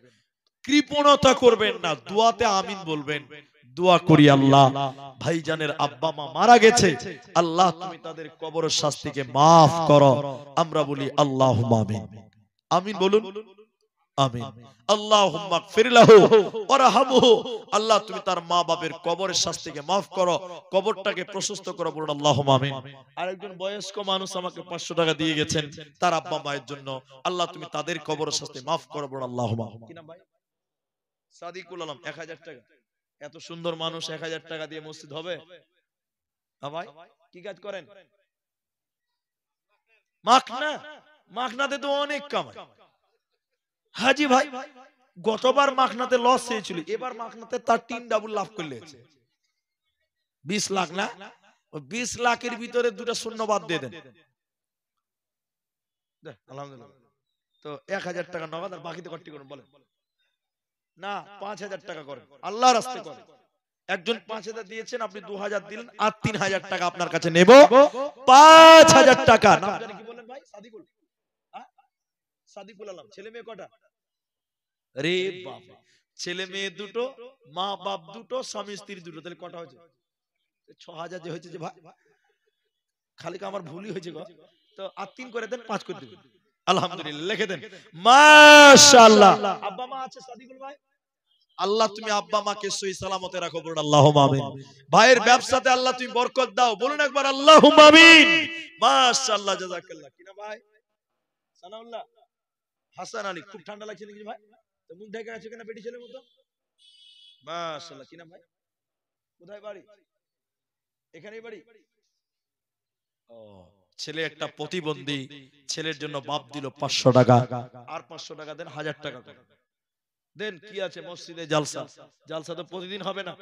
[SPEAKER 1] কৃপণতা করবেন না, দোয়াতে আমিন বলবেন। দোয়া করি, আল্লাহ ভাইজানের আব্বা মা মারা গেছে, আল্লাহ তুমি তাদের কবরের শাস্তিকে মাফ করো। আমরা বলি আল্লাহুম্মা আমিন। আমিন বলুন, আমিন। আল্লাহুম্মা গফির লাহু ওয়ারহামহু, আল্লাহ তুমি তার মা বাবার কবরের শাস্তিকে maaf করো, কবরটাকে প্রশস্ত করো। বলুন আল্লাহুম্মা আমিন। আরেকজন বয়স্ক মানুষ আমাকে 500 টাকা দিয়ে গেছেন তার আব্বা মায়ের জন্য, আল্লাহ তুমি তাদের কবরের শাস্তি maaf করো। বলুন আল্লাহুম্মা। কি নাম ভাই? সাদিকুল আলম। 1000 টাকা। এত সুন্দর মানুষ 1000 টাকা দিয়ে মসজিদ হবে? হ্যাঁ ভাই, কি কাজ করেন? মাখনা, মাখনাতে তো অনেক কামাই। হাজি ভাই গতবার মাখনাতে লস হয়েছিল, এবার মাখনাতে তার 3 ডাবল লাভ করে নিয়েছে। 20 লাখ না, 20 লাখের ভিতরে দুটো শূন্য বাদ দিয়ে দেন। আলহামদুলিল্লাহ। তো 1000 টাকা নগদ, আর বাকিতে কত করুন বলেন? না, 5000 টাকা করেন, আল্লাহর রাস্তায় করেন। একজন 5000 দিয়েছেন, আপনি 2000 দিলেন, আর 3000 টাকা আপনার কাছে নেব। 5000 টাকা। নাম জানি কি বলেন ভাই? সাদিকুল। হ্যাঁ, সাদিকুল আলম। ছেলে মেয়ে কটা? রে বাবা, ছেলে মেয়ে দুটো, মা বাপ দুটো, স্বামী স্ত্রী দুটো, তাহলে কটা হয়েছে? 6000 যে হয়েছে যে ভাই, খালি আমার ভুলই হয়েছে গো। তো আর 3 করে দেন, 5 করে দিবেন। আলহামদুলিল্লাহ, লিখে দেন মাশাআল্লাহ। আব্বা মা আছে সাদিকুল ভাই? আল্লাহ তুমি আব্বা মাকে সহি সালামতে রাখো। বলুন আল্লাহুম্মা আমিন। ভাইয়ের ব্যবসাতে আল্লাহ তুমি বরকত দাও। বলুন একবার আল্লাহুম্মা আমিন। মাশাআল্লাহ, জাযাকাল্লাহ। কি না ভাই? সানাউল্লাহ, হাসান আলী। খুব ঠান্ডা লাগছে নাকি ভাই? তো মুখ ঢেকে আছে কেন বেটি ছেলের মতো? মাশাআল্লাহ। কি নাম ভাই? কোথায় বাড়ি? এখানেই বাড়ি? ও, ছেলে একটা প্রতিবন্ধী, ছেলের জন্য বাপ দিল 500 টাকা, আর 500 টাকা দেন, 1000 টাকা করে দেন। কি আছে মসজিদে জালসা, জালসা তো প্রতিদিন হবে না,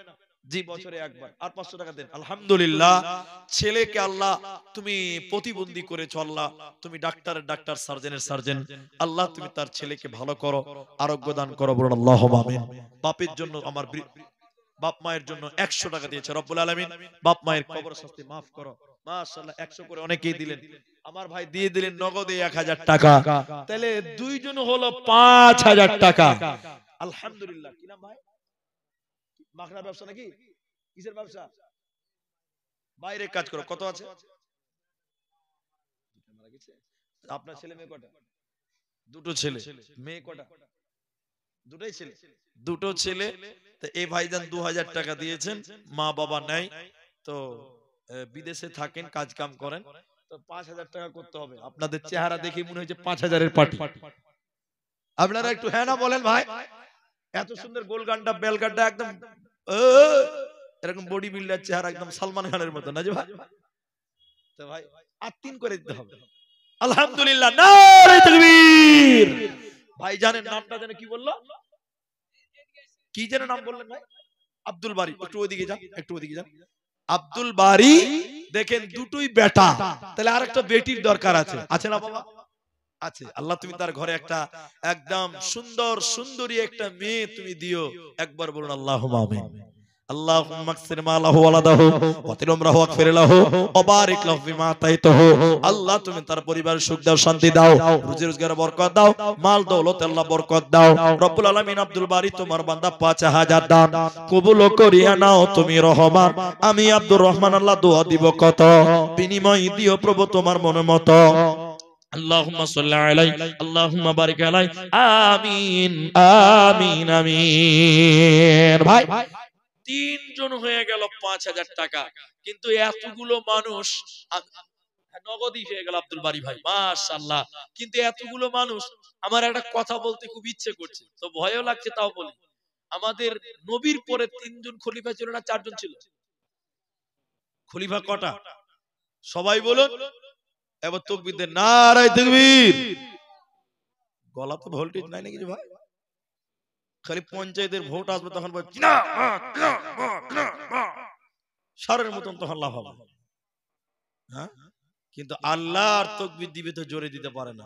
[SPEAKER 1] জি বছরে একবার, আর 500 টাকা দেন। আলহামদুলিল্লাহ, ছেলেকে আল্লাহ তুমি প্রতিবন্ধী করেছো, আল্লাহ তুমি ডাক্তারের ডাক্তার, সার্জনের সার্জন, আল্লাহ তুমি তার ছেলেকে ভালো করো, আরোগ্য দান করো। বলুন আল্লাহুম্মা আমিন। বাপের জন্য, আমার বাপ মায়ের জন্য 100 টাকা দিয়েছে রব্বুল আলামিন, বাপ মায়ের কবর শাস্তি মাফ করো। মাশাআল্লাহ, 100 করে অনেকেই দিলেন। আমার ভাই দিয়ে দিলেন নগদে 1000 টাকা, তাহলে দুইজন হলো 5000 টাকা। আলহামদুলিল্লাহ। কি নাম ভাই? মাখনা ব্যবসা নাকি? কিসের ব্যবসা? বাইরে কাজ করো, কত আছে? আপনার ছেলে মেয়ে কটা? দুটো ছেলে। মেয়ে কটা? দুটোই ছেলে। দুটো ছেলে। তো এই ভাইজান 2000 টাকা দিয়েছেন, মা বাবা নাই তো, বিদেশে থাকেন, কাজ কাম করেন, তো 5000 টাকা করতে হবে। আপনাদের চেহারা দেখে মনে হচ্ছে 5000-এর পার্টি। আপনারা একটু হ্যাঁ না বলেন ভাই। এত সুন্দর গোলগান্ডা বেলগান্ডা একদম এরকম বডি বিল্ডার চেহারা, একদম সালমান খানের মতো না যে ভাই? তো ভাই আর 3 করে দিতে হবে। আলহামদুলিল্লাহ, নারে তাকবীর। ভাই জানেন নামটা জানে কি বললো? কি যেন নাম বললেন ভাই? আব্দুল বারী। একটু ওইদিকে যান, একটু ওইদিকে যান। আব্দুল বারী। দেখেন দুটোই বেটা, তাহলে আরেকটা বেটির দরকার আছে, আছে না বাবা? আছে। আল্লাহ তুমি তার ঘরে একটা একদম সুন্দর সুন্দরী একটা মেয়ে তুমি দিও। একবার বলুন আল্লাহুম্মা আমিন। আল্লাহুম্মা আকসির মালাহু ওয়ালাদাহু ওয়া তিলুমরাহু ওয়াগফির লাহু ওয়া বারিক লাহু ফিমা আতাইতাহু। আল্লাহ তুমি তার পরিবারে সুখ দাও, শান্তি দাও, রুজি রোজগারে বরকত দাও, মাল দৌলতে আল্লাহ বরকত দাও। রব্বুল আলামিন আব্দুল বারী তোমার বান্দা 5000 দান কবুল করিয়া নাও তুমি রহমান। আমি আব্দুর রহমান আল্লাহ দোয়া দিব কত, বিনিময় দিও প্রভু তোমার মনের মতো। আল্লাহুম্মা সাল্লি আলাইহি আল্লাহুম্মা বারিক আলাইহি আমিন আমিন আমিন। ভাই 3 জন হয়ে গেল 5000 টাকা, কিন্তু এতগুলো মানুষ নগদই হয়ে গেল আব্দুল বারী ভাই, মাশাআল্লাহ। কিন্তু এতগুলো মানুষ, আমার একটা কথা বলতে খুব ইচ্ছে করছে, তো ভয়ও লাগছে, তাও বলি। আমাদের নবীর পরে 3 জন খলিফা ছিল না 4 জন ছিল? খলিফা কটা? সবাই বলুন। এবার তাকবীর দেন, নারে তাকবীর। গলা তো ভোল্টেজ নাই নাকি ভাই? খালি পঞ্চায়েতের ভোট আসবে তখন সারের মতন তখন লাভ হবে, হ্যাঁ? কিন্তু আল্লাহর তাকবীর দিবে তো জোরে দিতে পারে না।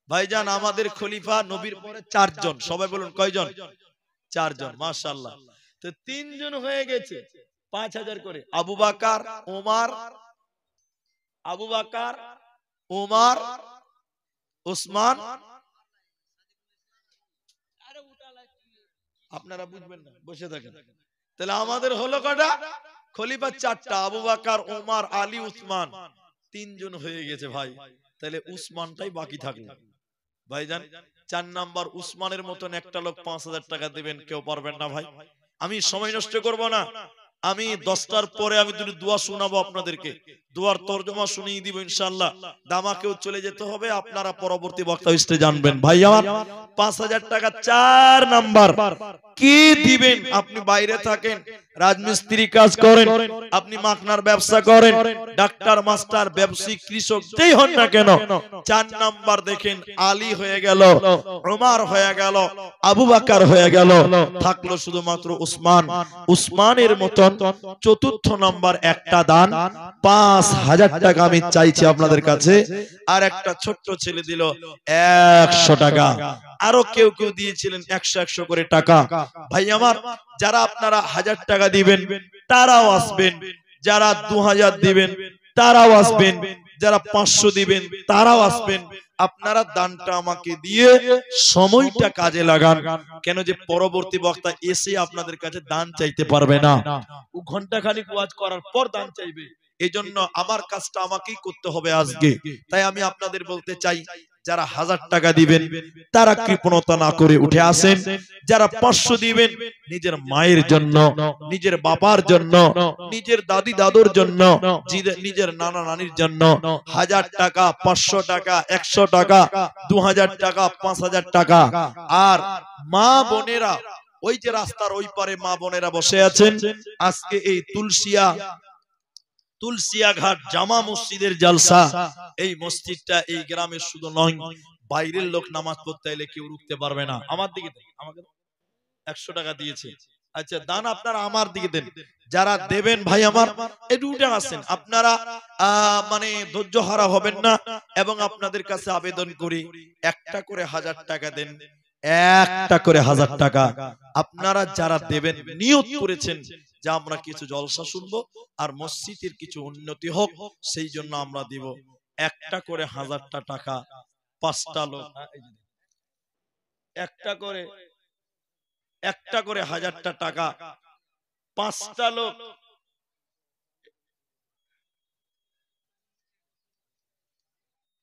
[SPEAKER 1] ভাইজান আমাদের খলিফা নবীর পরে 4 জন, সবাই বলুন কয়জন? 4 জন, মাশাআল্লাহ। তো 3 জন হয়ে গেছে 5000 করে। আবু বকর, ওমর, আবু বকর, ওমর, ওসমান। আপনারা বুঝবেন না, বসে থাকেন। তাহলে আমাদের হলো কটা? খলিফা 4টা, আবু বকর, ওমর, আলী, উসমান। 3 জন হয়ে গেছে ভাই। তাহলে উসমানটাই বাকি থাকলো। ভাইজান 4 নাম্বার উসমানের মতন একটা লোক 5000 টাকা দিবেন, কেউ পারবেন না ভাই? আমি সময় নষ্ট করব না, আমি 10টার পরে আমি দুটো দোয়া শোনাবো আপনাদেরকে, দোয়ার তরজমা শুনিয়ে দিব ইনশাআল্লাহ। দামাকেও চলে যেতে হবে, আপনারা পরবর্তী বক্তা স্টেজে জানবেন। ভাই আমার 5000 টাকা 4 নাম্বার কি দিবেন? আপনি বাইরে থাকেন, রাজমিস্ত্রি কাজ করেন, আপনি মাখনার ব্যবসা করেন, ডাক্তার, মাস্টার, ব্যবসায়ী, কৃষক, যেই হন না কেন, 4 নাম্বার দেখেন আলী হয়ে গেল, ওমর হয়ে গেল, আবু বকর হয়ে গেল, থাকলো শুধুমাত্র উসমান। উসমানের মতন 4র্থ নাম্বার একটা দান 5000 টাকা আমি চাইছি আপনাদের কাছে। আর একটা ছোট্ট ছেলে দিল 100 টাকা। আরো কেউ কেউ দিয়েছিলেন 100 করে টাকা। ভাই আমার, যারা আপনারা 1000 টাকা দিবেন তারাও আসবেন, যারা 2000 দিবেন তারাও আসবেন, যারা 500 দিবেন তারাও আসবেন। আপনারা দানটা আমাকে দিয়ে সময়টা কাজে লাগান, কেন যে পরবর্তী বক্তা এসে আপনাদের কাছে দান চাইতে পারবে না, ও ঘন্টা খানিক ওয়াজ করার পর দান চাইবে। এজন্য আমার কাজটা আমাকেই করতে হবে আজকে। তাই আমি আপনাদের বলতে চাই, যারা 1000 টাকা দিবেন তারা কৃপণতা না করে উঠে আসেন। যারা 500 দিবেন নিজের মায়ের জন্য, নিজের বাবার জন্য, নিজের দাদি দাদুর জন্য, নিজের নানা নানির জন্য 1000 টাকা, 500 টাকা, 100 টাকা, 2000 টাকা, 5000 টাকা। আর মা বোনেরা, ওই যে রাস্তার ওই পারে মা বোনেরা বসে আছেন, আজকে এই তুলসিয়া ঘাট জামা মসজিদের জালসা, এই মসজিদটা এই গ্রামের শুধু নয়, বাইরের লোক নামাজ পড়তে এলে কেউ রুখতে পারবে না। আমার দিকে আমাকে 100 টাকা দিয়েছে, আচ্ছা দান আপনারা আমার দিকে দেন। যারা দেবেন ভাই আমার একটু উঠে আসেন, আপনারা মানে ধৈর্য হারা হবেন না। এবং আপনাদের কাছে আবেদন করি, একটা করে 1000 টাকা দেন, একটা করে 1000 টাকা। আপনারা যারা দেবেন নিয়ত করেছেন যে আমরা কিছু জলসা শুনবো আর মসজিদের কিছু উন্নতি হোক, সেই জন্য আমরা দিব। একটা করে 1000টা টাকা, 5টা লোক, একটা করে 1000টা টাকা, 5টা লোক,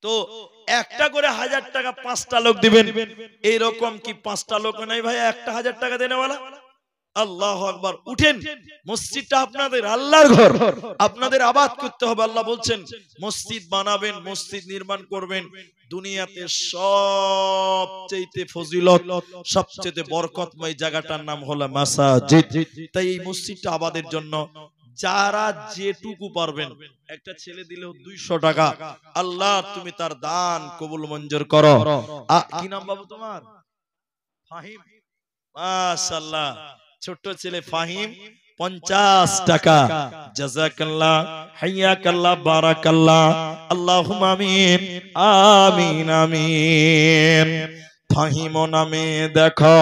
[SPEAKER 1] তো একটা করে 1000 টাকা 5টা লোক দিবেন, এইরকম কি 5টা লোক নাই ভাই একটা 1000 টাকা দেনেওয়ালা? আল্লাহু আকবার। উঠেন, মসজিদটা আপনাদের, আল্লাহর ঘর, আপনাদের আবাদ করতে হবে। আল্লাহ বলছেন মসজিদ বানাবেন, মসজিদ নির্মাণ করবেন। দুনিয়াতে সবচেয়ে ফজিলত, সবচেয়ে বরকতময় জায়গাটার নাম হলো মাসাজিদ। তাই এই মসজিদটা আবাদের জন্য যারা যেটুকু পারবেন, একটা ছেলে দিলেও 200 টাকা, আল্লাহ তুমি তার দান কবুল মঞ্জুর করো। কি নাম বাবু তোমার? ফাহিম। মাশাআল্লাহ, ছোট ছেলে ফাহিম 50 টাকা। জাযাকাল্লাহ, হাইয়াকাল্লাহ, বারাকাল্লাহ, আল্লাহুম্মা আমিন, আমিন আমিন। ফাহিম নামে দেখো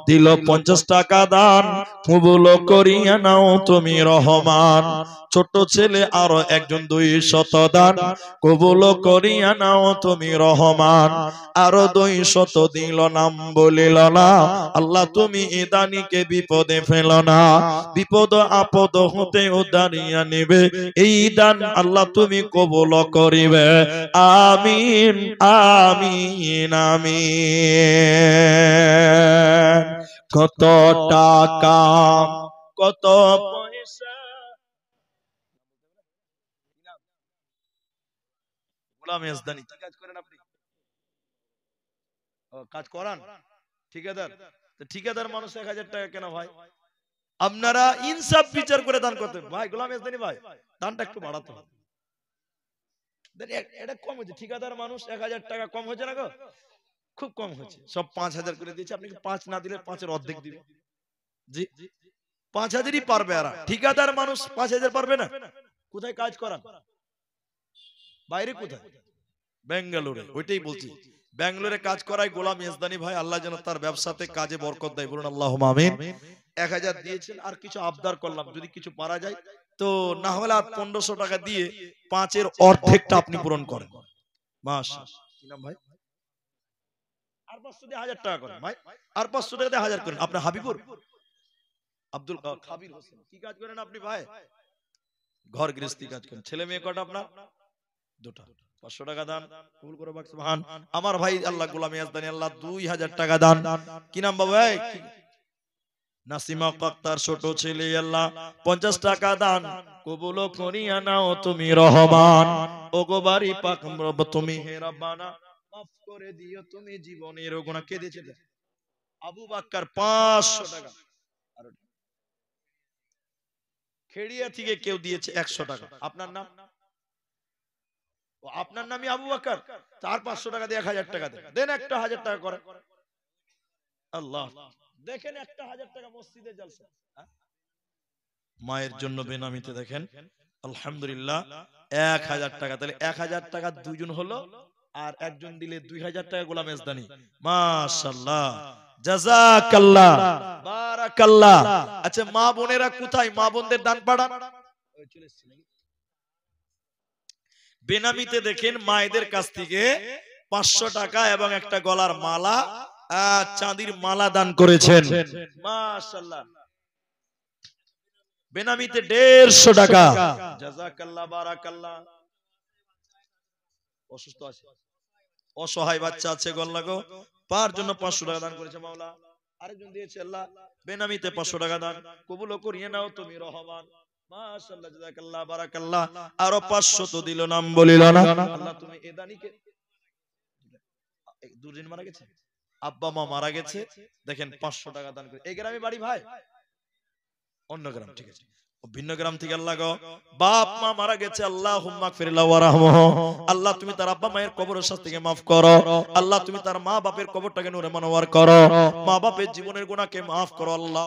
[SPEAKER 1] দিল 50 টাকা দান, কবুল করিয়া নাও তুমি রহমান। ছোট ছেলে আরো একজন 200 দান, কবুল করিয়া নাও তুমি রহমান। আরো 200 দিল, নাম বলিল না। আল্লাহ তুমি এ দানিকে বিপদে ফেলো না, বিপদ আপদ হতে ও দাঁড়িয়ে নেবে, এই দান আল্লাহ তুমি কবুল করিবে। আমিন আমিন আমিন। কত টাকা কত পয়সা, গোলাম ইয়াজদানি কি কাজ করেন আপনি? কাজ করান ঠিকাদার? তো ঠিকাদার মানুষ 1000 টাকা কেন ভাই? আপনারা ইনসাফ বিচার করে দান করতে ভাই। গোলাম ইয়াজদানি ভাই, দানটা একটু বাড়াতে হবে। এটা কম হচ্ছে, ঠিকাদার মানুষ 1000 টাকা কম হচ্ছে না গো? খুব কম হচ্ছে। সব 5000 করে দিয়েছে, আপনি 5 না দিলে 5-এর অর্ধেক দিবে। জি, 5000ই পারবে। আর ঠিকাদার মানুষ 5000 পারবে না। কোথায় কাজ করান? বাইরে কোথায়? বেঙ্গালুরে। ওইটাই বলছি, বেঙ্গালুরে কাজ করায় গোলাম ইয়াজদানি ভাই। আল্লাহ যেন তার ব্যবসাতে কাজে বরকত দেয়, বলুন আল্লাহুম্মা আমিন। 1000 দিয়েছেন, আর কিছু আবদার করলাম, যদি কিছু পারা যায় তো, না হলে আর 1500 টাকা দিয়ে 5-এর অর্ধেকটা আপনি পূরণ করেন। মাশাআল্লাহ। কি নাম ভাই? আর 500 দিয়ে 1000 টাকা করেন ভাই, আর 500 টাকা দিয়ে 1000 করেন। আপনি হাবিবুর আব্দুল খাবির হোসেন, কি কাজ করেন আপনি ভাই? ঘর গৃহস্থী কাজ করেন। ছেলে মেয়ে কটা আপনার? 2টা। 500 টাকা দান কবুল করে বাক সুবহান। আমার ভাই আল্লাহ গোলাম ইয়াজদানি, আল্লাহ 2000 টাকা দান। কি নাম বাবা? নাসিমা আক্তার, ছোট ছেলে, আল্লাহ 50 টাকা দান কবুল করিয়া নাও তুমি রহমান। ওগো বাড়ি পাক রব তুমি হে রব্বানা, মাফ করে দিও তুমি জীবনের গুনাহ। কে দিয়েছে? আবু বাক্কার 500 টাকা। আর খেড়িয়া থেকে কেউ দিয়েছে 100 টাকা। আপনার নাম? আপনার নামই আবু বকর, তার 500 টাকা দিয়ে 1000 টাকা দেন। দেন একটা 1000 টাকা করে। আল্লাহ দেখেন, একটা 1000 টাকা মসজিদে জলসা। মায়ের জন্য বেনামিতে দেখেন আলহামদুলিল্লাহ 1000 টাকা। তাহলে 1000 টাকা দুইজন হলো, আর একজন দিলে 2000 টাকা গোলাম ইয়াজদানি। মাশাআল্লাহ, জাযাকাল্লাহ, বারাকাল্লাহ। আচ্ছা, মা বোনেরা কোথায়? মা বোনদের দান পাঠান। বেনামিতে দেখেন মায়েদের কাছ থেকে 500 টাকা এবং একটা গলার মালা, চাঁদির মালা দান করেছেন। মাশাআল্লাহ। বেনামিতে 150 টাকা। জাযাকাল্লাহ, বারাকাল্লাহ। অসুস্থ আছে, অসহায় বাচ্চা আছে, গল্লা গো, পার জন্য 500 টাকা দান করেছে মাওলা। আরেকজন দিয়েছে আল্লাহ বেনামিতে 500 টাকা দান কবুল করিয়ে নাও তুমি রহমান। মাশাআল্লাহ, জাযাকাল্লাহ, বারাকাল্লাহ। আরো 500 তো দিল, নাম বলিল না। আল্লাহ তুমি এ দানিকে, দুদিন মারা গেছে, আব্বা মা মারা গেছে, দেখেন 500 টাকা দান করে। এই গ্রামে বাড়ি ভাই? অন্য গ্রাম, ঠিক আছে। ভিন্ন গ্রাম থেকে আল্লাহ গো, বাপ মা মারা গেছে, আল্লাহুম্মা গফিরলাহু ওয়ারহামহু। আল্লাহ তুমি তার আব্বা মায়ের কবরের শাস্তি থেকে মাফ করো। আল্লাহ তুমি তার মা বাপের কবরটাকে নূরে মনোয়ার করো। মা বাপের জীবনের গুনাহকে মাফ করো আল্লাহ।